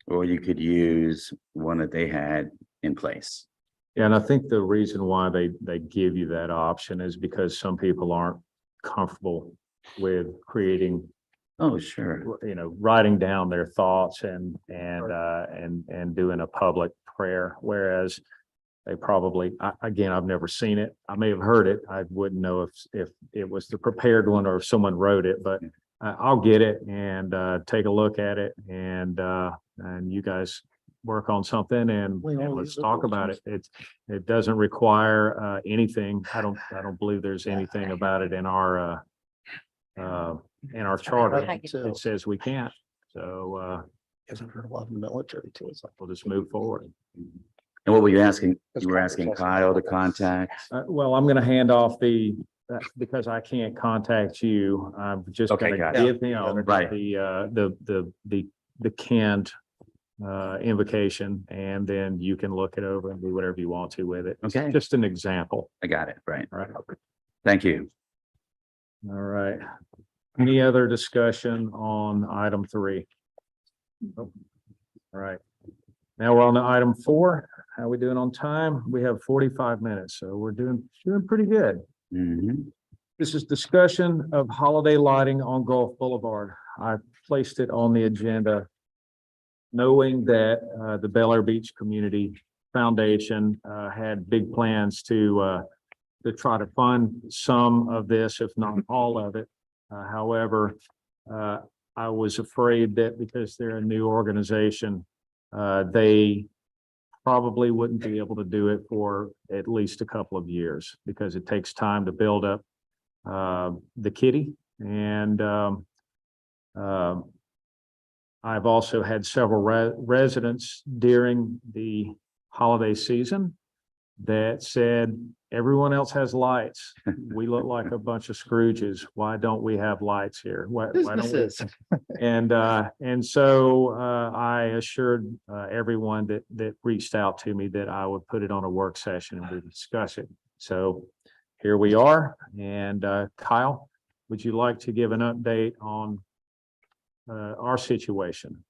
or you could use one that they had in place. Yeah, and I think the reason why they give you that option is because some people aren't comfortable with creating, Oh, sure. writing down their thoughts and doing a public prayer, whereas they probably, again, I've never seen it. I may have heard it. I wouldn't know if it was the prepared one or if someone wrote it, but I'll get it and take a look at it and you guys work on something and let's talk about it. It doesn't require anything. I don't believe there's anything about it in our charter. It says we can't. So Hasn't heard a lot of the military too. It's like, we'll just move forward. And what were you asking? That's You were asking conversation. Kyle to contact? Well, I'm gonna hand off because I can't contact you. I'm just Okay, gonna got it. give him Right. the canned invocation, and then you can look it over and do whatever you want to with it. It's Okay. just an example. I got it. Right. All right. Thank you. All right. Any other discussion on item 3? All right. Now we're on to item 4. How are we doing on time? We have 45 minutes, so we're doing pretty good. Mhm. This is discussion of holiday lighting on Gulf Boulevard. I placed it on the agenda knowing that the Bel Air Beach Community Foundation had big plans to try to fund some of this, if not all of it. However, I was afraid that because they're a new organization, they probably wouldn't be able to do it for at least a couple of years because it takes time to build up the kitty. And I've also had several residents during the holiday season that said, everyone else has lights. We look like a bunch of Scrooges. Why don't we have lights here? Why don't we? businesses. And so I assured everyone that reached out to me that I would put it on a work session and we'd discuss it. So here we are. And Kyle, would you like to give an update on our situation?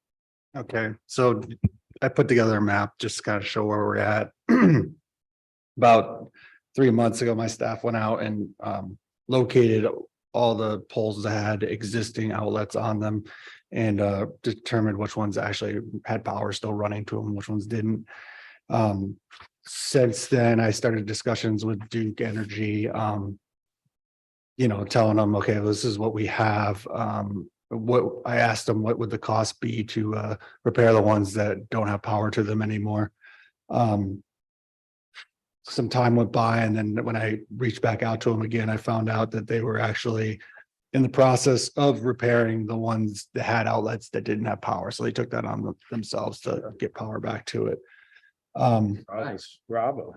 Okay, so I put together a map just to kind of show where we're at. About 3 months ago, my staff went out and located all the poles that had existing outlets on them and determined which ones actually had power still running to them, which ones didn't. Since then, I started discussions with Duke Energy, telling them, okay, this is what we have. What I asked them, what would the cost be to repair the ones that don't have power to them anymore? Some time went by, and then when I reached back out to them again, I found out that they were actually in the process of repairing the ones that had outlets that didn't have power. So they took that on themselves to get power back to it. Nice, bravo.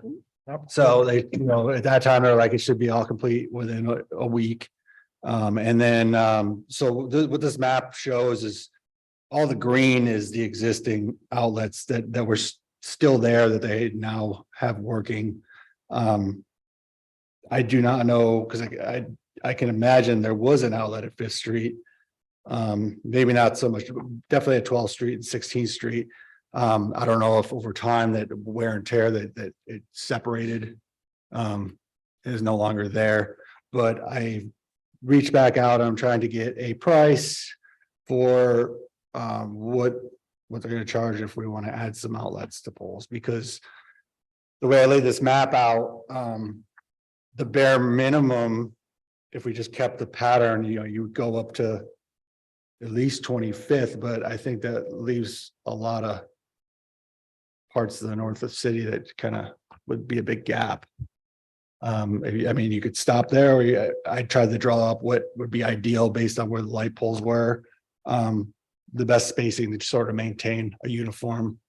So they, at that time, they're like, it should be all complete within a week. And then, what this map shows is all the green is the existing outlets that were still there that they now have working. I do not know, because I can imagine there was an outlet at Fifth Street. Maybe not so much, definitely at 12th Street and 16th Street. I don't know if over time that wear and tear that it separated is no longer there, but I reached back out. I'm trying to get a price for what they're going to charge if we want to add some outlets to poles, because the way I laid this map out, the bare minimum, if we just kept the pattern, you would go up to at least 25th, but I think that leaves a lot of parts of the north of the city that kind of would be a big gap. I mean, you could stop there, or I tried to draw up what would be ideal based on where the light poles were. The best spacing to sort of maintain a uniform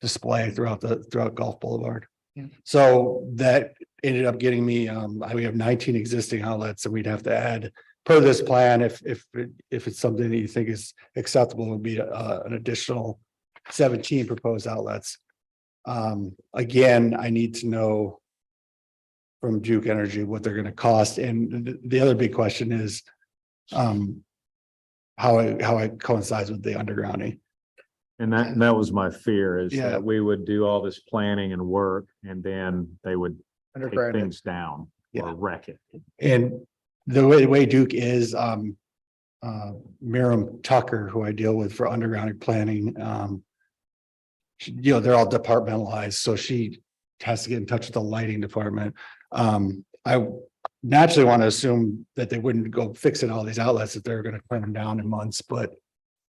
display throughout Gulf Boulevard. Yeah. So that ended up getting me, we have 19 existing outlets, and we'd have to add, per this plan, if it's something that you think is acceptable, it would be an additional 17 proposed outlets. Again, I need to know from Duke Energy what they're going to cost. And the other big question is how it coincides with the undergrounding. And that was my fear, is Yeah. that we would do all this planning and work, and then they would take Underground. things down Yeah. or wreck it. And the way Duke is, Miriam Tucker, who I deal with for underground planning, they're all departmentalized, so she has to get in touch with the lighting department. I naturally want to assume that they wouldn't go fixing all these outlets, that they're going to clean them down in months, but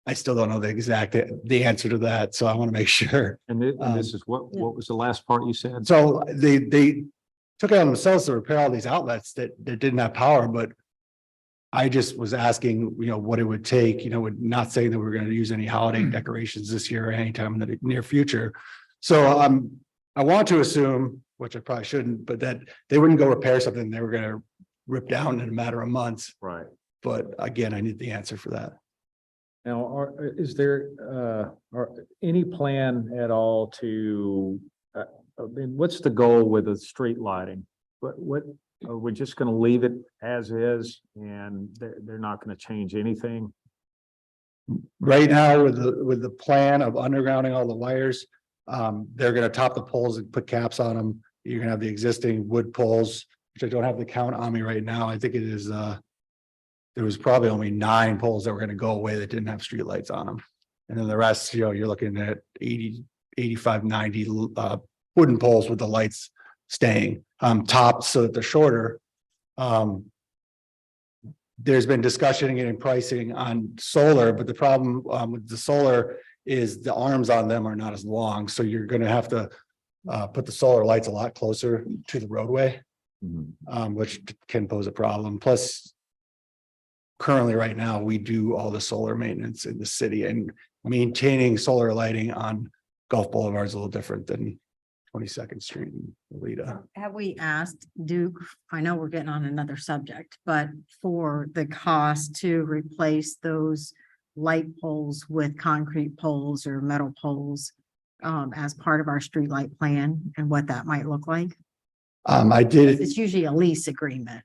I still don't know the answer to that, so I want to make sure. And this is what was the last part you said? So they took it on themselves to repair all these outlets that didn't have power, but I just was asking, what it would take, not saying that we're going to use any holiday decorations this year or anytime in the near future. So I want to assume, which I probably shouldn't, but that they wouldn't go repair something they were going to rip down in a matter of months. Right. But again, I need the answer for that. Now, is there any plan at all to, what's the goal with the street lighting? What, are we just gonna leave it as is, and they're not gonna change anything? Right now, with the plan of undergrounding all the wires, they're gonna top the poles and put caps on them. You're gonna have the existing wood poles, which I don't have the count on me right now. I think it is, there was probably only 9 poles that were gonna go away that didn't have streetlights on them. And then the rest, you're looking at 80, 85, 90 wooden poles with the lights staying topped so that they're shorter. There's been discussion and getting pricing on solar, but the problem with the solar is the arms on them are not as long. So you're going to have to put the solar lights a lot closer to the roadway, which can pose a problem. Plus, currently right now, we do all the solar maintenance in the city, and maintaining solar lighting on Gulf Boulevard is a little different than 22nd Street and Alita. Have we asked Duke, I know we're getting on another subject, but for the cost to replace those light poles with concrete poles or metal poles as part of our streetlight plan, and what that might look like? I did. It's usually a lease agreement.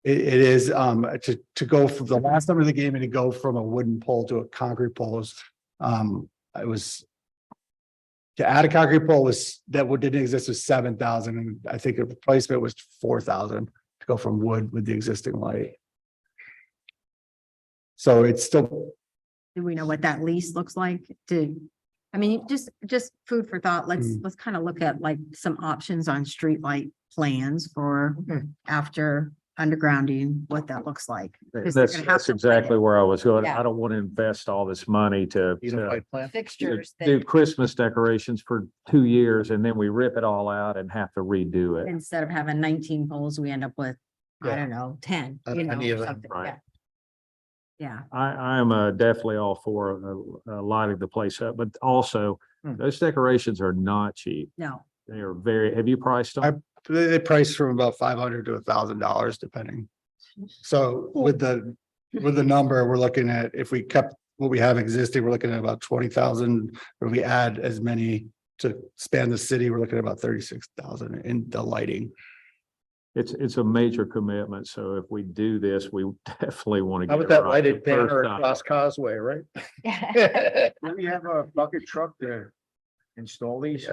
It is to go from the last number of the game and to go from a wooden pole to a concrete pole is it was to add a concrete pole didn't exist was 7,000, and I think the replacement was 4,000 to go from wood with the existing light. So it's still. Do we know what that lease looks like? Just food for thought. Let's kind of look at like some options on streetlight plans for after undergrounding, what that looks like. 'Cause they're gonna have That's to exactly where I was going. Yeah. I don't want to invest all this money to Unified plan. fixtures do that Christmas decorations for 2 years, and then we rip it all out and have to redo it. instead of having 19 poles, we end up with, I Yeah. don't know, 10, I you know, need or that, something. right. Yeah. I am definitely all for lighting the place up, but also those decorations are not cheap. No, They are have you priced them? They price from about $500 to $1,000 depending. So with the number, we're looking at, if we kept what we have existing, we're looking at about 20,000. Or we add as many to span the city, we're looking at about 36,000 in the lighting. It's a major commitment. So if we do this, we definitely want to. How about that lighted banner across Causeway, right? Do we have a bucket truck to install these?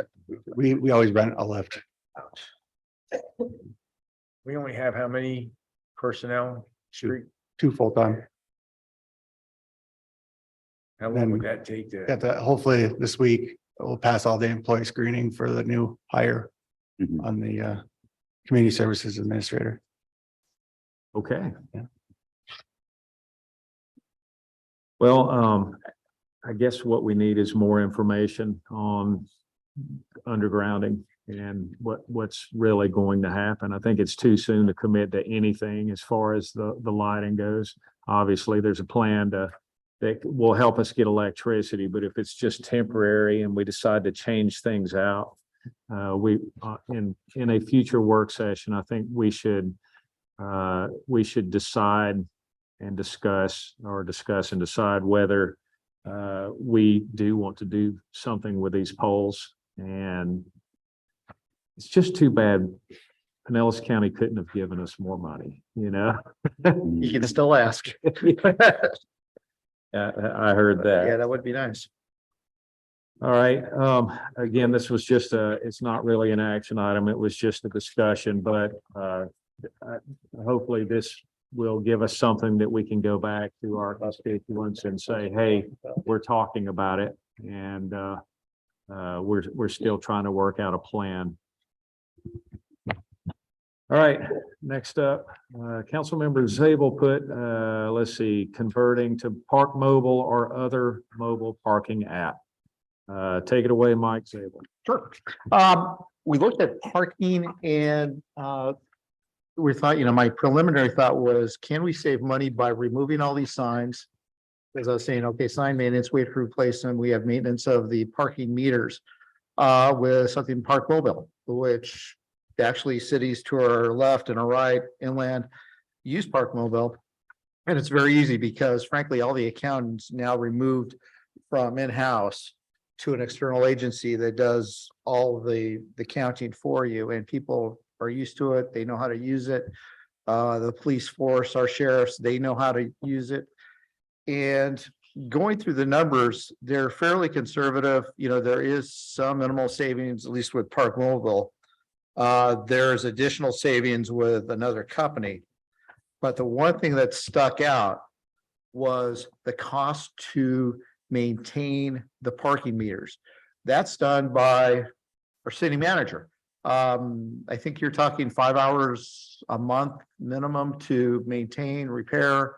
We always rent a lift. We only have how many personnel? Street? Two full-time. How long would that take to? Got that, hopefully this week, we'll pass all the employee screening for the new hire Mhm. on the community services administrator. Okay. Yeah. Well, I guess what we need is more information on undergrounding and what's really going to happen. I think it's too soon to commit to anything as far as the lighting goes. Obviously, there's a plan that will help us get electricity, but if it's just temporary and we decide to change things out, in a future work session, I think we should decide and discuss and decide whether we do want to do something with these poles. And it's just too bad Pinellas County couldn't have given us more money, you know? You can still ask. I heard that. Yeah, that would be nice. All right, again, this was just it's not really an action item. It was just a discussion, but hopefully this will give us something that we can go back to our constituents and say, hey, we're talking about it. And we're still trying to work out a plan. All right, next up, Councilmember Zabel put, let's see, converting to Park Mobile or other mobile parking app. Take it away, Mike Zabel. Sure. We looked at parking and we thought, my preliminary thought was, can we save money by removing all these signs? As I was saying, okay, sign maintenance, we have to replace them. We have maintenance of the parking meters with something Park Mobile, which actually cities to our left and our right inland use Park Mobile. And it's very easy because frankly, all the accountants now removed from in-house to an external agency that does all the counting for you, and people are used to it. They know how to use it. The police force, our sheriffs, they know how to use it. And going through the numbers, they're fairly conservative. There is some minimal savings, at least with Park Mobile. There's additional savings with another company. But the one thing that stuck out was the cost to maintain the parking meters. That's done by our city manager. I think you're talking 5 hours a month minimum to maintain, repair.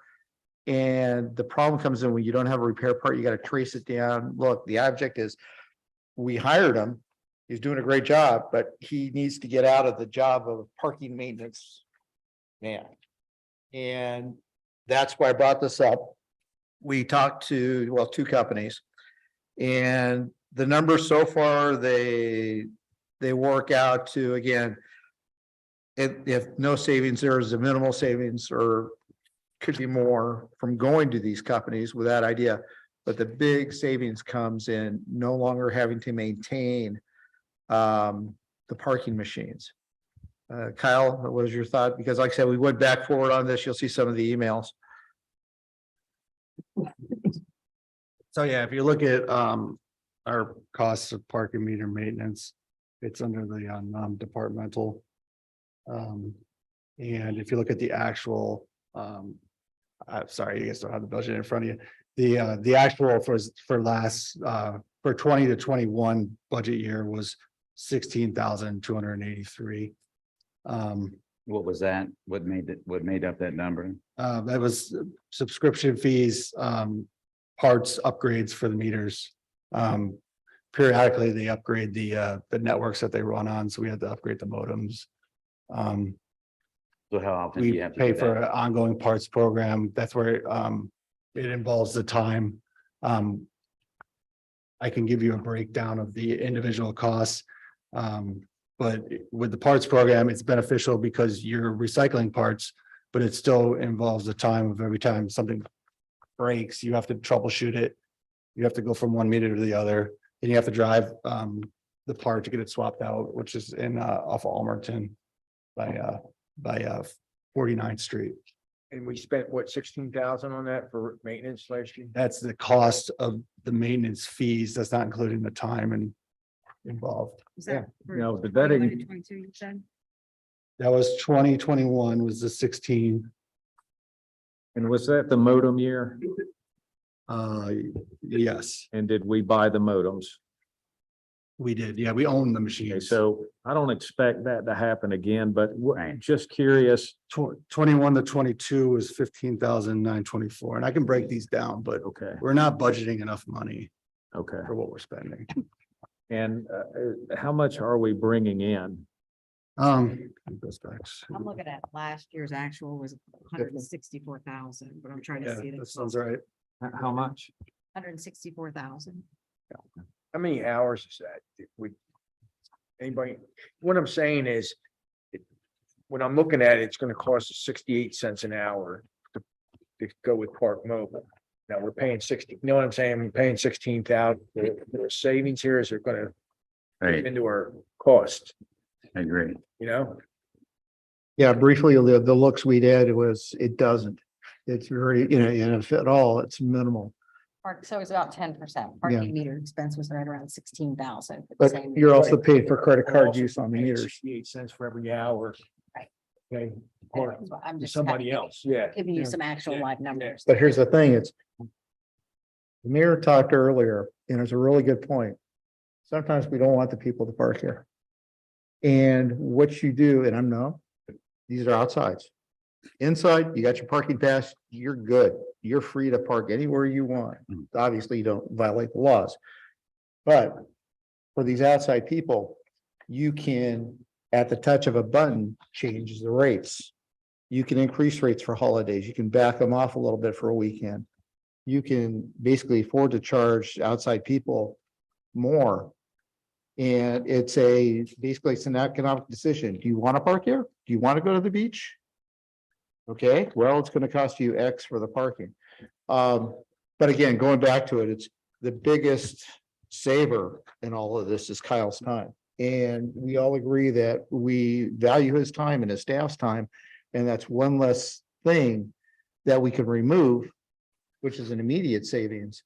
And the problem comes in when you don't have a repair part, you got to trace it down. Look, the object is, we hired him. He's doing a great job, but he needs to get out of the job of parking maintenance man. And that's why I brought this up. We talked to, two companies, and the numbers so far, they work out to, again, if no savings, there is a minimal savings or could be more from going to these companies with that idea. But the big savings comes in no longer having to maintain the parking machines. Kyle, what was your thought? Because like I said, we went back forward on this. You'll see some of the emails. So yeah, if you look at our costs of parking meter maintenance, it's under the non-departmental. And if you look at the actual, I'm sorry, you guys don't have the budget in front of you. The actual for last for 20 to 21 budget year was 16,283. What was that? What made up that number? That was subscription fees, parts upgrades for the meters. Periodically, they upgrade the networks that they run on, so we had to upgrade the modems. So how often do We you have to pay do for that? an ongoing parts program. That's where it involves the time. I can give you a breakdown of the individual costs. But with the parts program, it's beneficial because you're recycling parts but it still involves the time of every time something breaks, you have to troubleshoot it. You have to go from one meter to the other, and you have to drive the part to get it swapped out, which is in off of Almerton by 49th Street. And we spent what, 16,000 on that for maintenance last year? That's the cost of the maintenance fees. That's not including the time and involved. Is that for No, the 21 vetting- and 22 you said? That was 2021 was the 16. And was that the modem year? Yes, And did we buy the modems? we did. Yeah, we own the Okay, machines. so I don't expect that to happen again, but we're Right. just curious. 21 to 22 was 15,924, and I can break these down, but Okay, we're not budgeting enough money okay. for what we're spending. And how much are we bringing in? It goes back. I'm looking at last year's actual was 164,000, but I'm trying to Yeah, see that this. sounds right. How much? 164,000. How many hours is that? Would anybody, what I'm saying is, when I'm looking at it, it's gonna cost us 68 cents an hour to go with Park Mobile. Now, we're paying 60, you know what I'm saying? We're paying 16,000. There's savings here, is they're gonna Right, into our cost, I agree. you know? Yeah, briefly, the looks we did was, it doesn't. It's very, and if at all, it's minimal. So it's about 10%. Parking meter expense was right around 16,000. But you're also paying for credit We're card also use on the paying meters. 68 cents for every hour. Right. Okay, or I'm to just somebody else, yeah. giving you yeah. some actual Yeah. live numbers. But here's the thing, it's. The mayor talked earlier, and it's a really good point. Sometimes we don't want the people to park here. And what you do, and I'm no, these are outsides. Inside, you got your parking pass, you're good. You're free to park anywhere you want. Mm. Obviously, you don't violate the laws. But for these outside people, you can, at the touch of a button, change the rates. You can increase rates for holidays. You can back them off a little bit for a weekend. You can basically afford to charge outside people more. And basically it's an economic decision. Do you want to park here? Do you want to go to the beach? Okay, well, it's going to cost you X for the parking. But again, going back to it, it's the biggest saver in all of this is Kyle's time. And we all agree that we value his time and his staff's time. And that's one less thing that we can remove, which is an immediate savings.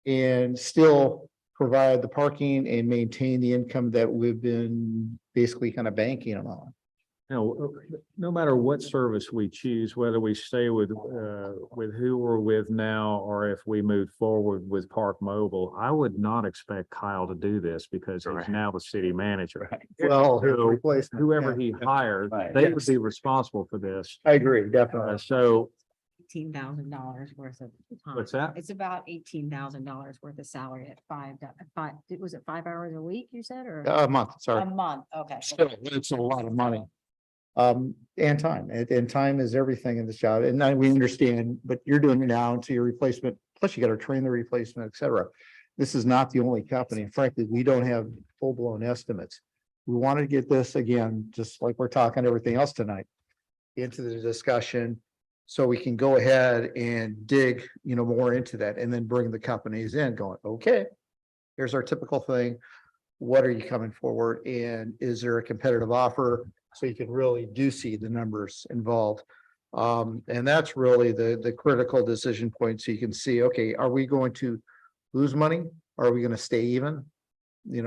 And still provide the parking and maintain the income that we've been basically kind of banking on. No matter what service we choose, whether we stay with who we're with now, or if we move forward with Park Mobile, I would not expect Kyle to do this because he's Right. now the city manager. Well, his So replacement. Whoever yeah. he hired, Right. they would be responsible for this. I agree, definitely. So $18,000 worth of time. what's that? It's about $18,000 worth of salary at was it 5 hours a week, you said, or A month, a sorry. month? Okay. Still, it's a lot of money. And time, and time is everything in this job, and now we understand, but you're doing it now into your replacement, plus you gotta train the replacement, et cetera. This is not the only company, frankly, we don't have full-blown estimates. We want to get this again, just like we're talking everything else tonight, into the discussion, so we can go ahead and dig, more into that, and then bring the companies in going, okay, here's our typical thing. What are you coming forward, and is there a competitive offer? So you can really do see the numbers involved. And that's really the critical decision point. So you can see, okay, are we going to lose money? Are we going to stay even?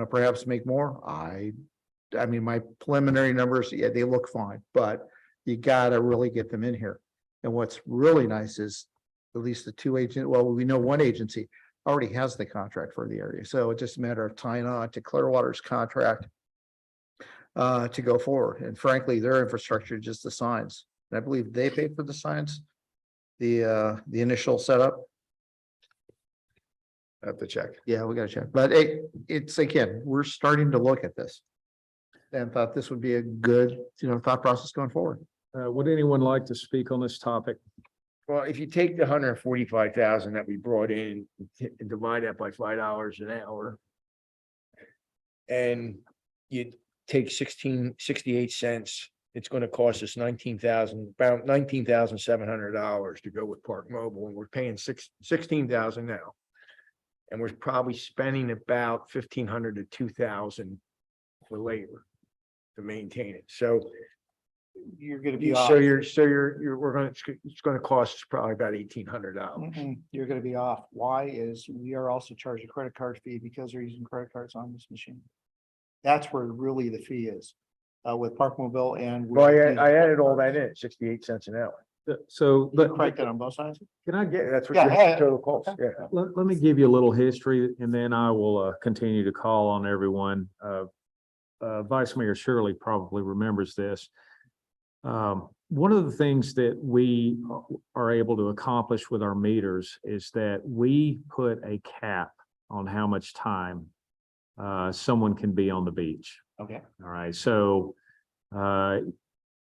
Perhaps make more? I mean, my preliminary numbers, yeah, they look fine, but you gotta really get them in here. And what's really nice is at least the two we know one agency already has the contract for the area. So it's just a matter of tying on to Clearwater's contract to go forward. And frankly, their infrastructure, just the signs. And I believe they paid for the signs, the initial setup. I have to check. Yeah, we gotta check. But it's again, we're starting to look at this. And thought this would be a good, thought process going forward. Would anyone like to speak on this topic? Well, if you take the 145,000 that we brought in and divide that by $5 an hour. And you take 68 cents it's gonna cost us about $19,700 to go with Park Mobile, and we're paying 16,000 now. And we're probably spending about 1,500 to 2,000 for labor to maintain it. So You're gonna be so off. it's gonna cost us probably about $1,800. You're gonna be off. Why is we are also charging a credit card fee because they're using credit cards on this machine. That's where really the fee is, with Park Mobile and. with Well, these I added all credit that in, 68 cents an hour. So, cards. but You correct that on both sides? can I get, Yeah, that's what Yeah, your yeah, yeah. total cost, yeah. let me give you a little history and then I will continue to call on everyone. Vice Mayor Shirley probably remembers this. One of the things that we are able to accomplish with our meters is that we put a cap on how much time someone can be on the beach. Okay. All right, so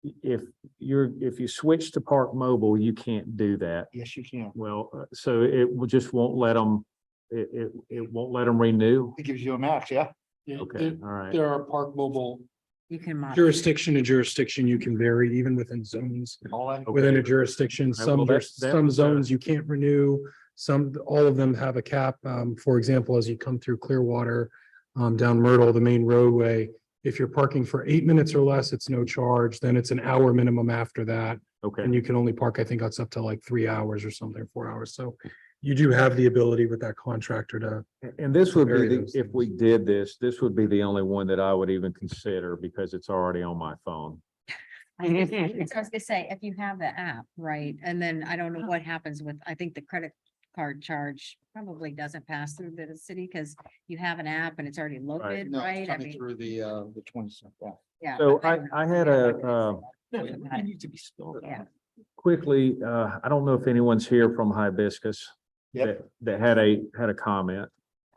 if you switch to Park Mobile, you can't do that. Yes, you can. Well, so just won't let them, it won't let them renew. It gives you a max, yeah. Okay, all right. There are Park Mobile You can. modify. jurisdiction to jurisdiction, you can vary even within zones. All that. Within a jurisdiction, Right, well, there's that some was, zones you can't renew. All of them have a cap. For example, as you come through Clearwater, down Myrtle, the main roadway, if you're parking for 8 minutes or less, it's no charge. Then it's an hour minimum after that. Okay. And you can only park, I think that's up to like 3 hours or something, 4 hours. So you do have the ability with that contractor to. And this would Vary be, those if we did this would be the only one that I would even consider because it's already on my phone. I was gonna say, if you have the app, right, and then I don't know what happens with, I think the credit card charge probably doesn't pass through the city because you have an app and it's already loaded, No, right? it's I coming mean, through the 20 cent. Yeah. yeah. So but don't know. I had It needs to be spelled Yeah. quickly, I don't know if anyone's here from Hibiscus. Yep. That had a comment.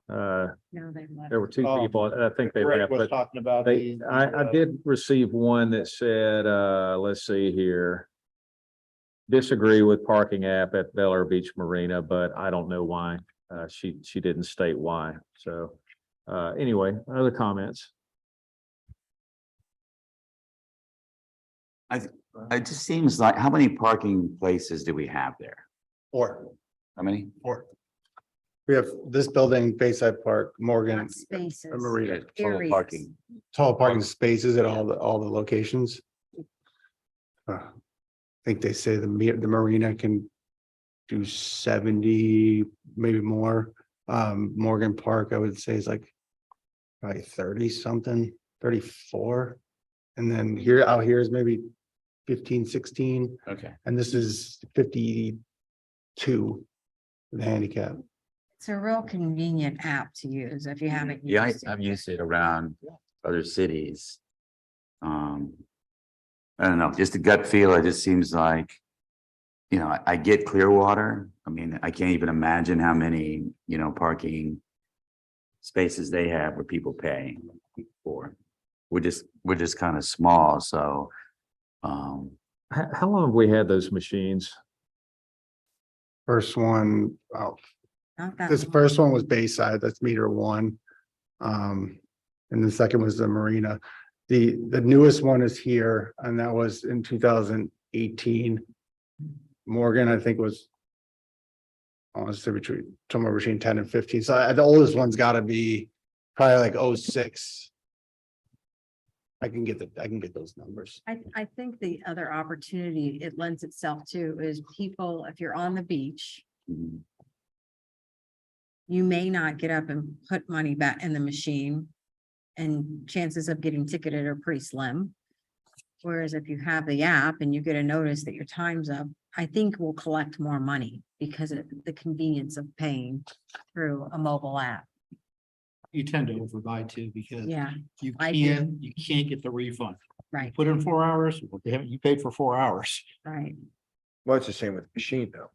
No, they've left. There were two Oh, people, I think they Greg left, was but talking about they, the. I did receive one that said, let's see here. Disagree with parking app at Bel Air Beach Marina, but I don't know why. She didn't state why. So, anyway, other comments? It just seems like, how many parking places do we have there? Or, How many? we have this building, Bayside Park, Morgan, Not Spaces. Marina, Total Areas. parking. total parking spaces at all the locations. I think they say the marina can do 70, maybe more. Morgan Park, I would say is like probably 30 something, 34. And then out here is maybe 15, 16, Okay. and this is 52. The handicap. It's a real convenient app to use if you haven't. Yeah, used it I've yet. used it around other cities. I don't know, just a gut feel, it just seems like, I get Clearwater. I mean, I can't even imagine how many, parking spaces they have where people pay for. We're just kind of small, so, How long have we had those machines? First one, Not that this long. first one was Bayside, that's meter one. And the second was the marina. The newest one is here, and that was in 2018. Morgan, I think was. Honestly, somewhere between 10 and 15. So the oldest one's gotta be probably like 06. I can get those numbers. I think the other opportunity it lends itself to is people, if you're on the beach, mhm. you may not get up and put money back in the machine. And chances of getting ticketed are pretty slim. Whereas if you have the app and you get a notice that your time's up, I think we'll collect more money because of the convenience of paying through a mobile app. You tend to overbuy too, because Yeah, you I do. can't get the refund. right, Put in 4 hours, well, you paid for 4 hours. right. Well, it's the same with the machine though.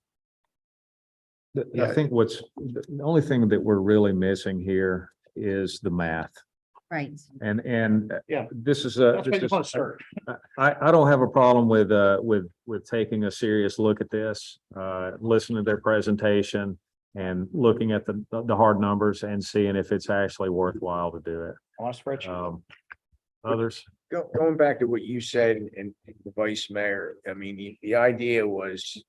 I Yeah. think the only thing that we're really missing here is the math. Right. And Yeah. this is That's why you want to start. I don't have a problem with taking a serious look at this, listening to their presentation and looking at the hard numbers and seeing if it's actually worthwhile to do it. I want a spreadsheet. Others? Going back to what you said and the vice mayor, I mean, the idea was,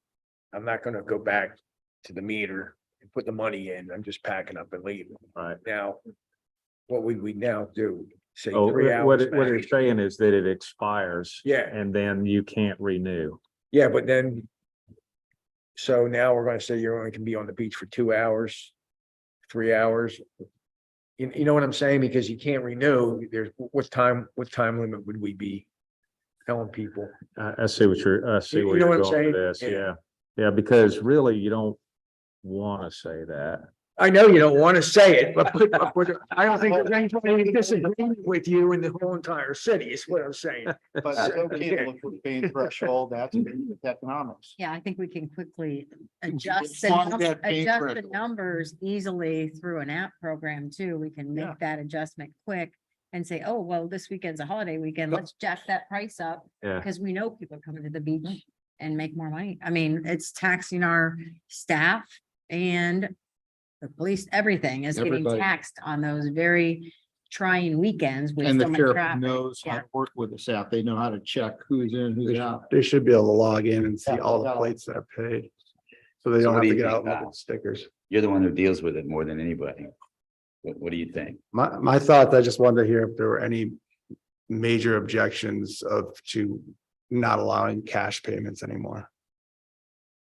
I'm not gonna go back to the meter and put the money in. I'm just packing up and leaving. Right. Now, what would we now do? Say Oh, 3 hours what they're max? saying is that it expires. Yeah. And then you can't renew. Yeah, but then. So now we're gonna say you only can be on the beach for 2 hours, 3 hours. You know what I'm saying? Because you can't renew, there's, what time limit would we be telling people? I see what you're, I see You where know you're what I'm going with saying? this. Yeah. Yeah. Yeah, because really you don't want to say that. I know you don't want to say it, but I don't think there's anybody disagreeing with you in the whole entire city, is what I'm saying. But it's okay to look for the paying threshold, that's economics. Yeah, I think we can quickly can adjust the, find num- that pay adjust the threshold. numbers easily through an app program too. We can Yeah. make that adjustment quick and say, oh, well, this weekend's a holiday weekend. Let's jack that price up. Yeah. Because we know people are coming to the beach and make more money. I mean, it's taxing our staff and the police, everything is getting Everybody. taxed on those very trying weekends with And so the much sheriff traffic. knows how Yeah. to work with the staff. They know how to check who's in, who's out. They should be able to log in and see Yeah, all the got all- plates that are paid. So they So don't what have do to you get out think, and look Val? at stickers. You're the one who deals with it more than anybody. What do you think? My thoughts, I just wanted to hear if there were any major objections to not allowing cash payments anymore.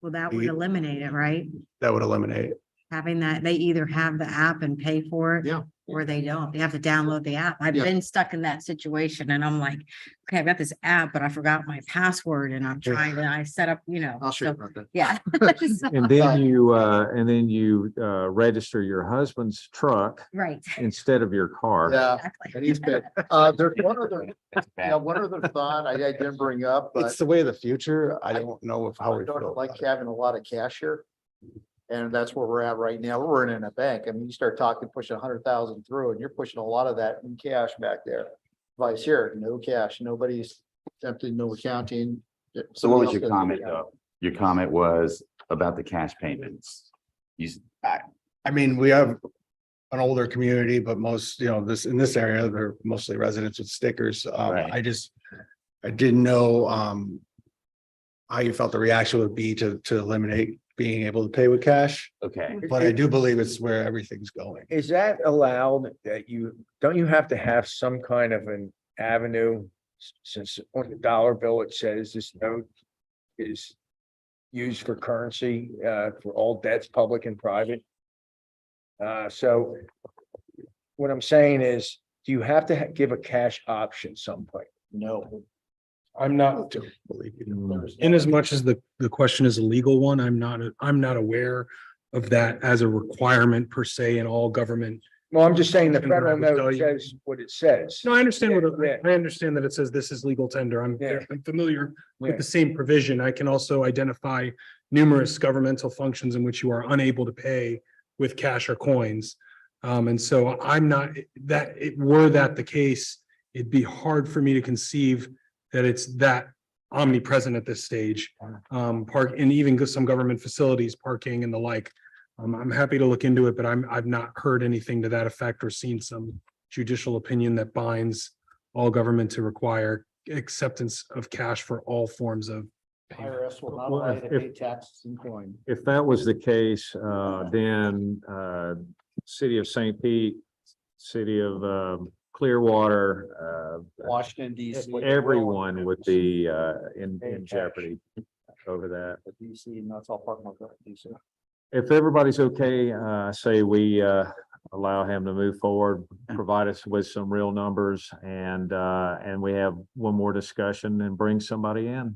Well, that would You- eliminate it, right? That would eliminate. Having that, they either have the app and pay for it. Yeah. Or they don't. They have to download the app. I've Yeah. been stuck in that situation and I'm like, okay, I've got this app, but I forgot my password and I'm trying to, I set up, I'll show you so, about that. yeah. So- And then you register your husband's truck Right. instead of your car. Yeah, Exactly. and he's been, there's one other thought I didn't bring up, but It's the way of the future. I don't know how I we don't feel. like about it. having a lot of cash here. And that's where we're at right now. We're in a bank. I mean, you start talking, pushing 100,000 through and you're pushing a lot of that in cash back there. Vice here, no cash, nobody's attempting, no accounting. So what was Somebody your else comment does it. though? Your comment was about the cash payments. I mean, we have an older community, but most, in this area, they're mostly residents with stickers. Right. I didn't know, how you felt the reaction would be to eliminate being able to pay with cash, Okay, but I do believe it's where everything's going. Is that allowed that don't you have to have some kind of an avenue? Since on the dollar bill, it says this note is used for currency, for all debts, public and private. So what I'm saying is, do you have to give a cash option someplace? No. I'm not, Don't believe you. Mm. in as much as the question is a legal one, I'm not aware of that as a requirement per se in all government. Well, I'm just saying the Tender, I federal would note tell you. says what it says. No, I understand what, Yeah. I understand that it says this is legal tender. Yeah. I'm familiar Yeah. with the same provision. I can also identify numerous governmental functions in which you are unable to pay with cash or coins. And so I'm not, were that the case, it'd be hard for me to conceive that it's that omnipresent at this stage. Park and even some government facilities, parking and the like. I'm happy to look into it, but I've not heard anything to that effect or seen some judicial opinion that binds all government to require acceptance of cash for all forms of payment. IRS will not Well, allow you to if- pay taxes in coin. If that was the case, then city of St. Pete, city of Clearwater, Washington DC. everyone would be in jeopardy over that. DC, and that's all part of DC. If everybody's okay, say we allow him to move forward, provide us with some real numbers and we have one more discussion and bring somebody in.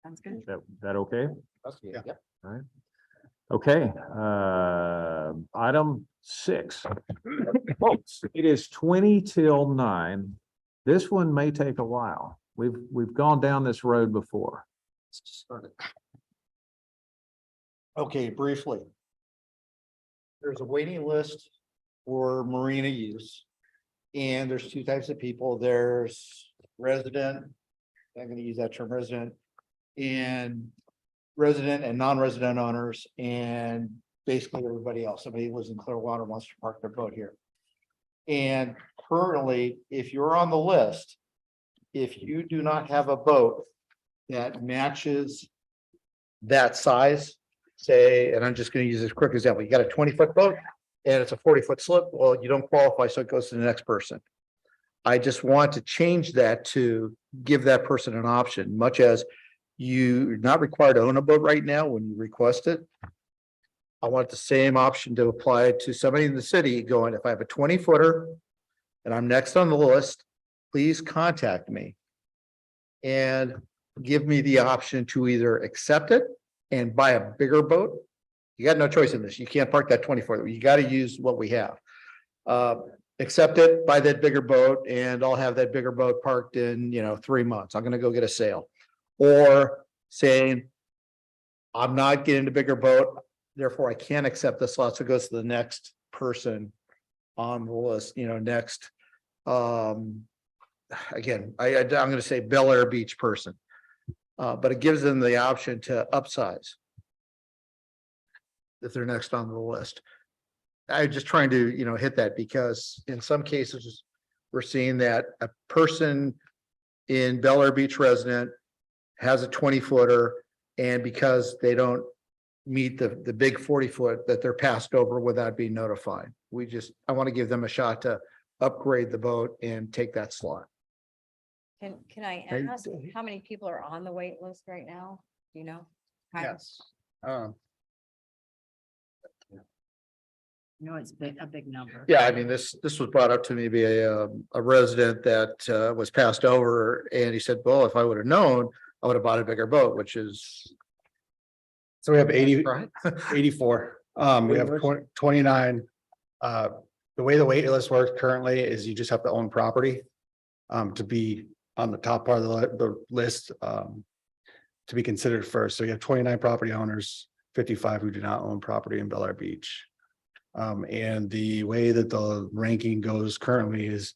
Sounds good. That okay? That's good. Yep. Okay, item 6. Folks, it is 20 till 9. This one may take a while. We've gone down this road before. Let's just start it. Okay, briefly. There's a waiting list for marina use. And there's 2 types of people. There's resident, I'm gonna use that term resident, and resident and non-resident owners, and basically everybody else. Somebody who lives in Clearwater wants to park their boat here. And currently, if you're on the list, if you do not have a boat that matches that size, say, and I'm just gonna use this quick example, you got a 20-foot boat and it's a 40-foot slip, well, you don't qualify, so it goes to the next person. I just want to change that to give that person an option, much as you're not required to own a boat right now when you request it. I want the same option to apply to somebody in the city going, if I have a 20-footer and I'm next on the list, please contact me. And give me the option to either accept it and buy a bigger boat. You got no choice in this. You can't park that 20-footer. You got to use what we have. Accept it, buy that bigger boat, and I'll have that bigger boat parked in, 3 months. I'm gonna go get a sale. Or saying, I'm not getting a bigger boat, therefore I can't accept this lot, so it goes to the next person on the list, next. Again, I'm gonna say Bel Air Beach person. But it gives them the option to upsize if they're next on the list. I'm just trying to, hit that because in some cases, we're seeing that a person in Bel Air Beach resident has a 20-footer, and because they don't meet the big 40-foot, that they're passed over without being notified. I want to give them a shot to upgrade the boat and take that slot. Can I Hey, ask how many people are on the wait list right now? Do you know? Yes. No, it's a big number. Yeah, I mean, this was brought up to me by a resident that was passed over, and he said, well, if I would have known, I would have bought a bigger boat, which is. So we have 80, Right. 84. We have 29. The way the wait list works currently is you just have to own property to be on the top part of the list to be considered first. So you have 29 property owners, 55 who do not own property in Bel Air Beach. And the way that the ranking goes currently is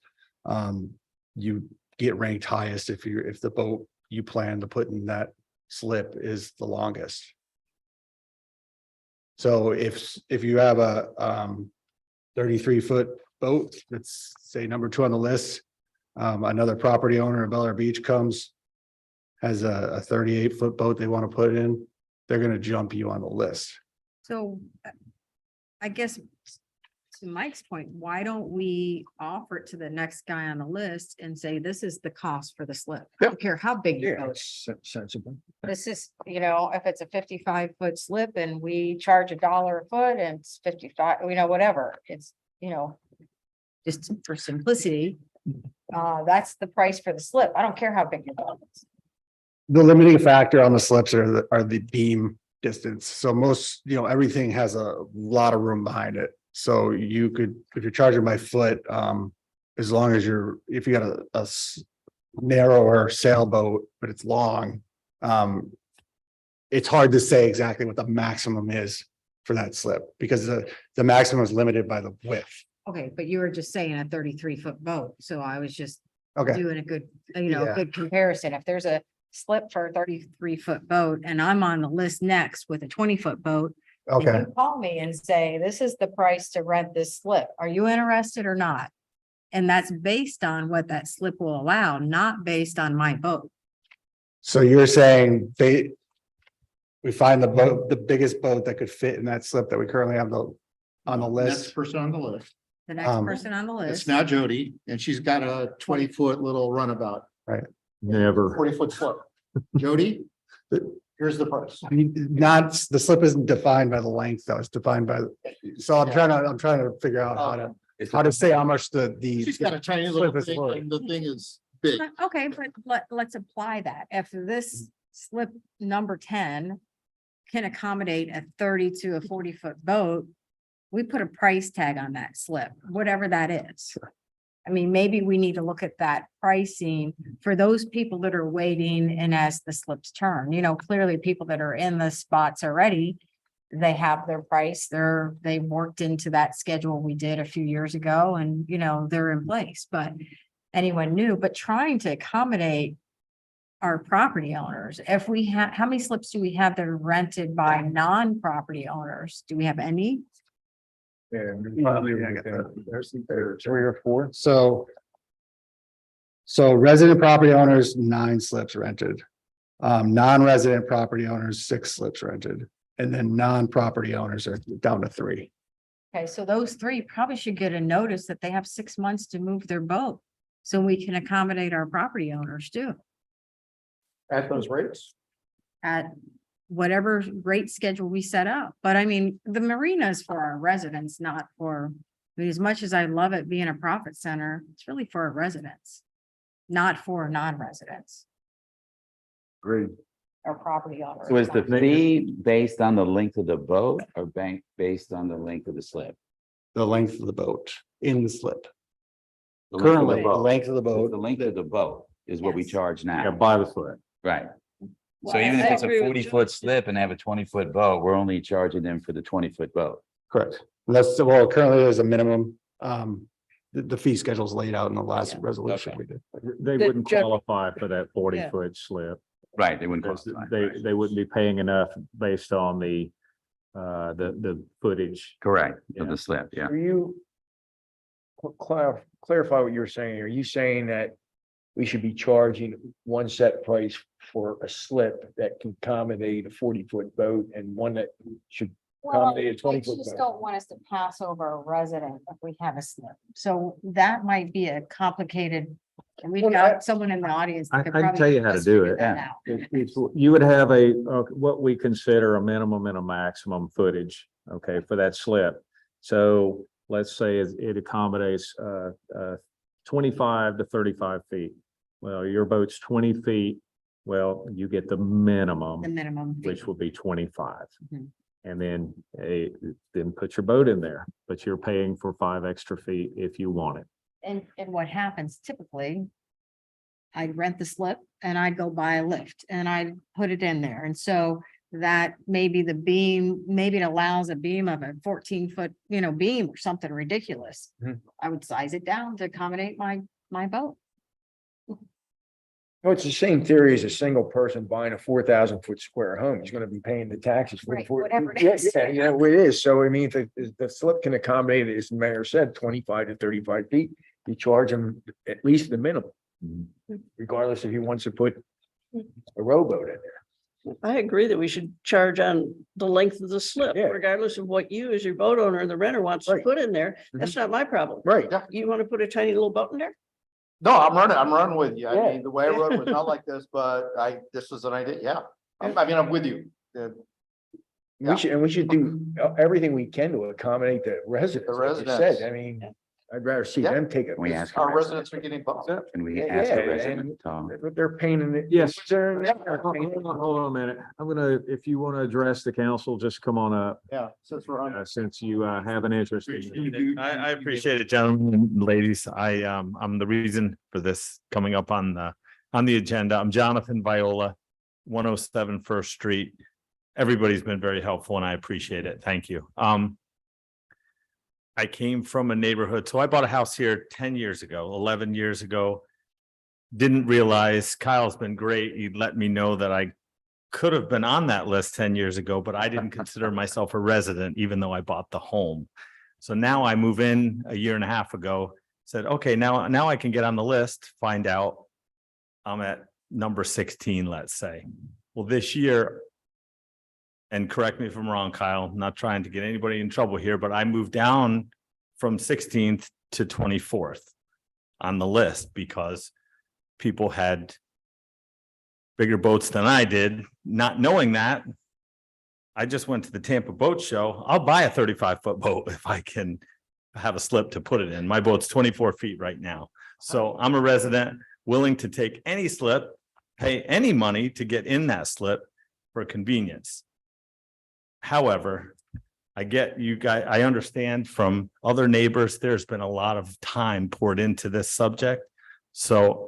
you get ranked highest if the boat you plan to put in that slip is the longest. So if you have a 33-foot boat that's say number 2 on the list, another property owner in Bel Air Beach comes, has a 38-foot boat they want to put in, they're going to jump you on the list. So I guess to Mike's point, why don't we offer it to the next guy on the list and say, this is the cost for the slip? I don't care how big your boat is. Sensible. This is, if it's a 55-foot slip and we charge $1 a foot and it's 55, whatever, it's, just for simplicity. That's the price for the slip. I don't care how big your boat is. The limiting factor on the slips are the beam distance. So most, everything has a lot of room behind it. So you could, if you're charging by foot, as long as if you got a narrower sailboat, but it's long, it's hard to say exactly what the maximum is for that slip because the maximum is limited by the width. Okay, but you were just saying a 33-foot boat. So I was just Okay. doing a good, Yeah. good comparison. If there's a slip for a 33-foot boat and I'm on the list next with a 20-foot boat. and Okay. you call me and say, this is the price to rent this slip. Are you interested or not? And that's based on what that slip will allow, not based on my boat. So you're saying we find the biggest boat that could fit in that slip that we currently have on the Next list. person on the list. The next person on the It's list. not Jody, and she's got a 20-foot little runabout, Never. 40-foot slip. Jody, here's the price. Not, the slip isn't defined by the length, though, it's defined by, so I'm trying to figure out how to say how much the. She's got a tiny little slip is thing, worth. and the thing is big. Okay, but let's apply that. If this slip number 10 can accommodate a 30 to a 40-foot boat, we put a price tag on that slip, whatever that is. I mean, maybe we need to look at that pricing for those people that are waiting and as the slips turn, clearly people that are in the spots already, they have their price, they worked into that schedule we did a few years ago and, they're in place, but anyone new, but trying to accommodate our property owners. If we have, how many slips do we have that are rented by non-property owners? Do we have any? There's 3 or 4. So resident property owners, 9 slips rented. Non-resident property owners, 6 slips rented, and then non-property owners are down to 3. Okay, so those 3 probably should get a notice that they have 6 months to move their boat. So we can accommodate our property owners too, At those rates? at whatever rate schedule we set up. But I mean, the marina is for our residents, not for, I mean, as much as I love it being a profit center, it's really for our residents, not for non-residents Agreed. or property owners. So is the fee based on the length of the boat or based on the length of the slip? The length of the boat in the slip. The length of the Currently, the boat. length of the The boat. length of the boat is what we Yes. charge Yeah, now, by the foot. right? Well, So even I if it's a agree with 40-foot Joe. slip and they have a 20-foot boat, we're only charging them for the 20-foot boat. Correct. That's, well, currently there's a minimum. The fee schedule is laid out in the last resolution Okay. we did. They The wouldn't gen- qualify for that forty Yeah. foot slip. Right, they wouldn't Because qualify. they, right. they wouldn't be paying enough based on the footage. Correct, Yeah. of the slip, yeah. Are you clarify what you're saying? Are you saying that we should be charging one set price for a slip that can accommodate a 40-foot boat and one that should accommodate a 20-foot boat? don't want us to pass over a resident if we have a slip. So that might be a complicated, and we've Well, got someone in the audience. that I could can probably tell you help how to us do figure it. that Yeah. out. You would have what we consider a minimum and a maximum footage, okay, for that slip. So let's say it accommodates 25 to 35 feet. Well, your boat's 20 feet. Well, you get the minimum, The minimum. fee. which will be 25. Mhm. And then put your boat in there, but you're paying for 5 extra feet if you want it. And what happens typically, I'd rent the slip and I'd go buy a lift and I'd put it in there. And so that maybe the beam, maybe it allows a beam of a 14-foot, beam or something ridiculous. Mhm. I would size it down to accommodate my boat. No, it's the same theory as a single person buying a 4,000-foot square home. He's gonna be paying the taxes for. Right, whatever it Yeah, is. yeah, it is. So I mean, if the slip can accommodate, as the mayor said, 25 to 35 feet, you charge him at least the minimum. Regardless if he wants to put a rowboat in there. I agree that we should charge on the length of the slip, Yeah. regardless of what you as your boat owner and the renter wants to Right. put in there. That's not my problem. Right. You want to put a tiny little boat in there? No, I'm running with you. I Yeah. mean, the way I wrote it was not like this, but this was an idea. Yeah. I'm with you. We should do everything we can to accommodate the residents. The like you residents. said. I mean, I'd rather see Yeah. them take it. Can we ask? a Our resident? residents are getting bumped. Can we Yeah, ask a yeah, resident, and- Tom? That's what they're paying in the. Yes. They're- Hold on a minute. I'm gonna, if you want to address the council, just come on up, Yeah, since we're on. since you have an interest. in I appreciate it, gentlemen and ladies. I'm the reason for this coming up on the agenda. I'm Jonathan Viola, 107 First Street. Everybody's been very helpful and I appreciate it. Thank you. I came from a neighborhood, so I bought a house here 10 years ago, 11 years ago. Didn't realize Kyle's been great. He let me know that I could have been on that list 10 years ago, but I didn't consider myself a resident, even though I bought the home. So now I move in a year and a half ago, said, okay, now I can get on the list, find out I'm at number 16, let's say. Well, this year, and correct me if I'm wrong, Kyle, I'm not trying to get anybody in trouble here, but I moved down from 16th to 24th on the list because people had bigger boats than I did. Not knowing that, I just went to the Tampa Boat Show. I'll buy a 35-foot boat if I can have a slip to put it in. My boat's 24 feet right now. So I'm a resident willing to take any slip, pay any money to get in that slip for convenience. However, I get you guys, I understand from other neighbors, there's been a lot of time poured into this subject. So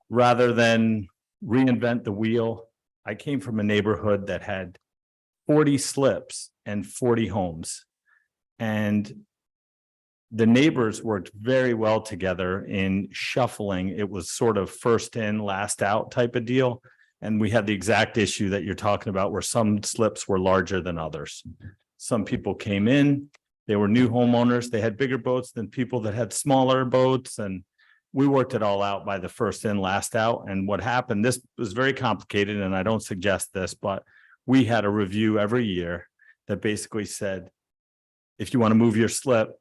rather than reinvent the wheel, I came from a neighborhood that had 40 slips and 40 homes. And the neighbors worked very well together in shuffling. It was sort of first in, last out type of deal. And we had the exact issue that you're talking about where some slips were larger than others. Some people came in, They were new homeowners. They had bigger boats than people that had smaller boats, and we worked it all out by the first in, last out. And what happened, this was very complicated, and I don't suggest this, but we had a review every year that basically said, if you want to move your slip,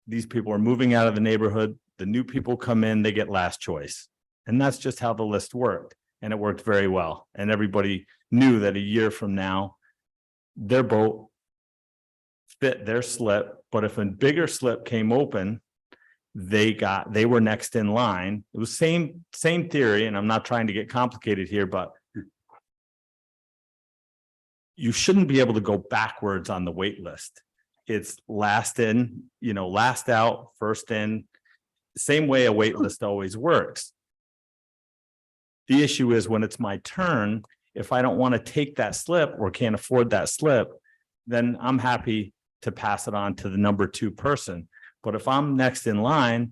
these people are moving out of the neighborhood. The new people come in, they get last choice. And that's just how the list worked. And it worked very well. And everybody knew that a year from now, their boat fit their slip. But if a bigger slip came open, they were next in line. It was same theory. And I'm not trying to get complicated here, but you shouldn't be able to go backwards on the wait list. It's last in, last out, first in, same way a wait list always works. The issue is when it's my turn, if I don't want to take that slip or can't afford that slip, then I'm happy to pass it on to the number 2 person. But if I'm next in line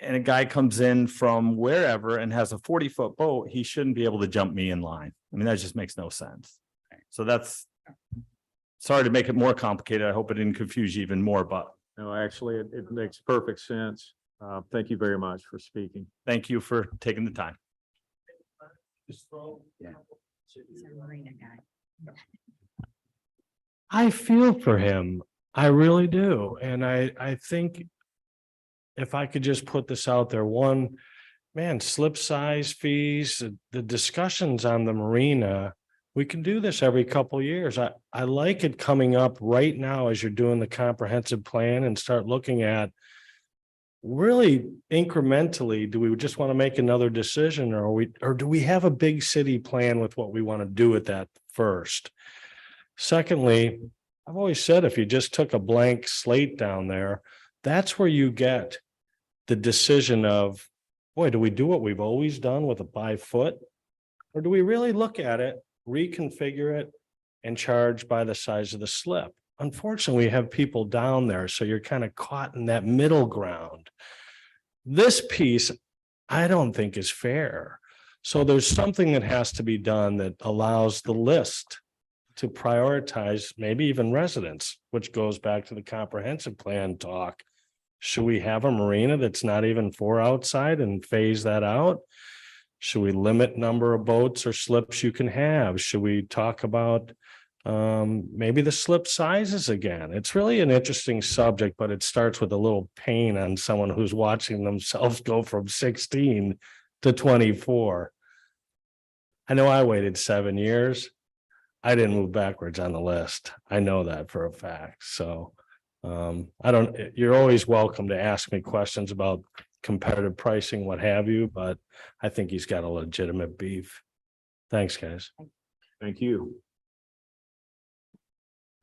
and a guy comes in from wherever and has a 40-foot boat, he shouldn't be able to jump me in line. I mean, that just makes no sense. So sorry to make it more complicated. I hope it didn't confuse you even more, but No, actually, it makes perfect sense. Thank you very much for speaking. thank you for taking the time. He's a marina guy. I feel for him. I really do. And I think if I could just put this out there, one, man, slip size fees, the discussions on the marina, we can do this every couple years. I like it coming up right now as you're doing the comprehensive plan and start looking at really incrementally, do we just want to make another decision or do we have a big city plan with what we want to do with that first? Secondly, I've always said if you just took a blank slate down there, that's where you get the decision of, boy, do we do what we've always done with a by foot? Or do we really look at it, reconfigure it, and charge by the size of the slip? Unfortunately, we have people down there, so you're kind of caught in that middle ground. This piece, I don't think is fair. So there's something that has to be done that allows the list to prioritize maybe even residents, which goes back to the comprehensive plan talk. Should we have a marina that's not even for outside and phase that out? Should we limit number of boats or slips you can have? Should we talk about maybe the slip sizes again? It's really an interesting subject, but it starts with a little pain on someone who's watching themselves go from 16 to 24. I know I waited 7 years. I didn't move backwards on the list. I know that for a fact. So you're always welcome to ask me questions about competitive pricing, what have you, but I think he's got a legitimate beef. Thanks, guys. Thank you.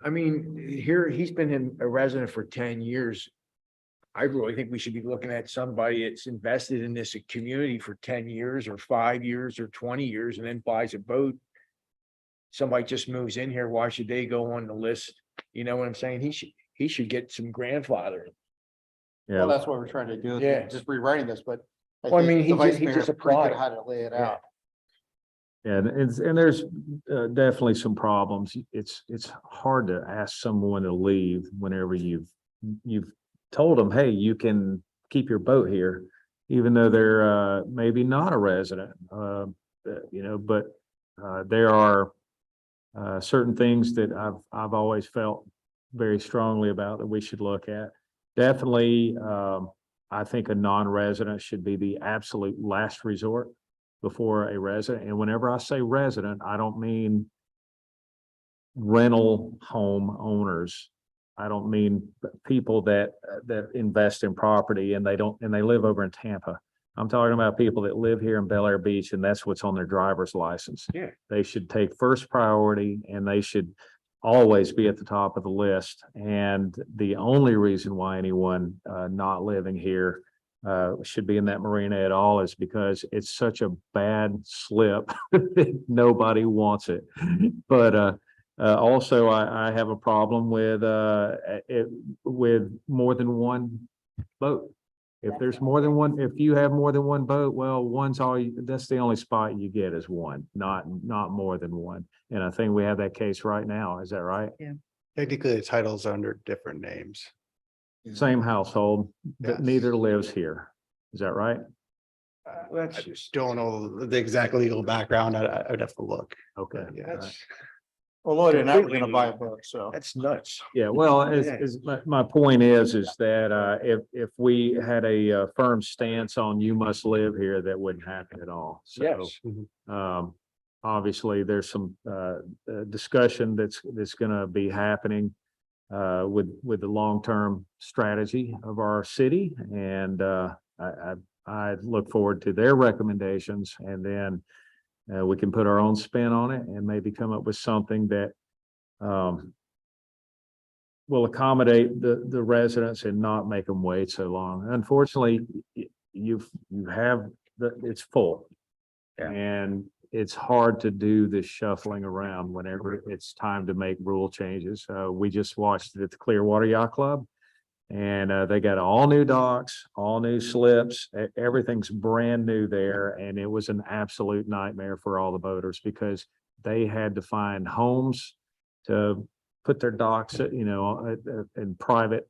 I mean, here, he's been a resident for 10 years. I really think we should be looking at somebody that's invested in this community for 10 years or 5 years or 20 years and then buys a boat. Somebody just moves in here, why should they go on the list? You know what I'm saying? He should get some grandfathering. Yeah. Well, that's what we're trying to do, Yeah. just rewriting this, but. Well, I think mean, the he vice just mayor applied. pretty good How to lay it Yeah. out. Yeah, and there's definitely some problems. It's hard to ask someone to leave whenever you've told them, hey, you can keep your boat here, even though they're maybe not a resident. But there are certain things that I've always felt very strongly about that we should look at. Definitely, I think a non-resident should be the absolute last resort before a resident. And whenever I say resident, I don't mean rental home owners. I don't mean people that invest in property and they live over in Tampa. I'm talking about people that live here in Bel Air Beach and that's what's on their driver's license. Yeah. They should take first priority and they should always be at the top of the list. And the only reason why anyone not living here should be in that marina at all is because it's such a bad slip that nobody wants it. But also I have a problem with more than one boat. If there's more than one, if you have more than one boat, well, that's the only spot you get is one, not more than one. And I think we have that case right now. Is that right? Yeah. Technically, the titles are under different names. Same household, but Yes. neither lives here. Is that right? I just don't know the exact legal background. I'd have to look. Okay. Yeah. That's, Well, Lloyd and I were gonna buy a book, so. that's nuts. Yeah, well, Yeah. my point is that, if we had a firm stance on you must live here, that wouldn't happen at all. So, Yes. obviously, there's some, discussion that's gonna be happening, with the long-term strategy of our city. And, I look forward to their recommendations, and then, we can put our own spin on it and maybe come up with something that, will accommodate the residents and not make them wait so long. Unfortunately, you have it's full. Yeah. And it's hard to do this shuffling around whenever it's time to make rule changes. We just watched it at the Clearwater Yacht Club. And they got all new docks, all new slips, everything's brand new there. And it was an absolute nightmare for all the boaters because they had to find homes to put their docks, in private,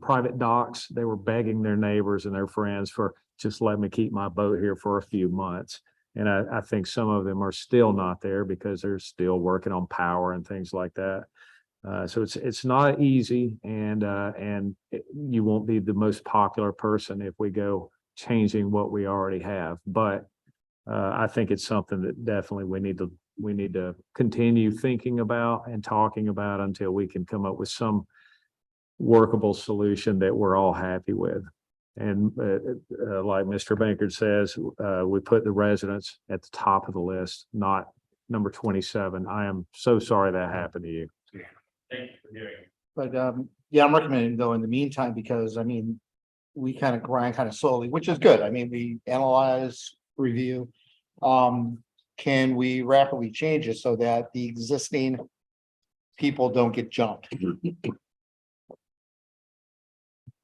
private docks. They were begging their neighbors and their friends for just let me keep my boat here for a few months. And I think some of them are still not there because they're still working on power and things like that. So it's not easy, and you won't be the most popular person if we go changing what we already have. But I think it's something that definitely we need to continue thinking about and talking about until we can come up with some workable solution that we're all happy with. And like Mr. Bankert says, we put the residents at the top of the list, not number 27. I am so sorry that happened to you. Thank you for hearing. But yeah, I'm recommending though in the meantime, because I mean, we kind of grind kind of slowly, which is good. I mean, we analyze, review. Can we rapidly change it so that the existing people don't get jumped?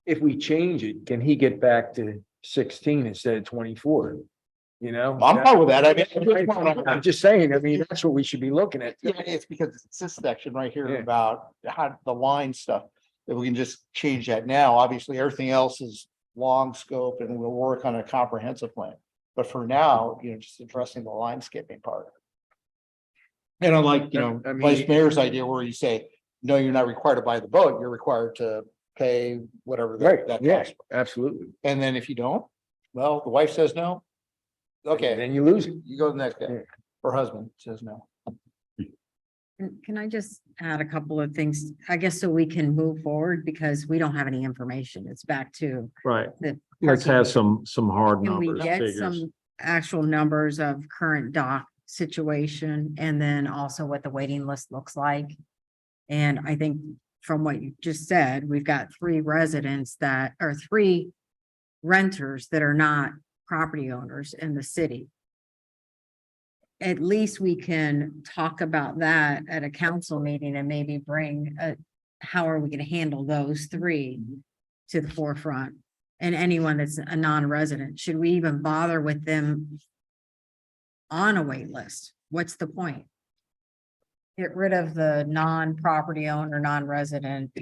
If we change it, can he get back to 16 instead of 24? You know? I'm fine with that. I mean, I'm just saying, I mean, that's what we should be looking at. yeah, it's because it's this section right here Yeah. about how the line stuff, that we can just change that now. Obviously, everything else is long scope and we'll work on a comprehensive plan. But for now, just addressing the line skipping part. And unlike, I mean- Vice Mayor's idea where you say, no, you're not required to buy the boat, you're required to pay whatever Right, that yeah, costs. absolutely. And then if you don't, well, the wife says no. Okay, Then you lose it. you go to the next guy, Yeah. or husband says no. Can I just add a couple of things, I guess, so we can move forward because we don't have any information. It's back to Right. the. Let's have some hard Can we numbers, get figures. some actual numbers of current dock situation and then also what the waiting list looks like? And I think from what you just said, we've got 3 residents that are 3 renters that are not property owners in the city. At least we can talk about that at a council meeting and maybe bring how are we gonna handle those 3 to the forefront? And anyone that's a non-resident, should we even bother with them on a wait list? What's the point? Get rid of the non-property owner, non-resident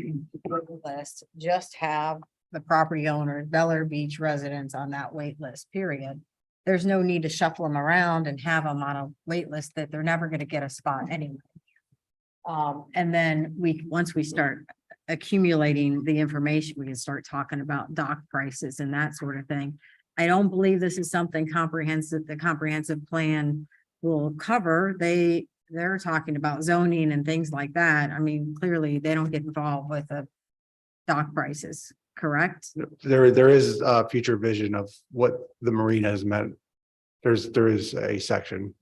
list, just have the property owner, Bel Air Beach residents on that wait list, period. There's no need to shuffle them around and have them on a wait list that they're never gonna get a spot anyway. And then once we start accumulating the information, we can start talking about dock prices and that sort of thing. I don't believe this is something comprehensive, the comprehensive plan will cover. They're talking about zoning and things like that. I mean, clearly they don't get involved with the dock prices, correct? There is a future vision of what the marina has meant. There is a section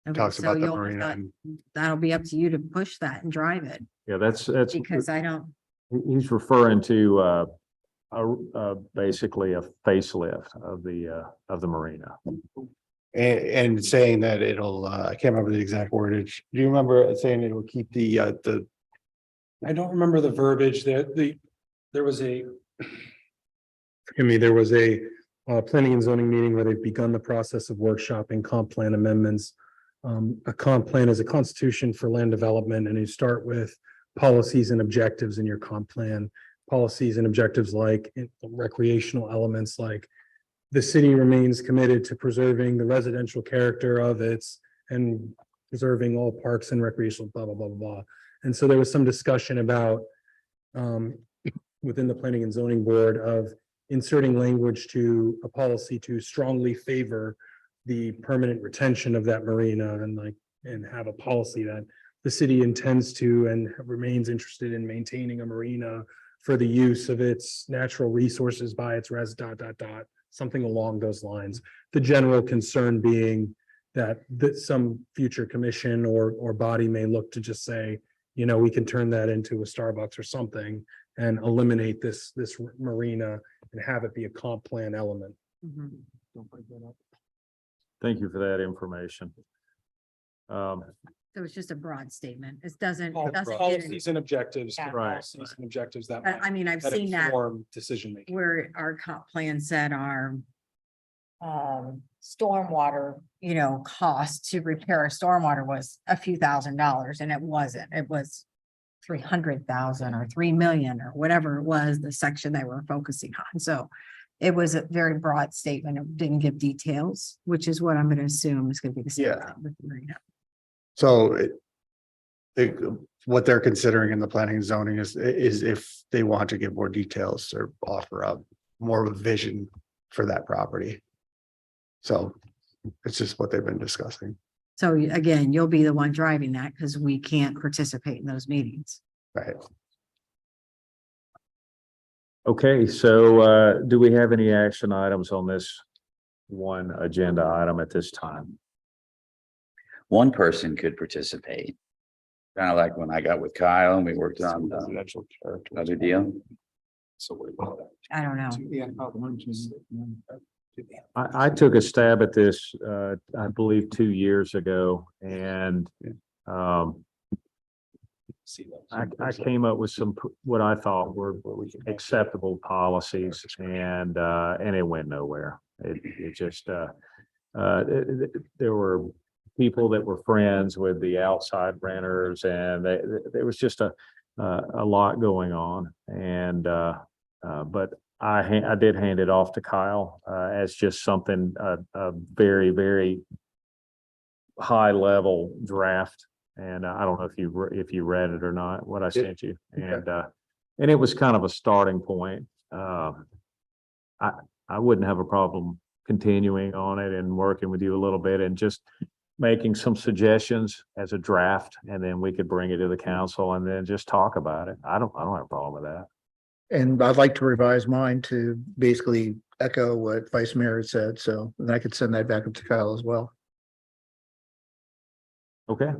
Okay, talks so about the you'll- marina and That'll be up to you to push that and drive it, Yeah, that's, because I don't, he's referring to, basically a facelift of the marina. and saying that it'll, I can't remember the exact wordage. Do you remember it saying it will keep the I don't remember the verbiage that there was a. Forgive me, there was a planning and zoning meeting where they've begun the process of workshopping comp plan amendments a comp plan is a constitution for land development, and you start with policies and objectives in your comp plan. Policies and objectives like recreational elements, like the city remains committed to preserving the residential character of its and preserving all parks and recreational, blah, blah, blah, blah, blah. And so there was some discussion about within the planning and zoning board of inserting language to a policy to strongly favor the permanent retention of that marina and have a policy that the city intends to and remains interested in maintaining a marina for the use of its natural resources by its something along those lines. The general concern being that some future commission or body may look to just say, we can turn that into a Starbucks or something and eliminate this marina and have it be a comp plan element. Mhm. Thank you for that information. So it's just a broad statement. It doesn't get Policies and objectives. Yeah. Right. Policies and objectives that. I mean, I've seen that inform decision making. where our comp plan said our stormwater, cost to repair a stormwater was a few $1,000s, and it wasn't. It was 300,000 or 3 million or whatever it was, the section they were focusing on. So it was a very broad statement. It didn't give details, which is what I'm going to assume is going to be the same Yeah. thing with the marina. So what they're considering in the planning and zoning is if they want to give more details or offer up more of a vision for that property. So it's just what they've been discussing. So again, you'll be the one driving that because we can't participate in those meetings. Right. Okay, so do we have any action items on this one agenda item at this time? One person could participate. Kind of like when I got with Kyle and we worked on Residential character. another deal. I don't know. I took a stab at this, I believe 2 years ago, and I came up with what I thought were acceptable policies, and it went nowhere. It just, there were people that were friends with the outside renters, and there was just a lot going on, and but I did hand it off to Kyle as just something, a very, very high level draft. And I don't know if you read it or not, what I sent you. And it was kind of a starting point. I wouldn't have a problem continuing on it and working with you a little bit and just making some suggestions as a draft, and then we could bring it to the council and then just talk about it. I don't have a problem with that. And I'd like to revise mine to basically echo what Vice Mayor had said, so then I could send that back up to Kyle as well. Okay.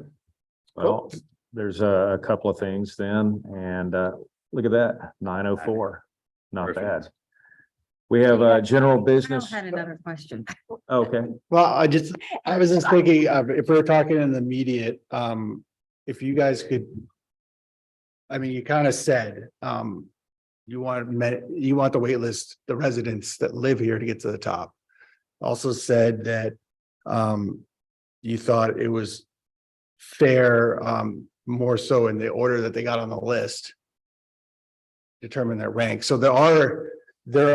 Well, there's a couple of things then, and look at that, 9:04. Not bad. Perfect. We have general I business. had another question. Okay, Well, I was just thinking, if we're talking in the immediate, if you guys could. I mean, you kind of said, you want the wait list, the residents that live here to get to the top. Also said that, you thought it was fair, more so in the order that they got on the list. Determine their rank. So there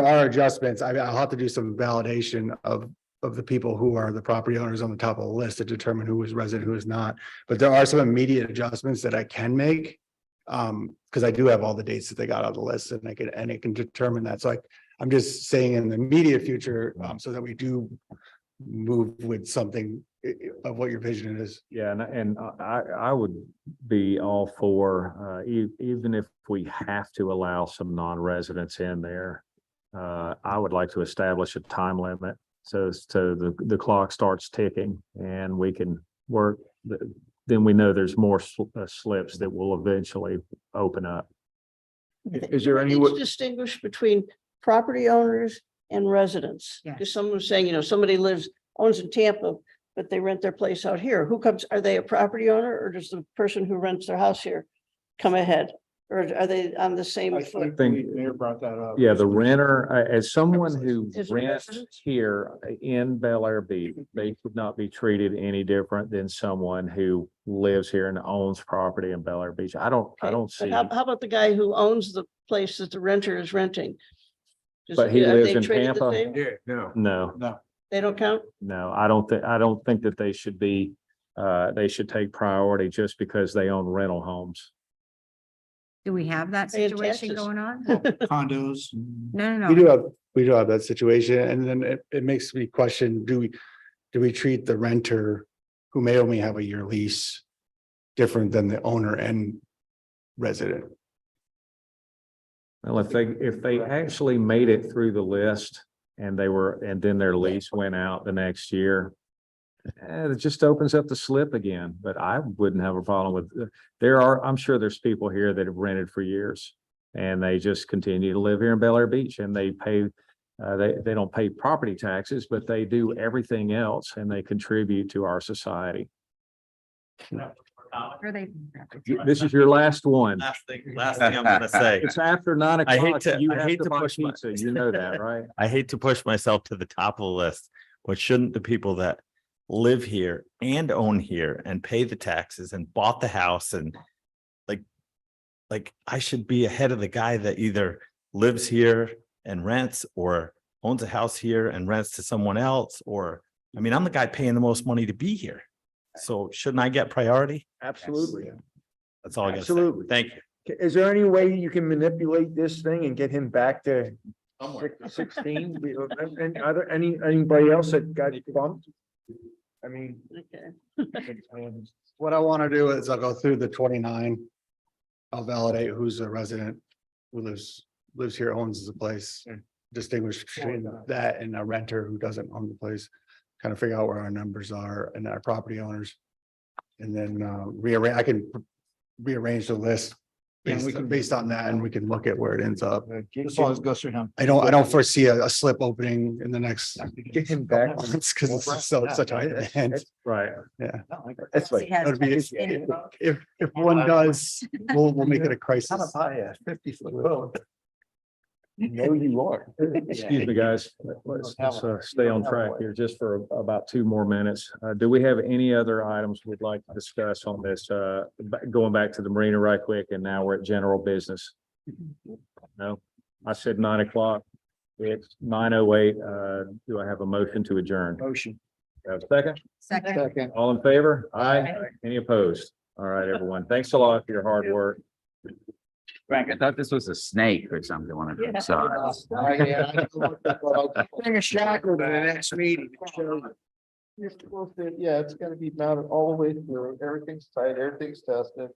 are adjustments. I'll have to do some validation of the people who are the property owners on the top of the list to determine who is resident, who is not. But there are some immediate adjustments that I can make. Because I do have all the dates that they got on the list, and it can determine that. So I'm just saying in the immediate future, so that we do move with something of what your vision is. yeah, and I would be all for, even if we have to allow some non-residents in there. I would like to establish a time limit, so the clock starts ticking and we can work. Then we know there's more slips that will eventually open up. Is there any Needs way? to distinguish between property owners and residents. Yeah. Because someone was saying, somebody owns in Tampa, but they rent their place out here. Are they a property owner, or does the person who rents their house here come ahead? Or are they on the same I foot? think the mayor brought that up. Yeah, the renter, as someone who Is it rents residents? here in Bel Air Beach, they should not be treated any different than someone who lives here and owns property in Bel Air Beach. I don't But see, how about the guy who owns the place that the renter is renting? But he Are lives they in treated the Tampa? same? Yeah, no. no, They don't count? no, I don't think that they should be, they should take priority just because they own rental homes. Do we have that Paying situation taxes. going on? Condos. No, no, We no. do have that situation, and then it makes me question, do we treat the renter who may only have a year lease different than the owner and resident? Well, if they actually made it through the list and and then their lease went out the next year, it just opens up the slip again, but I wouldn't have a problem with, I'm sure there's people here that have rented for years. And they just continue to live here in Bel Air Beach and they pay, they don't pay property taxes, but they do everything else and they contribute to our society. Or they. This is your last one. Last thing I'm gonna say. It's after 9 I hate o'clock. to- You I have hate to to buy push my- pizza. You know that, right? I hate to push myself to the top of the list, but shouldn't the people that live here and own here and pay the taxes and bought the house and like I should be ahead of the guy that either lives here and rents or owns a house here and rents to someone else, or, I mean, I'm the guy paying the most money to be here. So shouldn't I get priority? Absolutely. That's all I got. Absolutely. Thank you. Is there any way you can manipulate this thing and get him back to 16? And are there anybody else that got bumped? I mean. Okay. What I want to do is I'll go through the 29. I'll validate who's a resident who lives here, owns the place, distinguish between that and a renter who doesn't own the place. Kind of figure out where our numbers are and our property owners. And then I can rearrange the list. Yeah, We can, based on that, and we can look at where it ends up. As long as it goes through him. I don't foresee a slip opening in the next. Get him back. Because it's such a and Right. yeah. That's He has That'd be- one spinning vote. If one does, we'll make it a crisis. buy a 50-foot boat? No, you are. Excuse me, guys. Let's stay on track here just for about 2 more minutes. Do we have any other items we'd like to discuss on this? Going back to the marina right quick, and now we're at general business. No, I said 9 o'clock. It's 9:08. Do I have a motion to adjourn? Motion. Have a second? Second. All in favor? Aye. Any opposed? All right, everyone. Thanks a lot for your hard work. Frank, I thought this was a snake or something. When I saw it. Bring a shackle to the next meeting. You're supposed to, yeah, it's gotta be mounted all the way through. Everything's tight, everything's tested.